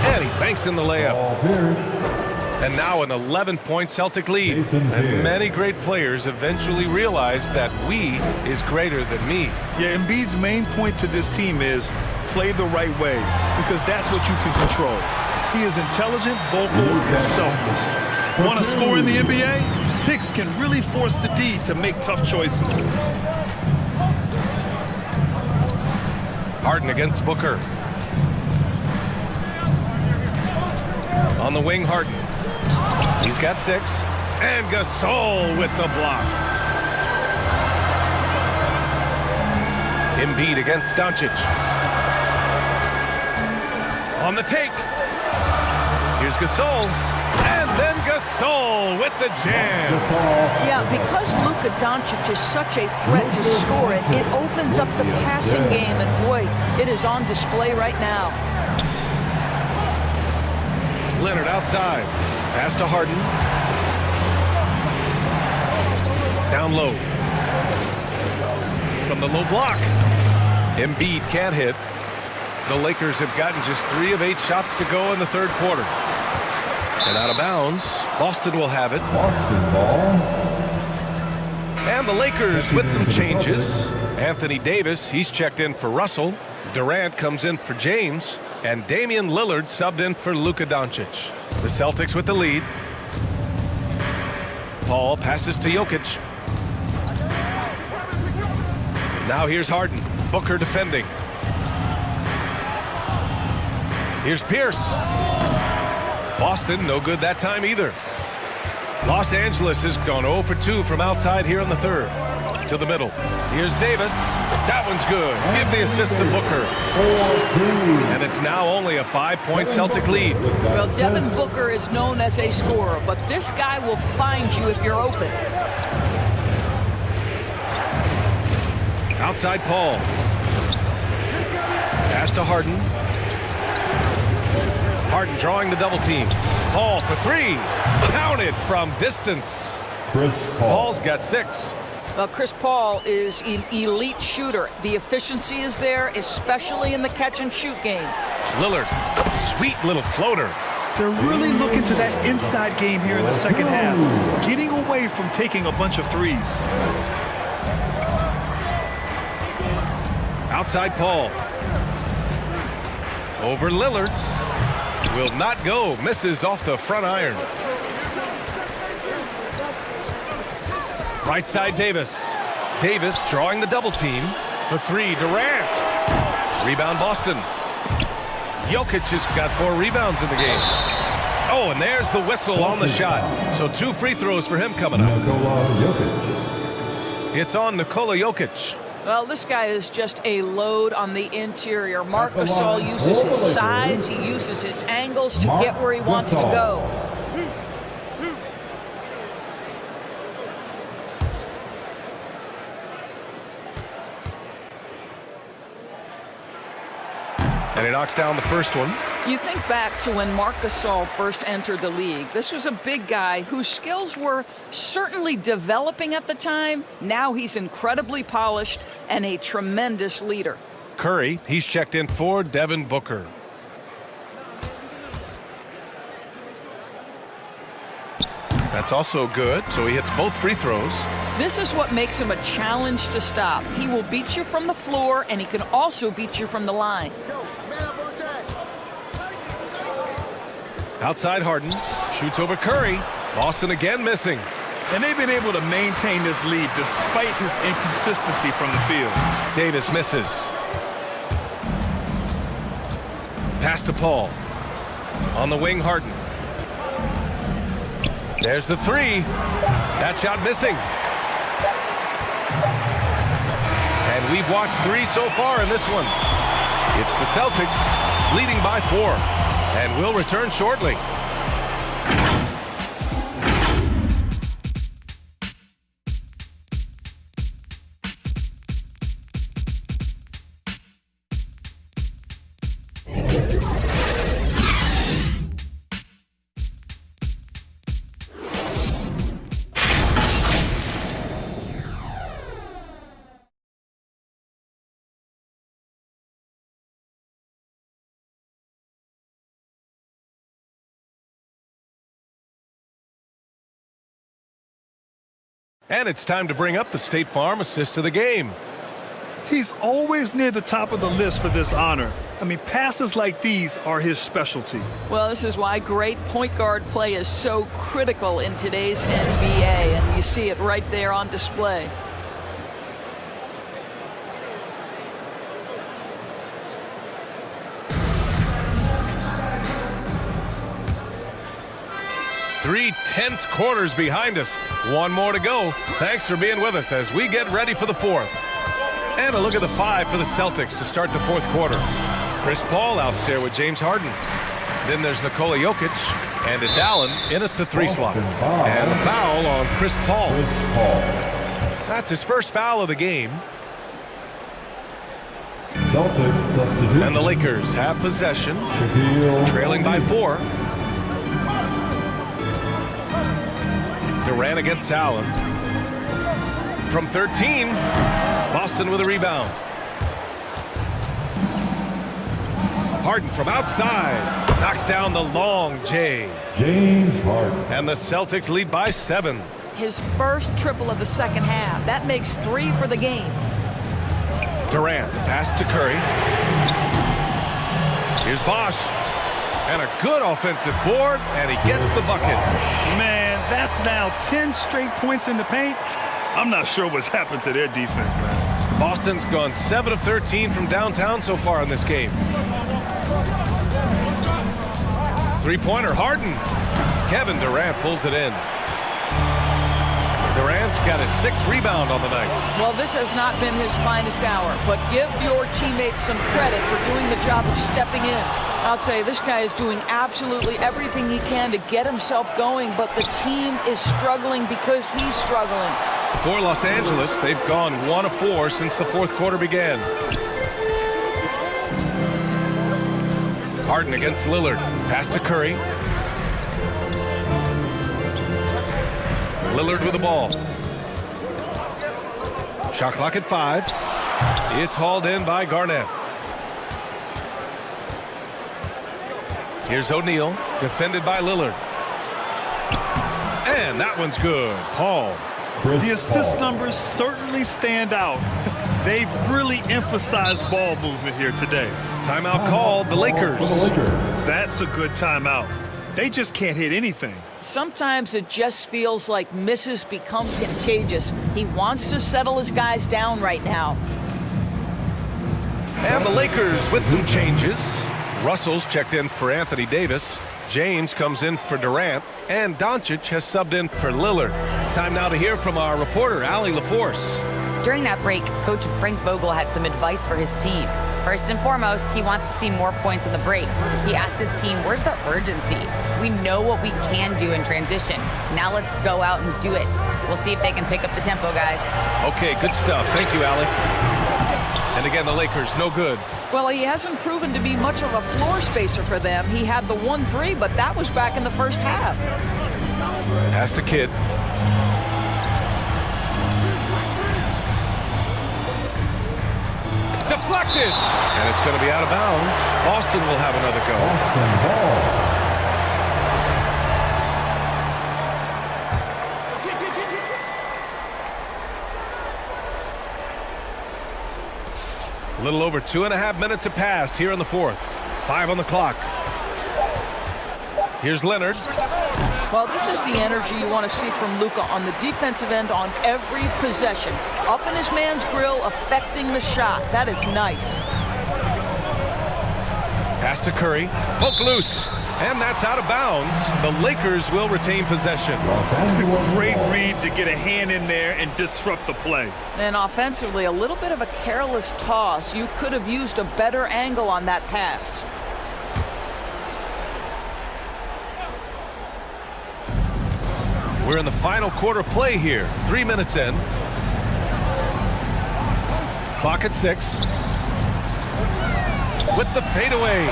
And he banks in the layup. And now an 11-point Celtic lead. And many great players eventually realize that we is greater than me. Yeah, Embiid's main point to this team is play the right way, because that's what you can control. He is intelligent, vocal, and selfless. Want to score in the NBA? Picks can really force the D to make tough choices. Harden against Booker. On the wing, Harden. He's got 6. And Gasol with the block. Embiid against Doncic. On the take. Here's Gasol. And then Gasol with the jam. Yeah, because Luka Doncic is such a threat to score it, it opens up the passing game, and boy, it is on display right now. Leonard outside. Pass to Harden. Down low. From the low block. Embiid can't hit. The Lakers have gotten just 3 of 8 shots to go in the third quarter. And out of bounds, Boston will have it. Boston ball. And the Lakers with some changes. Anthony Davis, he's checked in for Russell. Durant comes in for James. And Damian Lillard subbed in for Luka Doncic. The Celtics with the lead. Paul passes to Jokic. Now here's Harden. Booker defending. Here's Pierce. Boston, no good that time either. Los Angeles has gone 0 for 2 from outside here in the third. To the middle. Here's Davis. That one's good. Give the assist to Booker. And it's now only a 5-point Celtic lead. Well, Devin Booker is known as a scorer, but this guy will find you if you're open. Outside Paul. Pass to Harden. Harden drawing the double team. Paul for 3. Counted from distance. Paul's got 6. Well, Chris Paul is an elite shooter. The efficiency is there, especially in the catch-and-shoot game. Lillard, sweet little floater. They're really looking to that inside game here in the second half, getting away from taking a bunch of threes. Outside Paul. Over Lillard. Will not go. Misses off the front iron. Right side Davis. Davis drawing the double team. For 3, Durant. Rebound Boston. Jokic has got 4 rebounds in the game. Oh, and there's the whistle on the shot. So 2 free throws for him coming up. It's on Nikola Jokic. Well, this guy is just a load on the interior. Marc Gasol uses his size, he uses his angles to get where he wants to go. And he knocks down the first one. You think back to when Marc Gasol first entered the league. This was a big guy whose skills were certainly developing at the time. Now he's incredibly polished and a tremendous leader. Curry, he's checked in for Devin Booker. That's also good, so he hits both free throws. This is what makes him a challenge to stop. He will beat you from the floor, and he can also beat you from the line. Outside Harden, shoots over Curry. Boston again missing. And they've been able to maintain this lead despite his inconsistency from the field. Davis misses. Pass to Paul. On the wing, Harden. There's the three. That shot missing. And we've watched 3 so far in this one. It's the Celtics leading by 4. And will return shortly. And it's time to bring up the State Farm assist of the game. He's always near the top of the list for this honor. I mean, passes like these are his specialty. Well, this is why great point guard play is so critical in today's NBA, and you see it right there on display. Three tense quarters behind us. One more to go. Thanks for being with us as we get ready for the 4th. And a look at the 5 for the Celtics to start the 4th quarter. Chris Paul out there with James Harden. Then there's Nikola Jokic, and it's Allen in at the 3 slot. And a foul on Chris Paul. That's his first foul of the game. And the Lakers have possession, trailing by 4. Durant against Allen. From 13, Boston with a rebound. Harden from outside. Knocks down the long J. James Harden. And the Celtics lead by 7. His first triple of the second half. That makes 3 for the game. Durant, pass to Curry. Here's Bosch. And a good offensive board, and he gets the bucket. Man, that's now 10 straight points in the paint. I'm not sure what's happened to their defense, man. Boston's gone 7 of 13 from downtown so far in this game. Three-pointer, Harden. Kevin Durant pulls it in. Durant's got his 6th rebound on the night. Well, this has not been his finest hour, but give your teammates some credit for doing the job of stepping in. I'll tell you, this guy is doing absolutely everything he can to get himself going, but the team is struggling because he's struggling. For Los Angeles, they've gone 1 of 4 since the 4th quarter began. Harden against Lillard. Pass to Curry. Lillard with the ball. Shot clock at 5. It's hauled in by Garnett. Here's O'Neal, defended by Lillard. And that one's good. Paul. The assist numbers certainly stand out. They've really emphasized ball movement here today. Timeout called, the Lakers. That's a good timeout. They just can't hit anything. Sometimes it just feels like misses become contagious. He wants to settle his guys down right now. And the Lakers with some changes. Russell's checked in for Anthony Davis. James comes in for Durant. And Doncic has subbed in for Lillard. Time now to hear from our reporter, Allie LaForce. During that break, Coach Frank Vogel had some advice for his team. First and foremost, he wants to see more points in the break. He asked his team, where's the urgency? We know what we can do in transition. Now let's go out and do it. We'll see if they can pick up the tempo, guys. Okay, good stuff. Thank you, Allie. And again, the Lakers, no good. Well, he hasn't proven to be much of a floor spacer for them. He had the 1-3, but that was back in the first half. Pass to Kidd. Deflected. And it's going to be out of bounds. Boston will have another go. Boston ball. A little over 2.5 minutes have passed here in the fourth. 5 on the clock. Here's Leonard. Well, this is the energy you want to see from Luka on the defensive end on every possession. Up in his man's grill, affecting the shot. That is nice. Pass to Curry. Poke loose. And that's out of bounds. The Lakers will retain possession. Great read to get a hand in there and disrupt the play. And offensively, a little bit of a careless toss. You could have used a better angle on that pass. We're in the final quarter play here. 3 minutes in. Clock at 6. With the fadeaway.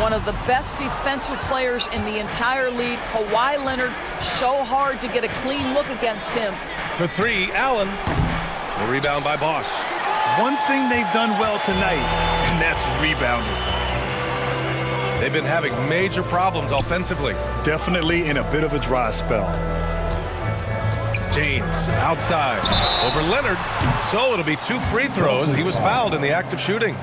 One of the best defensive players in the entire league. Kawhi Leonard, so hard to get a clean look against him. For 3, Allen. The rebound by Bosch. One thing they've done well tonight, and that's rebounding. They've been having major problems offensively. Definitely in a bit of a dry spell. James outside over Leonard. So it'll be 2 free throws. He was fouled in the act of shooting.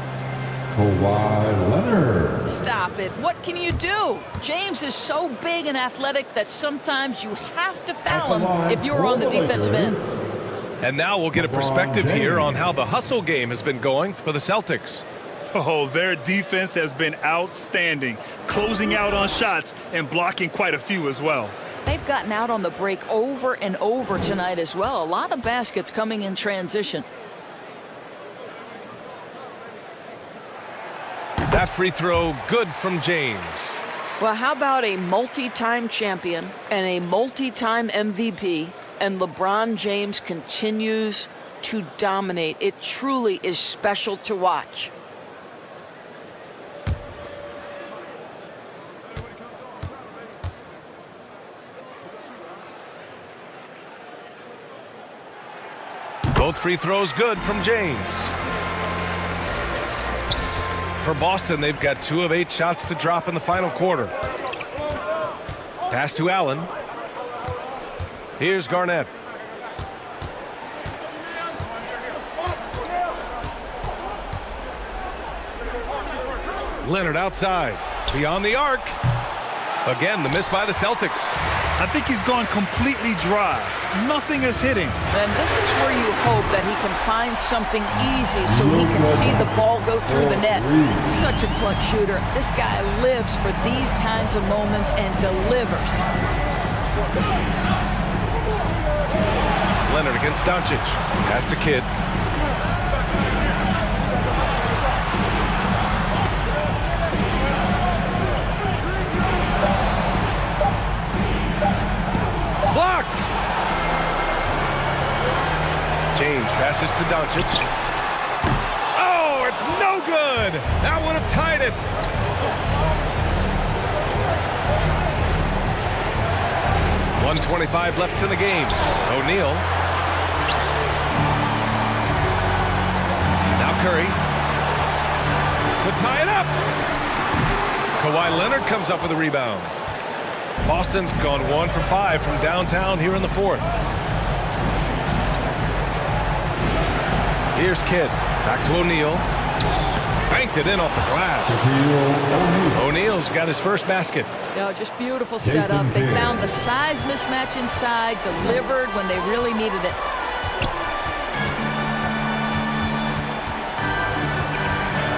Kawhi Leonard. Stop it. What can you do? James is so big and athletic that sometimes you have to foul him if you're on the defensive end. And now we'll get a perspective here on how the hustle game has been going for the Celtics. Oh, their defense has been outstanding, closing out on shots and blocking quite a few as well. They've gotten out on the break over and over tonight as well. A lot of baskets coming in transition. That free throw good from James. Well, how about a multi-time champion and a multi-time MVP, and LeBron James continues to dominate. It truly is special to watch. Both free throws good from James. For Boston, they've got 2 of 8 shots to drop in the final quarter. Pass to Allen. Here's Garnett. Leonard outside. Beyond the arc. Again, the miss by the Celtics. I think he's gone completely dry. Nothing is hitting. And this is where you hope that he can find something easy so he can see the ball go through the net. Such a clutch shooter. This guy lives for these kinds of moments and delivers. Leonard against Duncan. Pass to Kidd. Blocked. James passes to Doncic. Oh, it's no good. That would have tied it. .125 left in the game. O'Neal. Now Curry. To tie it up. Kawhi Leonard comes up with a rebound. Boston's gone 1 for 5 from downtown here in the fourth. Here's Kidd. Back to O'Neal. Banked it in off the glass. O'Neal's got his first basket. No, just beautiful setup. They found the size mismatch inside, delivered when they really needed it.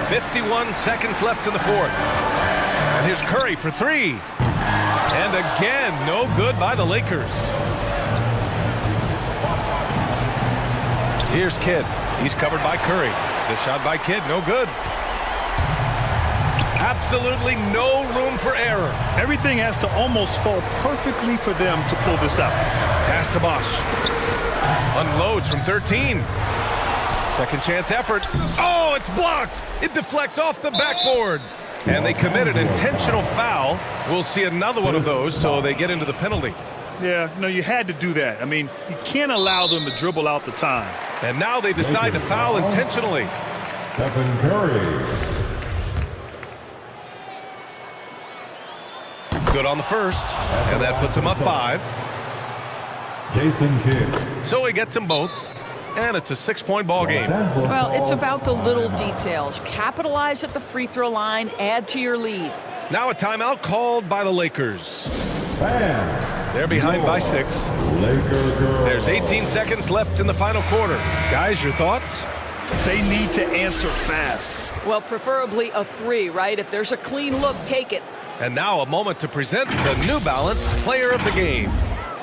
.51 seconds left in the fourth. And here's Curry for 3. And again, no good by the Lakers. Here's Kidd. He's covered by Curry. The shot by Kidd, no good. Absolutely no room for error. Everything has to almost fall perfectly for them to pull this out. Pass to Bosch. Unloads from 13. Second chance effort. Oh, it's blocked. It deflects off the backboard. And they commit an intentional foul. We'll see another one of those, so they get into the penalty. Yeah, no, you had to do that. I mean, you can't allow them to dribble out the time. And now they decide to foul intentionally. Stephen Curry. Good on the first, and that puts him up 5. Jason Kidd. So he gets them both, and it's a 6-point ball game. Well, it's about the little details. Capitalize at the free throw line, add to your lead. Now a timeout called by the Lakers. Bam. They're behind by 6. Laker girls. There's 18 seconds left in the final quarter. Guys, your thoughts? They need to answer fast. Well, preferably a 3, right? If there's a clean look, take it. And now a moment to present the New Balance Player of the Game.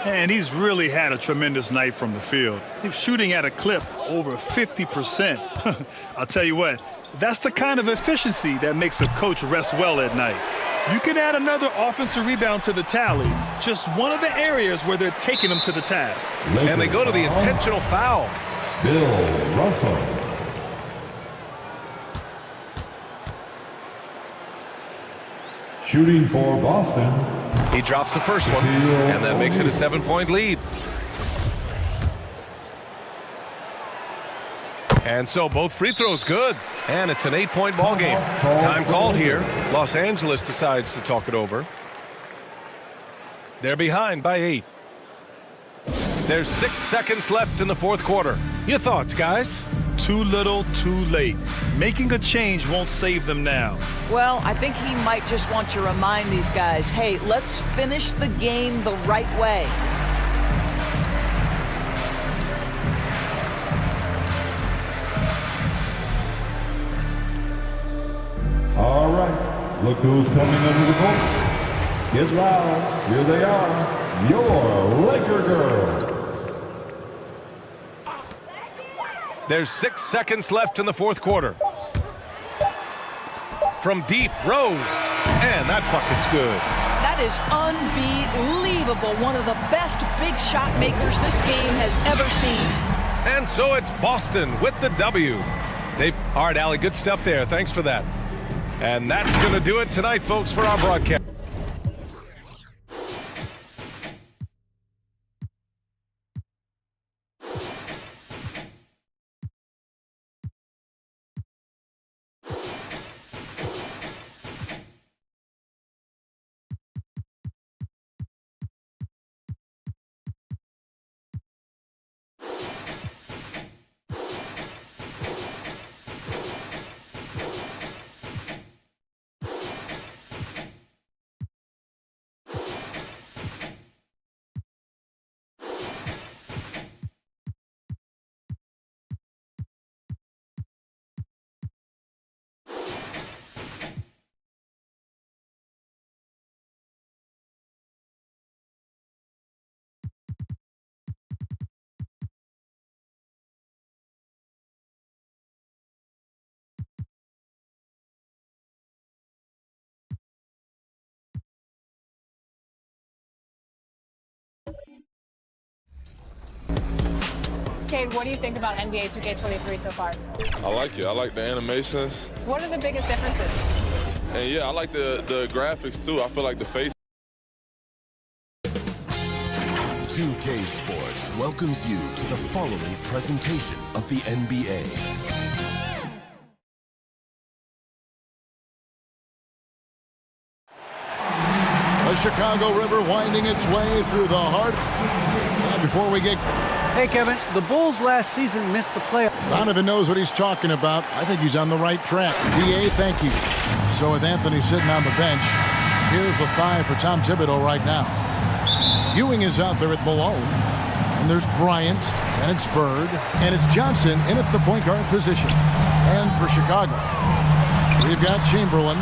And he's really had a tremendous night from the field. He's shooting at a clip over 50%. I'll tell you what, that's the kind of efficiency that makes a coach rest well at night. You can add another offensive rebound to the tally, just one of the areas where they're taking them to the task. And they go to the intentional foul. Bill Russell. Shooting for Boston. He drops the first one, and that makes it a 7-point lead. And so both free throws good, and it's an 8-point ball game. Time called here. Los Angeles decides to talk it over. They're behind by 8. There's 6 seconds left in the fourth quarter. Your thoughts, guys? Too little, too late. Making a change won't save them now. Well, I think he might just want to remind these guys, hey, let's finish the game the right way. All right, look who's coming under the court. Get loud. Here they are, your Laker girls. There's 6 seconds left in the fourth quarter. From deep, Rose, and that bucket's good. That is unbelievable. One of the best big shot makers this game has ever seen. And so it's Boston with the W. All right, Allie, good stuff there. Thanks for that. And that's going to do it tonight, folks, for our broadcast. Cade, what do you think about NBA 2K23 so far? I like it. I like the animations. What are the biggest differences? And yeah, I like the graphics too. I feel like the face. 2K Sports welcomes you to the following presentation of the NBA. The Chicago River winding its way through the heart. Before we get... Hey, Kevin, the Bulls last season missed the playoffs. Donovan knows what he's talking about. I think he's on the right track. DA, thank you. So with Anthony sitting on the bench, here's the 5 for Tom Thibodeau right now. Ewing is out there at Malone. And there's Bryant, and it's Bird, and it's Johnson in at the point guard position. And for Chicago, we've got Chamberlain.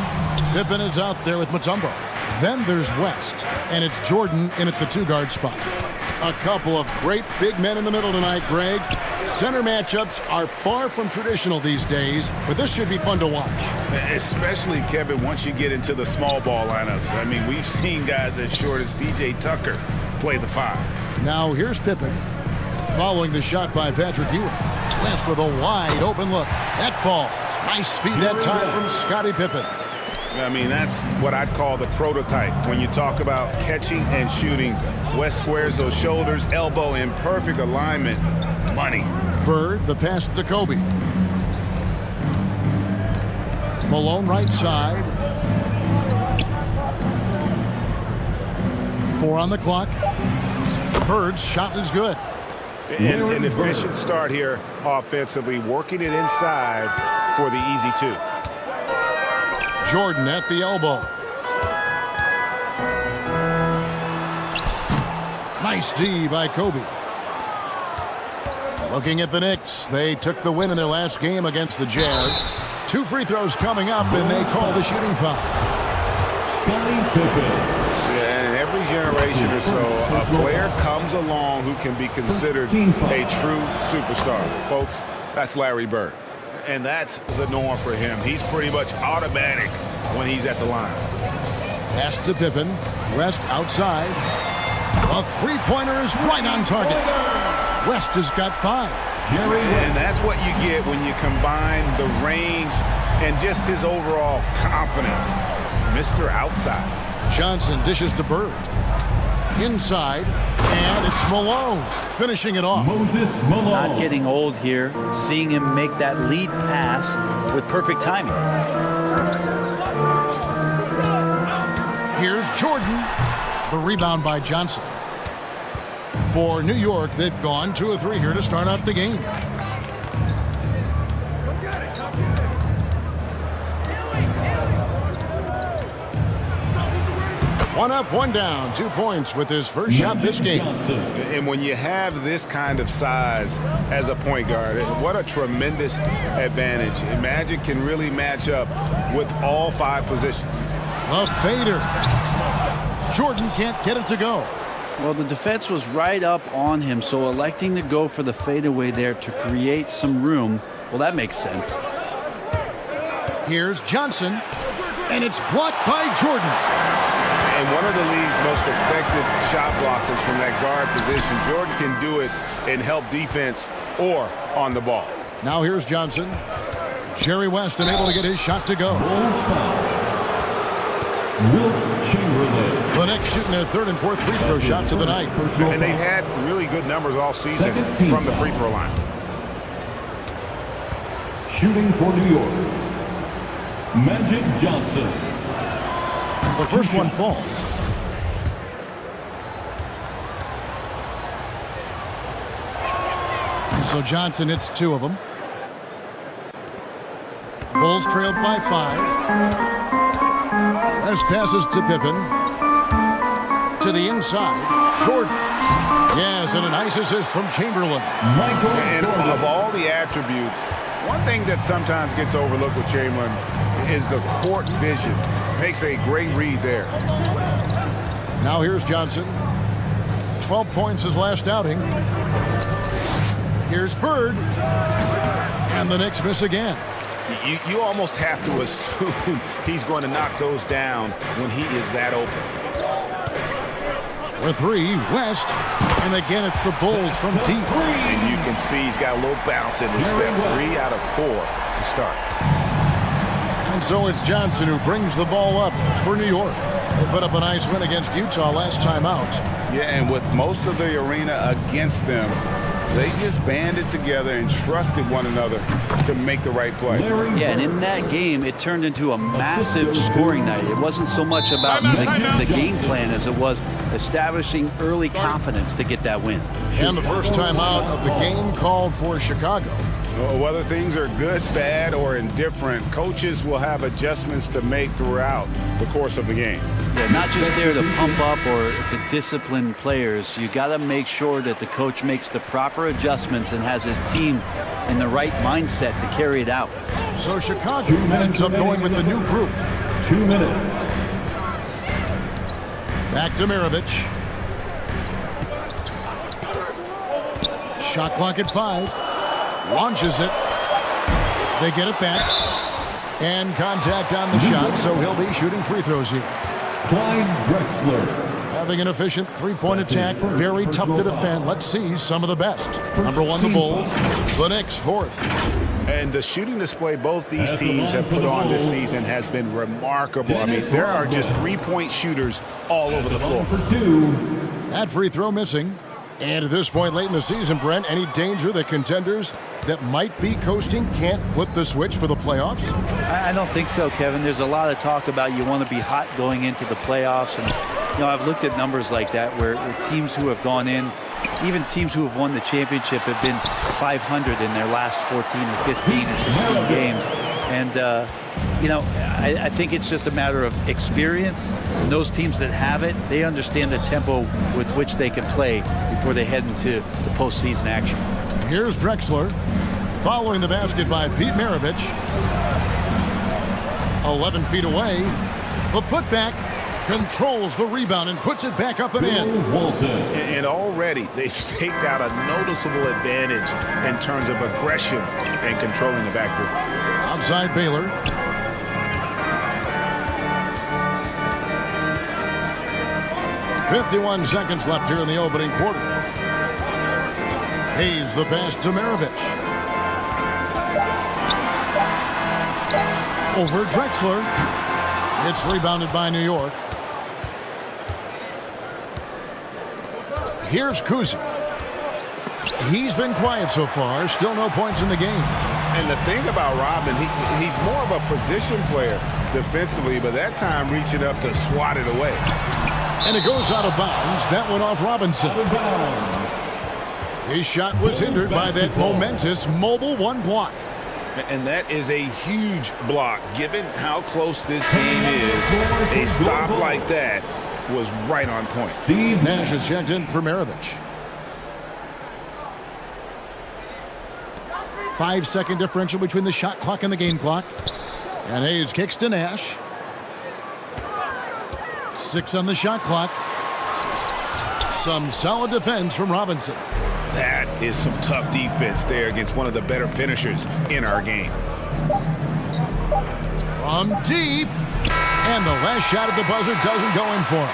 Pippen is out there with Mutombo. Then there's West, and it's Jordan in at the 2-guard spot. A couple of great big men in the middle tonight, Greg. Center matchups are far from traditional these days, but this should be fun to watch. Especially, Kevin, once you get into the small ball lineups. I mean, we've seen guys as short as P.J. Tucker play the 5. Now here's Pippen. following the shot by Patrick Ewing. West with a wide open look. That falls. Nice feed that time from Scottie Pippen. I mean, that's what I'd call the prototype. When you talk about catching and shooting, West squares those shoulders, elbow in perfect alignment. Money. Bird, the pass to Kobe. Malone right side. 4 on the clock. Bird's shot is good. And an efficient start here offensively, working it inside for the easy 2. Jordan at the elbow. Nice D by Kobe. Looking at the Knicks, they took the win in their last game against the Jazz. 2 free throws coming up, and they call the shooting foul. Yeah, and every generation or so, a player comes along who can be considered a true superstar. Folks, that's Larry Bird. And that's the norm for him. He's pretty much automatic when he's at the line. Pass to Pippen. West outside. A three-pointer is right on target. West has got 5. And that's what you get when you combine the range and just his overall confidence. Mr. Outside. Johnson dishes to Bird. Inside, and it's Malone finishing it off. Not getting old here, seeing him make that lead pass with perfect timing. Here's Jordan. The rebound by Johnson. For New York, they've gone 2 of 3 here to start out the game. One up, one down. 2 points with his first shot this game. And when you have this kind of size as a point guard, what a tremendous advantage. Magic can really match up with all 5 positions. A fader. Jordan can't get it to go. Well, the defense was right up on him, so electing to go for the fadeaway there to create some room, well, that makes sense. Here's Johnson, and it's blocked by Jordan. And one of the league's most effective shot blockers from that guard position. Jordan can do it and help defense or on the ball. Now here's Johnson. Jerry West unable to get his shot to go. The Knicks shooting their 3rd and 4th free throw shots of the night. And they've had really good numbers all season from the free throw line. Shooting for New York, Magic Johnson. The first one falls. So Johnson hits 2 of them. Bulls trailed by 5. West passes to Pippen. To the inside. Jordan. Yes, and a nice assist from Chamberlain. And of all the attributes, one thing that sometimes gets overlooked with Chamberlain is the court vision. Makes a great read there. Now here's Johnson. 12 points his last outing. Here's Bird. And the Knicks miss again. You almost have to assume he's going to knock those down when he is that open. For 3, West. And again, it's the Bulls from deep. And you can see he's got a little bounce in his step. 3 out of 4 to start. And so it's Johnson who brings the ball up for New York. They put up a nice win against Utah last time out. Yeah, and with most of the arena against them, they just banded together and trusted one another to make the right play. Yeah, and in that game, it turned into a massive scoring night. It wasn't so much about the game plan as it was establishing early confidence to get that win. And the first time out of the game called for Chicago. Whether things are good, bad, or indifferent, coaches will have adjustments to make throughout the course of the game. Yeah, not just there to pump up or to discipline players. You got to make sure that the coach makes the proper adjustments and has his team in the right mindset to carry it out. So Chicago ends up going with the new group. 2 minutes. Back to Mirovic. Shot clock at 5. Launches it. They get it back. And contact on the shot, so he'll be shooting free throws here. Clyde Drexler. having an efficient three-point attack, very tough to defend. Let's see some of the best. Number 1, the Bulls. The Knicks, 4th. And the shooting display both these teams have put on this season has been remarkable. I mean, there are just three-point shooters all over the floor. That free throw missing. And at this point late in the season, Brent, any danger that contenders that might be coasting can't flip the switch for the playoffs? I don't think so, Kevin. There's a lot of talk about you want to be hot going into the playoffs. And, I've looked at numbers like that where teams who have gone in, even teams who have won the championship have been 500 in their last 14 or 15 or 16 games. And, I think it's just a matter of experience. And those teams that have it, they understand the tempo with which they can play before they head into the postseason action. Here's Drexler following the basket by Pete Maravich. 11 feet away. The putback controls the rebound and puts it back up and in. And already they've staked out a noticeable advantage in terms of aggression and controlling the backcourt. Outside Baylor. .51 seconds left here in the opening quarter. Hayes the pass to Maravich. Over Drexler. It's rebounded by New York. Here's Kuzi. He's been quiet so far. Still no points in the game. And the thing about Robin, he's more of a position player defensively, but that time reaching up to swat it away. And it goes out of bounds. That went off Robinson. His shot was hindered by that momentous mobile one block. And that is a huge block. Given how close this game is, a stop like that was right on point. Nash is checked in for Maravich. 5-second differential between the shot clock and the game clock. And Hayes kicks to Nash. 6 on the shot clock. Some solid defense from Robinson. That is some tough defense there against one of the better finishers in our game. From deep. And the last shot at the buzzer doesn't go in for him.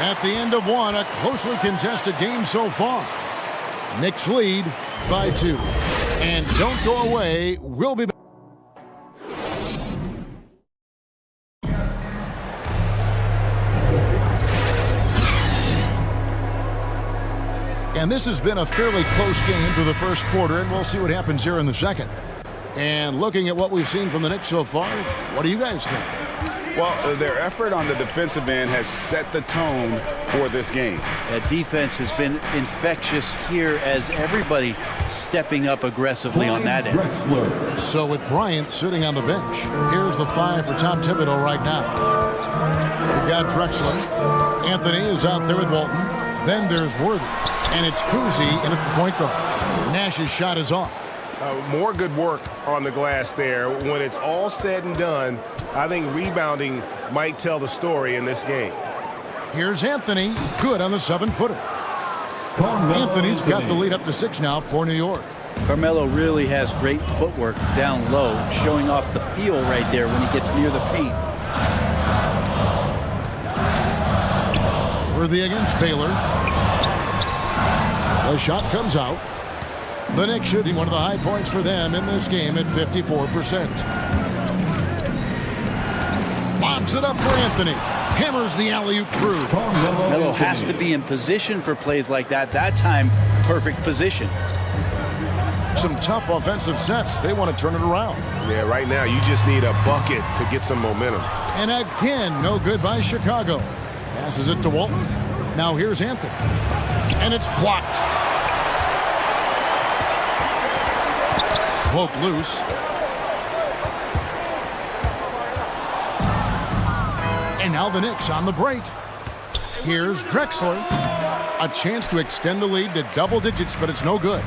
At the end of one, a closely contested game so far. Knicks lead by 2. And don't go away. We'll be back. And this has been a fairly close game through the first quarter, and we'll see what happens here in the second. And looking at what we've seen from the Knicks so far, what do you guys think? Well, their effort on the defensive end has set the tone for this game. That defense has been infectious here as everybody stepping up aggressively on that end. So with Bryant sitting on the bench, here's the 5 for Tom Thibodeau right now. We've got Drexler. Anthony is out there with Walton. Then there's Worthy. And it's Kuzi in at the point guard. Nash's shot is off. More good work on the glass there. When it's all said and done, I think rebounding might tell the story in this game. Here's Anthony. Good on the 7-footer. Anthony's got the lead up to 6 now for New York. Carmelo really has great footwork down low, showing off the feel right there when he gets near the paint. Worthy against Baylor. The shot comes out. The Knicks shooting one of the high points for them in this game at 54%. Lobs it up for Anthony. Hammers the alley-oop through. Melo has to be in position for plays like that. That time, perfect position. Some tough offensive sets. They want to turn it around. Yeah, right now you just need a bucket to get some momentum. And again, no good by Chicago. Passes it to Walton. Now here's Anthony. And it's blocked. Poke loose. And now the Knicks on the break. Here's Drexler. A chance to extend the lead to double digits, but it's no good.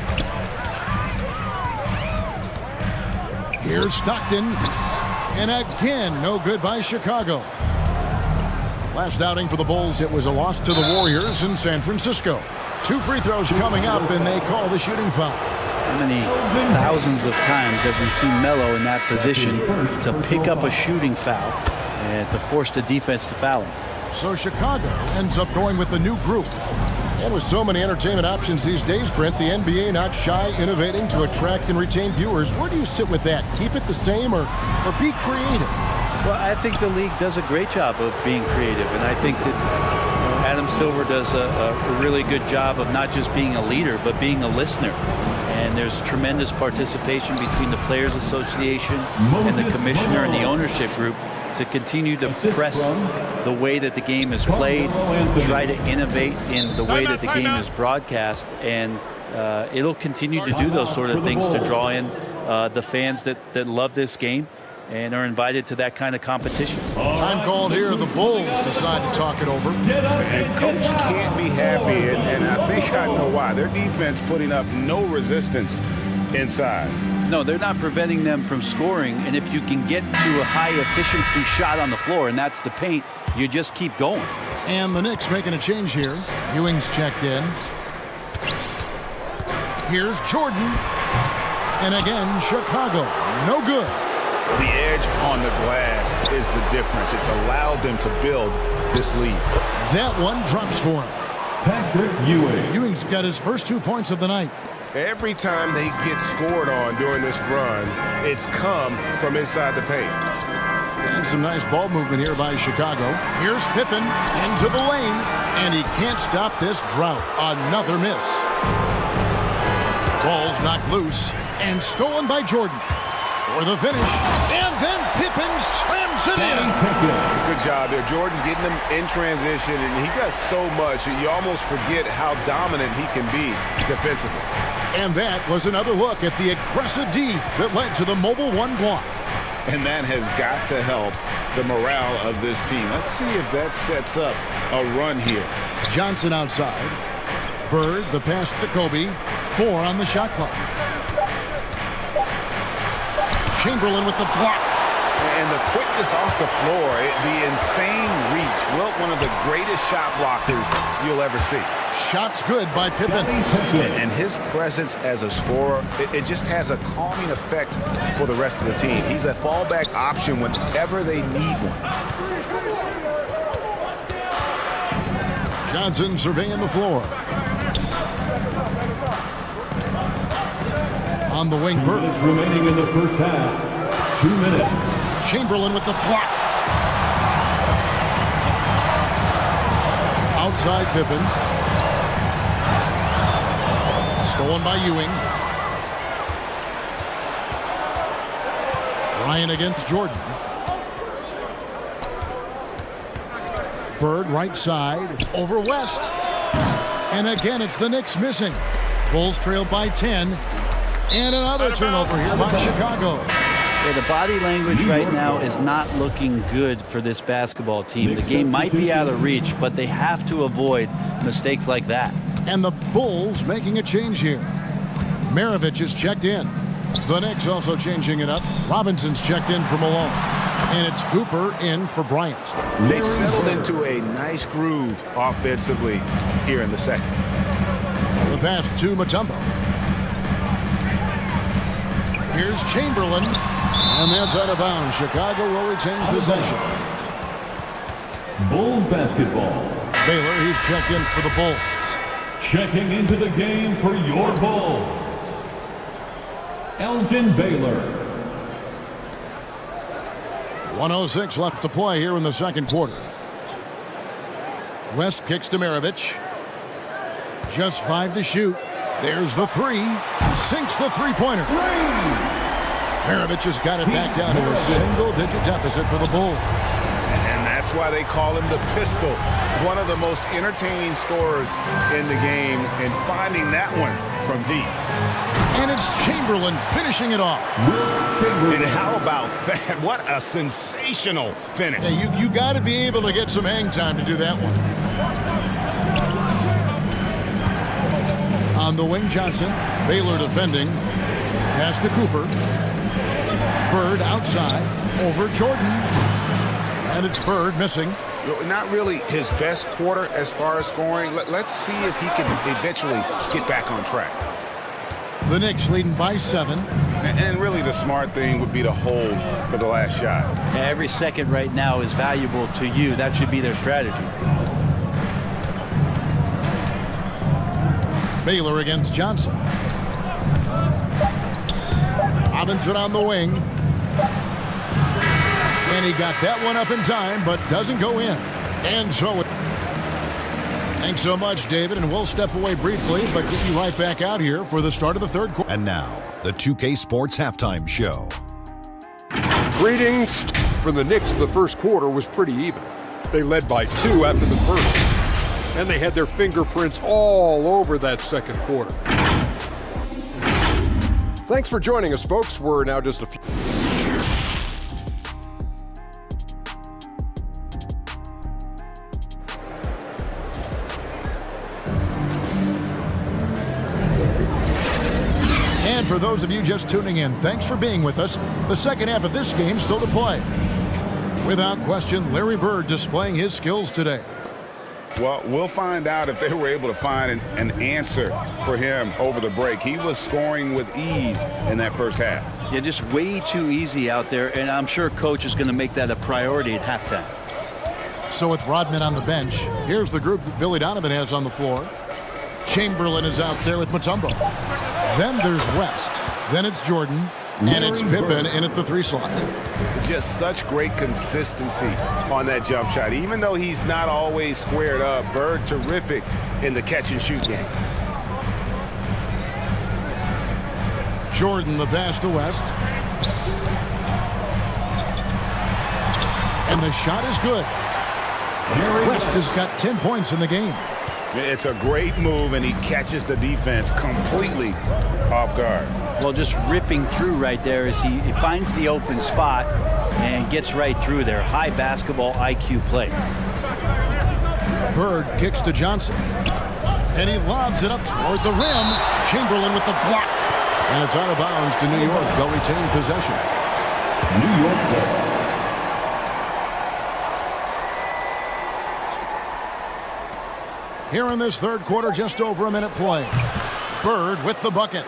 Here's Stockton. And again, no good by Chicago. Last outing for the Bulls, it was a loss to the Warriors in San Francisco. 2 free throws coming up, and they call the shooting foul. How many thousands of times have we seen Melo in that position to pick up a shooting foul and to force the defense to foul him? So Chicago ends up going with the new group. And with so many entertainment options these days, Brent, the NBA not shy innovating to attract and retain viewers. Where do you sit with that? Keep it the same or be creative? Well, I think the league does a great job of being creative, and I think that Adam Silver does a really good job of not just being a leader, but being a listener. And there's tremendous participation between the Players Association and the commissioner and the ownership group to continue to press the way that the game is played, try to innovate in the way that the game is broadcast, and it'll continue to do those sort of things to draw in the fans that love this game and are invited to that kind of competition. Time called here. The Bulls decide to talk it over. And coach can't be happy, and I think I know why. Their defense putting up no resistance inside. No, they're not preventing them from scoring, and if you can get to a high-efficiency shot on the floor, and that's the paint, you just keep going. And the Knicks making a change here. Ewing's checked in. Here's Jordan. And again, Chicago. No good. The edge on the glass is the difference. It's allowed them to build this lead. That one drops for him. Patrick Ewing. Ewing's got his first 2 points of the night. Every time they get scored on during this run, it's come from inside the paint. And some nice ball movement here by Chicago. Here's Pippen into the lane, and he can't stop this drought. Another miss. Ball's knocked loose and stolen by Jordan. For the finish, and then Pippen slams it in. Good job there. Jordan getting him in transition, and he does so much, and you almost forget how dominant he can be defensively. And that was another look at the aggressive D that led to the mobile one block. And that has got to help the morale of this team. Let's see if that sets up a run here. Johnson outside. Bird, the pass to Kobe. 4 on the shot clock. Chamberlain with the block. And the quickness off the floor, the insane reach. Wilt, one of the greatest shot blockers you'll ever see. Shots good by Pippen. And his presence as a scorer, it just has a calming effect for the rest of the team. He's a fallback option whenever they need one. Johnson surveying the floor. On the wing, Bird. Remaining in the first half. 2 minutes. Chamberlain with the block. Outside Pippen. Stolen by Ewing. Ryan against Jordan. Bird right side. Over West. And again, it's the Knicks missing. Bulls trailed by 10. And another turnover here by Chicago. Yeah, the body language right now is not looking good for this basketball team. The game might be out of reach, but they have to avoid mistakes like that. And the Bulls making a change here. Maravich is checked in. The Knicks also changing it up. Robinson's checked in for Malone. And it's Cooper in for Bryant. They've settled into a nice groove offensively here in the second. The pass to Mutombo. Here's Chamberlain, and that's out of bounds. Chicago will retain possession. Bulls basketball. Baylor, he's checked in for the Bulls. Checking into the game for your Bulls, Elgin Baylor. 1:06 left to play here in the second quarter. West kicks to Maravich. Just 5 to shoot. There's the 3. Sinks the three-pointer. Maravich has got it back down to a single-digit deficit for the Bulls. And that's why they call him the pistol. One of the most entertaining scorers in the game, and finding that one from deep. And it's Chamberlain finishing it off. And how about that? What a sensational finish. Yeah, you got to be able to get some hang time to do that one. On the wing, Johnson. Baylor defending. Pass to Cooper. Bird outside. Over Jordan. And it's Bird missing. Not really his best quarter as far as scoring. Let's see if he can eventually get back on track. The Knicks leading by 7. And really the smart thing would be to hold for the last shot. Every second right now is valuable to you. That should be their strategy. Baylor against Johnson. Robinson on the wing. And he got that one up in time, but doesn't go in. And so thanks so much, David, and we'll step away briefly, but get you right back out here for the start of the third quarter. And now, the 2K Sports Halftime Show. Greetings. For the Knicks, the first quarter was pretty even. They led by 2 after the first, and they had their fingerprints all over that second quarter. Thanks for joining us, folks. We're now just a few... And for those of you just tuning in, thanks for being with us. The second half of this game still to play. Without question, Larry Bird displaying his skills today. Well, we'll find out if they were able to find an answer for him over the break. He was scoring with ease in that first half. Yeah, just way too easy out there, and I'm sure Coach is going to make that a priority at halftime. So with Rodman on the bench, here's the group that Billy Donovan has on the floor. Chamberlain is out there with Mutombo. Then there's West. Then it's Jordan. And it's Pippen in at the 3 slot. Just such great consistency on that jump shot. Even though he's not always squared up, Bird terrific in the catch-and-shoot game. Jordan the pass to West. And the shot is good. West has got 10 points in the game. It's a great move, and he catches the defense completely off guard. Well, just ripping through right there as he finds the open spot and gets right through there. High basketball IQ play. Bird kicks to Johnson. And he lobs it up toward the rim. Chamberlain with the block. And it's out of bounds to New York. They'll retain possession. New York. Here in this third quarter, just over a minute play. Bird with the bucket.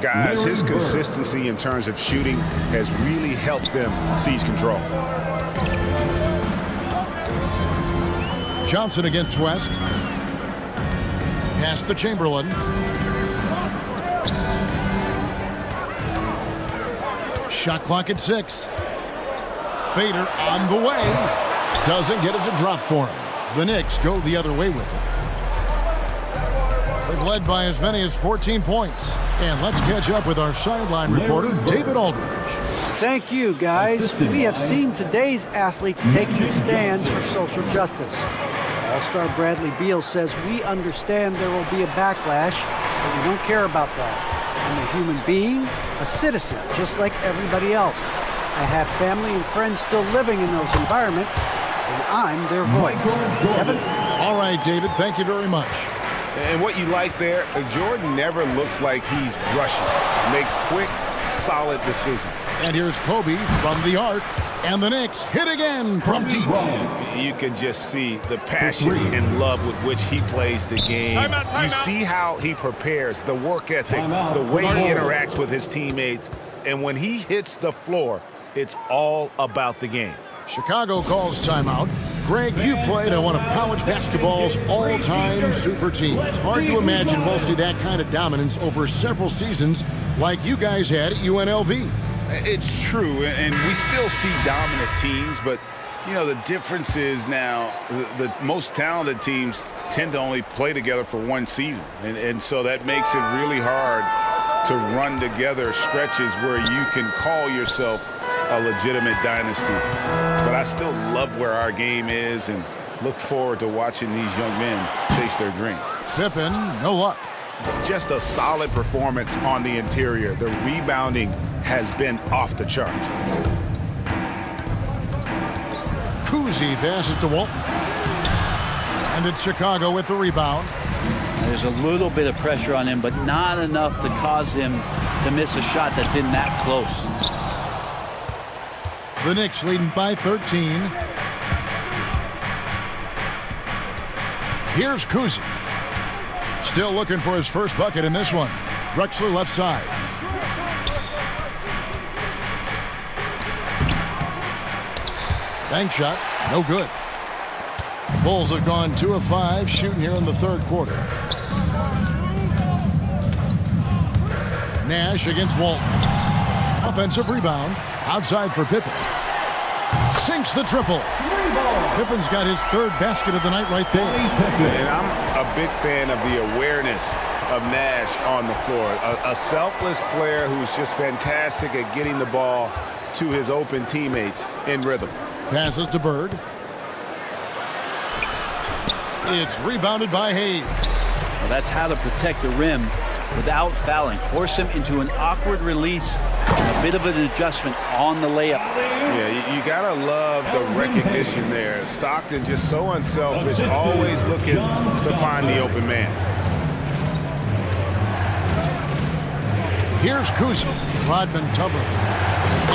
Guys, his consistency in terms of shooting has really helped them seize control. Johnson against West. Pass to Chamberlain. Shot clock at 6. Fader on the way. Doesn't get it to drop for him. The Knicks go the other way with it. They've led by as many as 14 points. And let's catch up with our sideline reporter, David Aldridge. Thank you, guys. We have seen today's athletes taking stands for social justice. All-star Bradley Beal says, we understand there will be a backlash, but we don't care about that. I'm a human being, a citizen, just like everybody else. I have family and friends still living in those environments, and I'm their voice. Kevin? All right, David, thank you very much. And what you like there, Jordan never looks like he's rushing. Makes quick, solid decisions. And here's Kobe from the arc. And the Knicks hit again from deep. You can just see the passion and love with which he plays the game. You see how he prepares, the work ethic, the way he interacts with his teammates. And when he hits the floor, it's all about the game. Chicago calls timeout. Greg, you played on one of college basketball's all-time super teams. Hard to imagine we'll see that kind of dominance over several seasons like you guys had at UNLV. It's true, and we still see dominant teams, but, you know, the difference is now the most talented teams tend to only play together for one season, and so that makes it really hard to run together stretches where you can call yourself a legitimate dynasty. But I still love where our game is and look forward to watching these young men chase their dreams. Pippen, no luck. Just a solid performance on the interior. The rebounding has been off the charts. Cousy passes to Walton. And it's Chicago with the rebound. There's a little bit of pressure on him, but not enough to cause him to miss a shot that's in that close. The Knicks leading by 13. Here's Cousy. Still looking for his first bucket in this one. Drexler left side. Bank shot, no good. Bulls have gone 2 of 5 shooting here in the third quarter. Nash against Walton. Offensive rebound. Outside for Pippen. Sinks the triple. Pippen's got his third basket of the night right there. And I'm a big fan of the awareness of Nash on the floor. A selfless player who's just fantastic at getting the ball to his open teammates in rhythm. Passes to Bird. It's rebounded by Hayes. Well, that's how to protect the rim without fouling. Force him into an awkward release, a bit of an adjustment on the layup. Yeah, you gotta love the recognition there. Stockton just so unselfish, always looking to find the open man. Here's Kuzi. Rodman covering.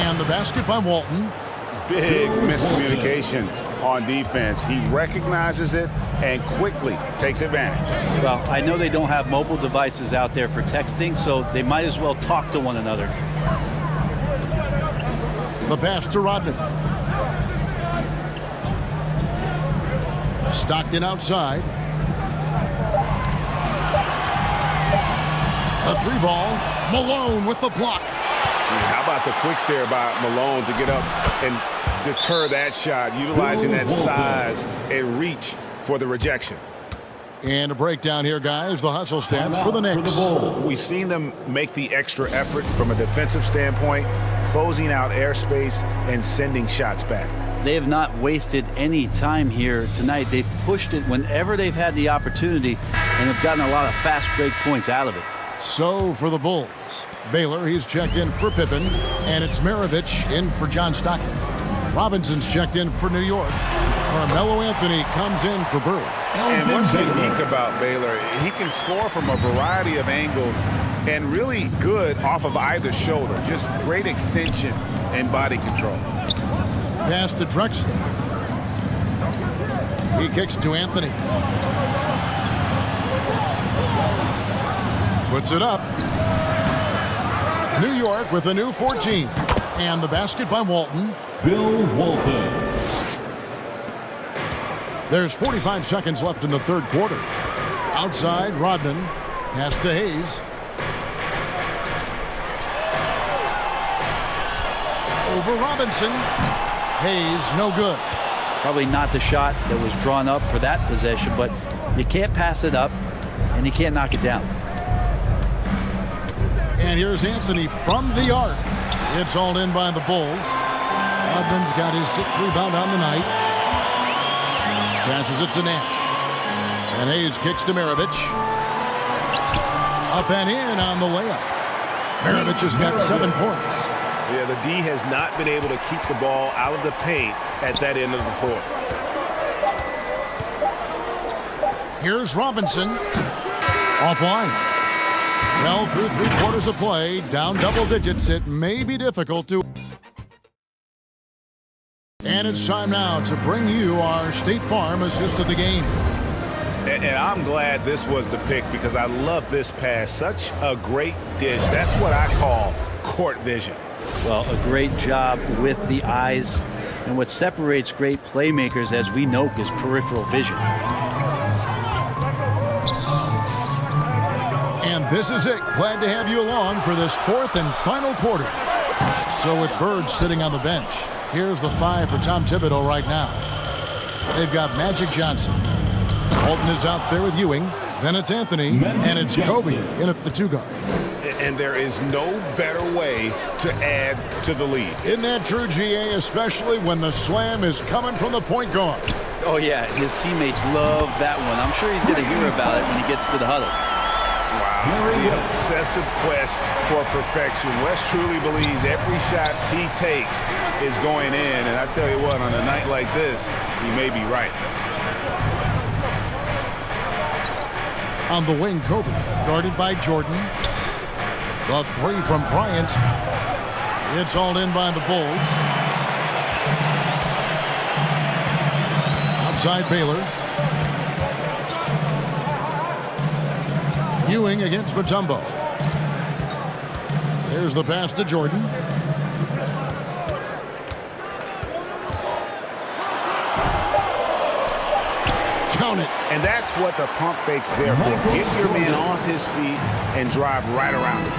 And the basket by Walton. Big miscommunication on defense. He recognizes it and quickly takes advantage. Well, I know they don't have mobile devices out there for texting, so they might as well talk to one another. The pass to Rodman. Stockton outside. A 3-ball. Malone with the block. How about the quick stare by Malone to get up and deter that shot, utilizing that size and reach for the rejection. And a breakdown here, guys. The hustle stats for the Knicks. We've seen them make the extra effort from a defensive standpoint, closing out airspace and sending shots back. They have not wasted any time here tonight. They've pushed it whenever they've had the opportunity and have gotten a lot of fast break points out of it. So for the Bulls, Baylor, he's checked in for Pippen, and it's Maravich in for John Stockton. Robinson's checked in for New York. Carmelo Anthony comes in for Bird. And what's unique about Baylor, he can score from a variety of angles and really good off of either shoulder. Just great extension and body control. Pass to Drexler. He kicks to Anthony. Puts it up. New York with a new 14. And the basket by Walton. Bill Walton. There's 45 seconds left in the third quarter. Outside, Rodman. Pass to Hayes. Over Robinson. Hayes, no good. Probably not the shot that was drawn up for that possession, but you can't pass it up, and you can't knock it down. And here's Anthony from the arc. It's all in by the Bulls. Rodman's got his 6th rebound on the night. Passes it to Nash. And Hayes kicks to Maravich. Up and in on the layup. Maravich has got 7 points. Yeah, the D has not been able to keep the ball out of the paint at that end of the floor. Here's Robinson. Offline. Well, through 3 quarters of play, down double digits, it may be difficult to... And it's time now to bring you our State Farm assist of the game. And I'm glad this was the pick because I love this pass. Such a great dish. That's what I call court vision. Well, a great job with the eyes. And what separates great playmakers, as we know, is peripheral vision. And this is it. Glad to have you along for this 4th and final quarter. So with Bird sitting on the bench, here's the 5 for Tom Thibodeau right now. They've got Magic Johnson. Walton is out there with Ewing. Then it's Anthony. And it's Kobe in at the 2 guard. And there is no better way to add to the lead. Isn't that true, GA, especially when the slam is coming from the point guard? Oh, yeah. His teammates love that one. I'm sure he's going to hear about it when he gets to the huddle. Wow, the obsessive quest for perfection. Wes truly believes every shot he takes is going in. And I tell you what, on a night like this, he may be right. On the wing, Kobe, guarded by Jordan. The 3 from Bryant. It's all in by the Bulls. Outside Baylor. Ewing against Mutombo. There's the pass to Jordan. Count it. And that's what the pump fake's there for. Get your man off his feet and drive right around him.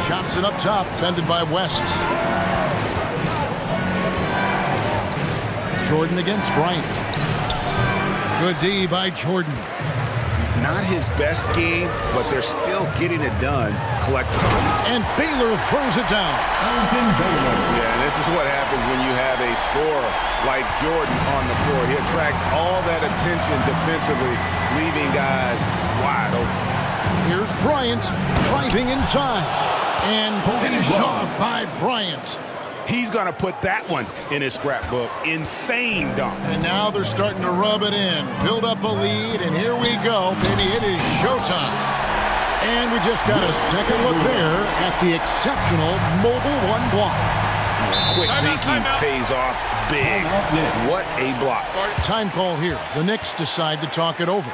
Johnson up top, fended by West. Jordan against Bryant. Good D by Jordan. Not his best game, but they're still getting it done collectively. And Baylor throws it down. Yeah, and this is what happens when you have a scorer like Jordan on the floor. He attracts all that attention defensively, leaving guys wide open. Here's Bryant driving inside. And finished off by Bryant. He's going to put that one in his scrapbook. Insane dunk. And now they're starting to rub it in. Build up a lead, and here we go, baby. It is showtime. And we just got a second look there at the exceptional Mobile One block. Quick thinking pays off big. What a block. Time call here. The Knicks decide to talk it over.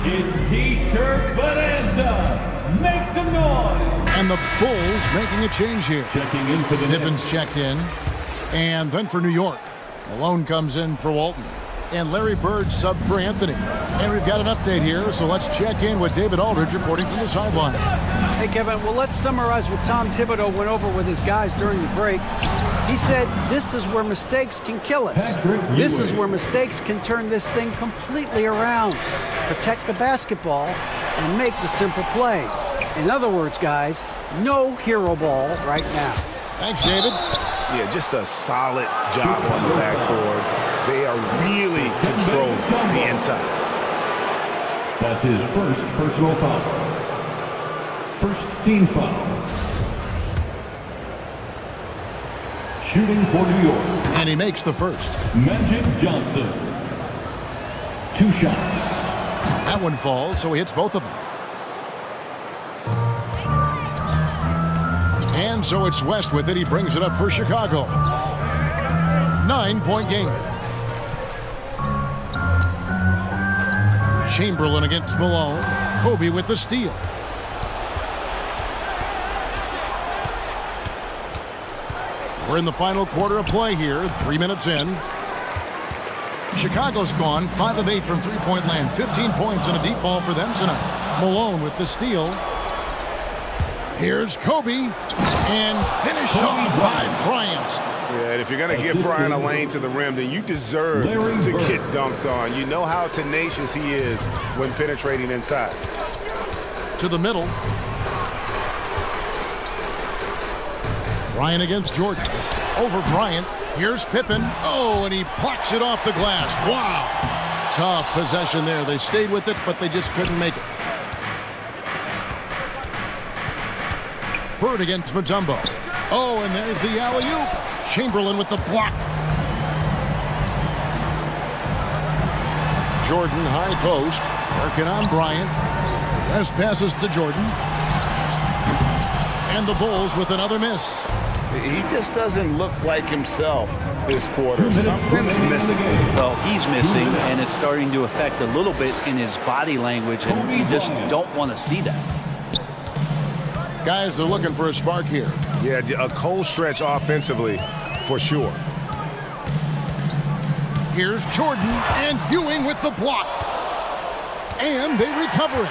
It's T-shirt Bonanza. Make some noise. And the Bulls making a change here. Checking in for the Nibbins checked in. And then for New York, Malone comes in for Walton. And Larry Bird sub for Anthony. And we've got an update here, so let's check in with David Aldridge reporting from the sideline. Hey, Kevin, well, let's summarize what Tom Thibodeau went over with his guys during the break. He said, this is where mistakes can kill us. This is where mistakes can turn this thing completely around. Protect the basketball and make the simple play. In other words, guys, no hero ball right now. Thanks, David. Yeah, just a solid job on the backboard. They are really controlling the inside. That's his first personal foul. First team foul. Shooting for New York. And he makes the first. Magic Johnson. 2 shots. That one falls, so he hits both of them. And so it's West with it. He brings it up for Chicago. 9-point game. Chamberlain against Malone. Kobe with the steal. We're in the final quarter of play here. 3 minutes in. Chicago's gone 5 of 8 from three-point land. 15 points and a deep ball for them tonight. Malone with the steal. Here's Kobe. And finished off by Bryant. Yeah, and if you're going to give Bryant a lane to the rim, then you deserve to get dunked on. You know how tenacious he is when penetrating inside. To the middle. Bryant against Jordan. Over Bryant. Here's Pippen. Oh, and he plucks it off the glass. Wow. Tough possession there. They stayed with it, but they just couldn't make it. Bird against Mutombo. Oh, and there's the alley-oop. Chamberlain with the block. Jordan, high post. Working on Bryant. West passes to Jordan. And the Bulls with another miss. He just doesn't look like himself this quarter. Something's missing. Well, he's missing, and it's starting to affect a little bit in his body language, and you just don't want to see that. Guys are looking for a spark here. Yeah, a cold stretch offensively, for sure. Here's Jordan and Ewing with the block. And they recover it.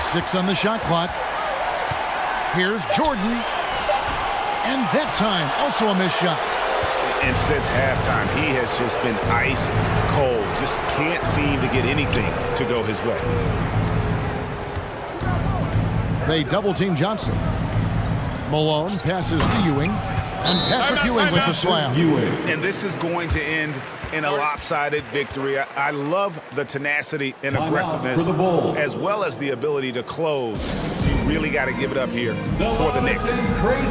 6 on the shot clock. Here's Jordan. And that time, also a missed shot. And since halftime, he has just been ice cold. Just can't seem to get anything to go his way. They double-team Johnson. Malone passes to Ewing. And Patrick Ewing with the slam. And this is going to end in a lopsided victory. I love the tenacity and aggressiveness, as well as the ability to close. You really got to give it up here for the Knicks.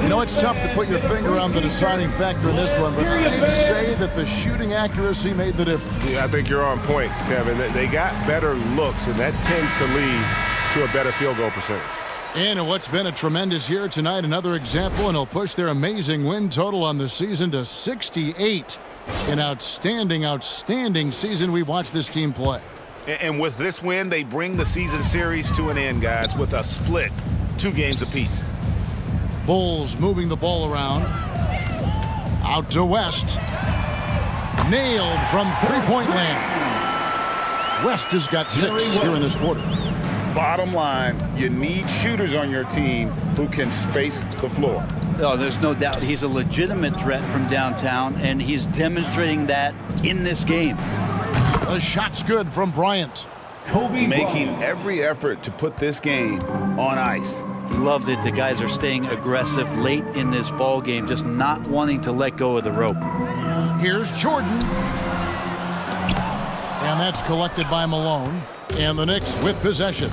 You know, it's tough to put your finger on the deciding factor in this one, but I'd say that the shooting accuracy made the difference. Yeah, I think you're on point, Kevin. They got better looks, and that tends to lead to a better field goal percentage. And in what's been a tremendous year tonight, another example, and he'll push their amazing win total on the season to 68. An outstanding, outstanding season we've watched this team play. And with this win, they bring the season series to an end, guys, with a split 2 games apiece. Bulls moving the ball around. Out to West. Nailed from three-point land. West has got 6 here in this quarter. Bottom line, you need shooters on your team who can space the floor. Oh, there's no doubt he's a legitimate threat from downtown, and he's demonstrating that in this game. The shot's good from Bryant. Making every effort to put this game on ice. Loved it. The guys are staying aggressive late in this ball game, just not wanting to let go of the rope. Here's Jordan. And that's collected by Malone. And the Knicks with possession.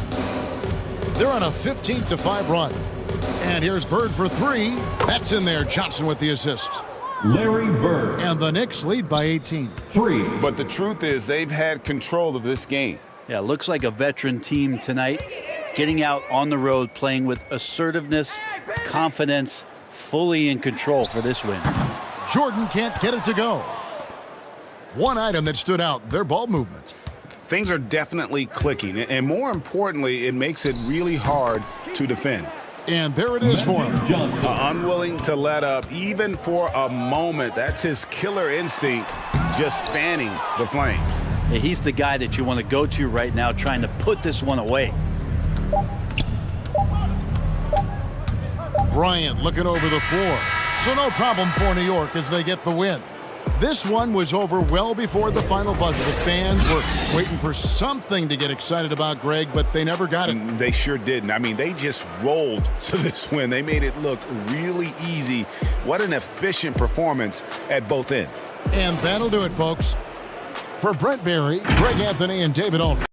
They're on a 15-5 run. And here's Bird for 3. That's in there. Johnson with the assist. Larry Bird. And the Knicks lead by 18. 3. But the truth is they've had control of this game. Yeah, looks like a veteran team tonight. Getting out on the road, playing with assertiveness, confidence, fully in control for this win. Jordan can't get it to go. One item that stood out, their ball movement. Things are definitely clicking, and more importantly, it makes it really hard to defend. And there it is for him. Unwilling to let up, even for a moment. That's his killer instinct, just fanning the flames. Yeah, he's the guy that you want to go to right now, trying to put this one away. Bryant looking over the floor. So no problem for New York as they get the win. This one was over well before the final buzzer. The fans were waiting for something to get excited about, Greg, but they never got it. They sure didn't. I mean, they just rolled to this win. They made it look really easy. What an efficient performance at both ends. And that'll do it, folks. For Brent Berry, Greg Anthony, and David Aldridge.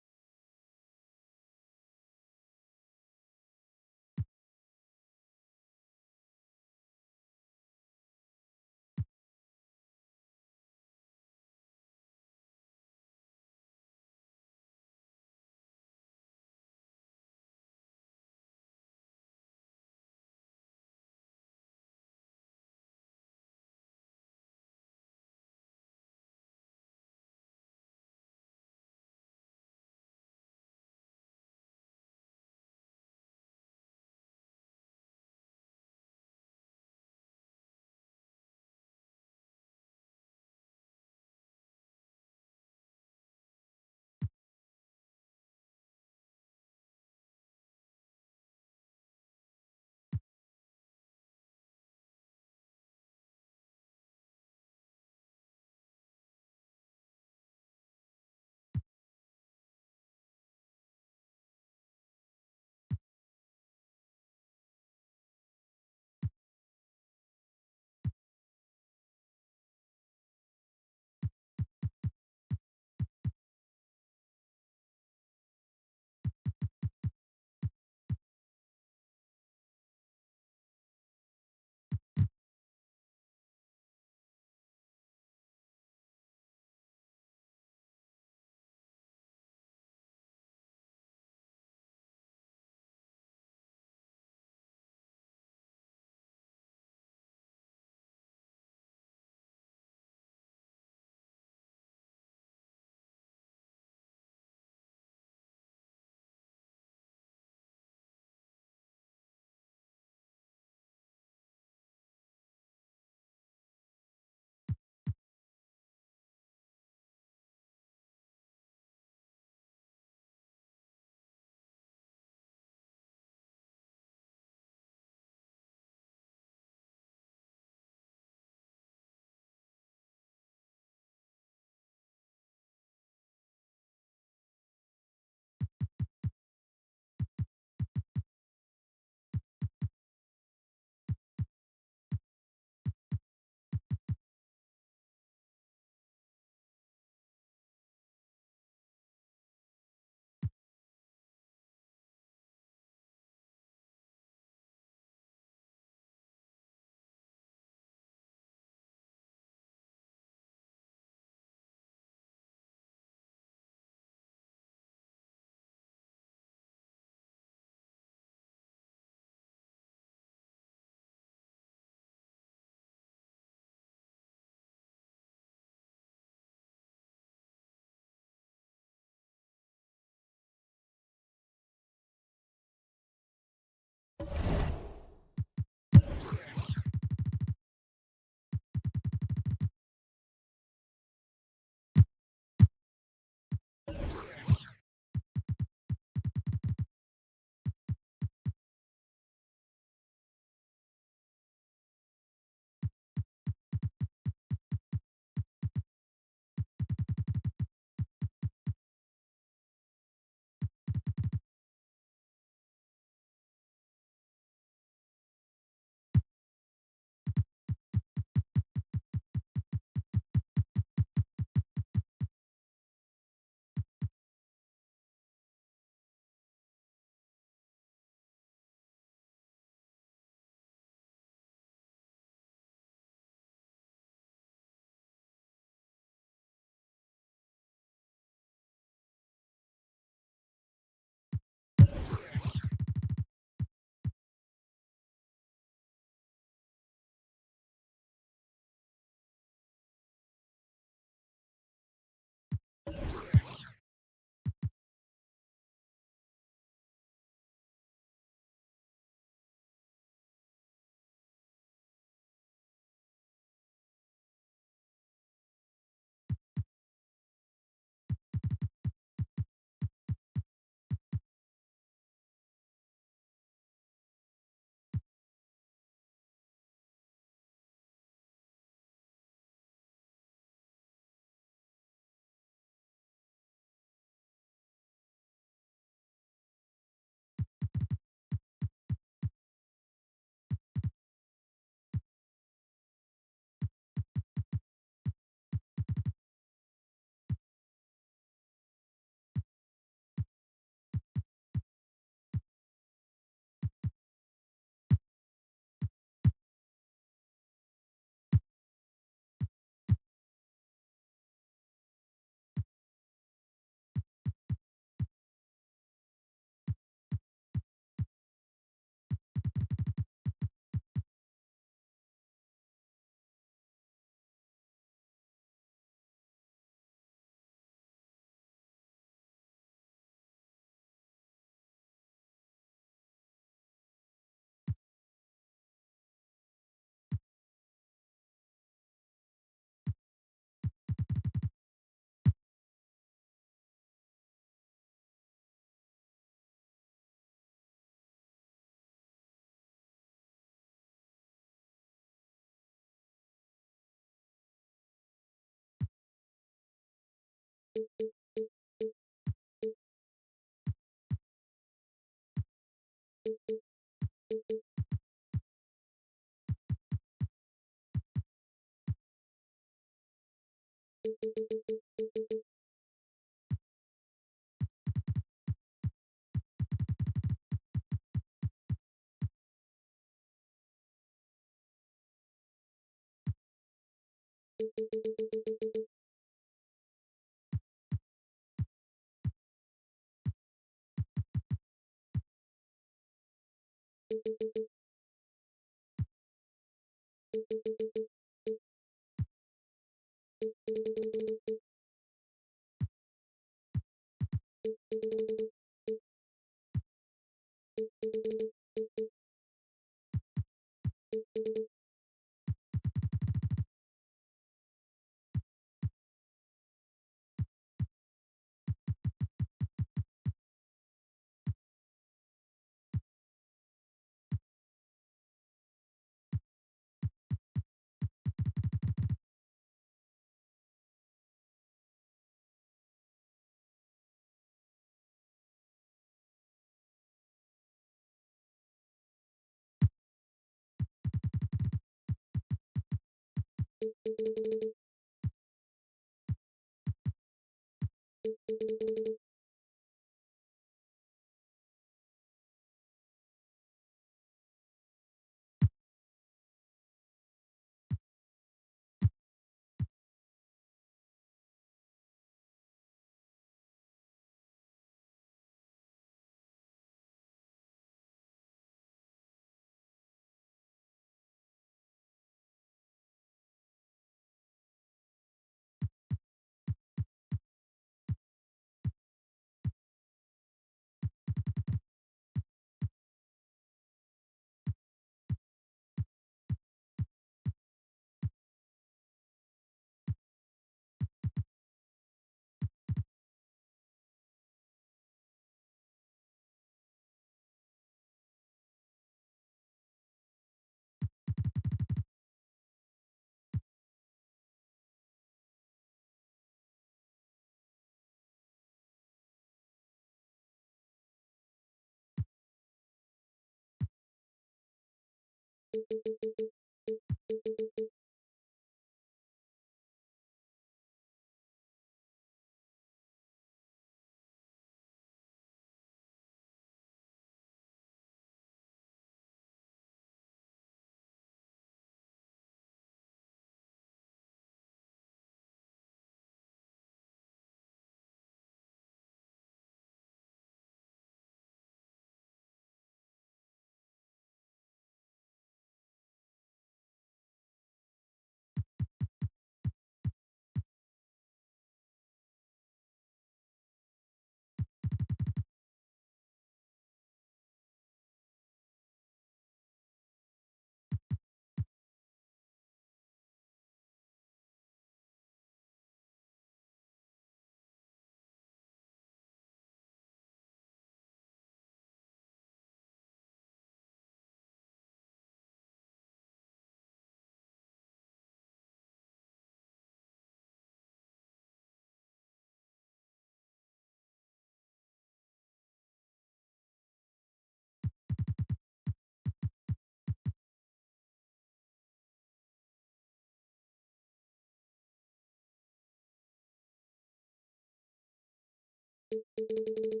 you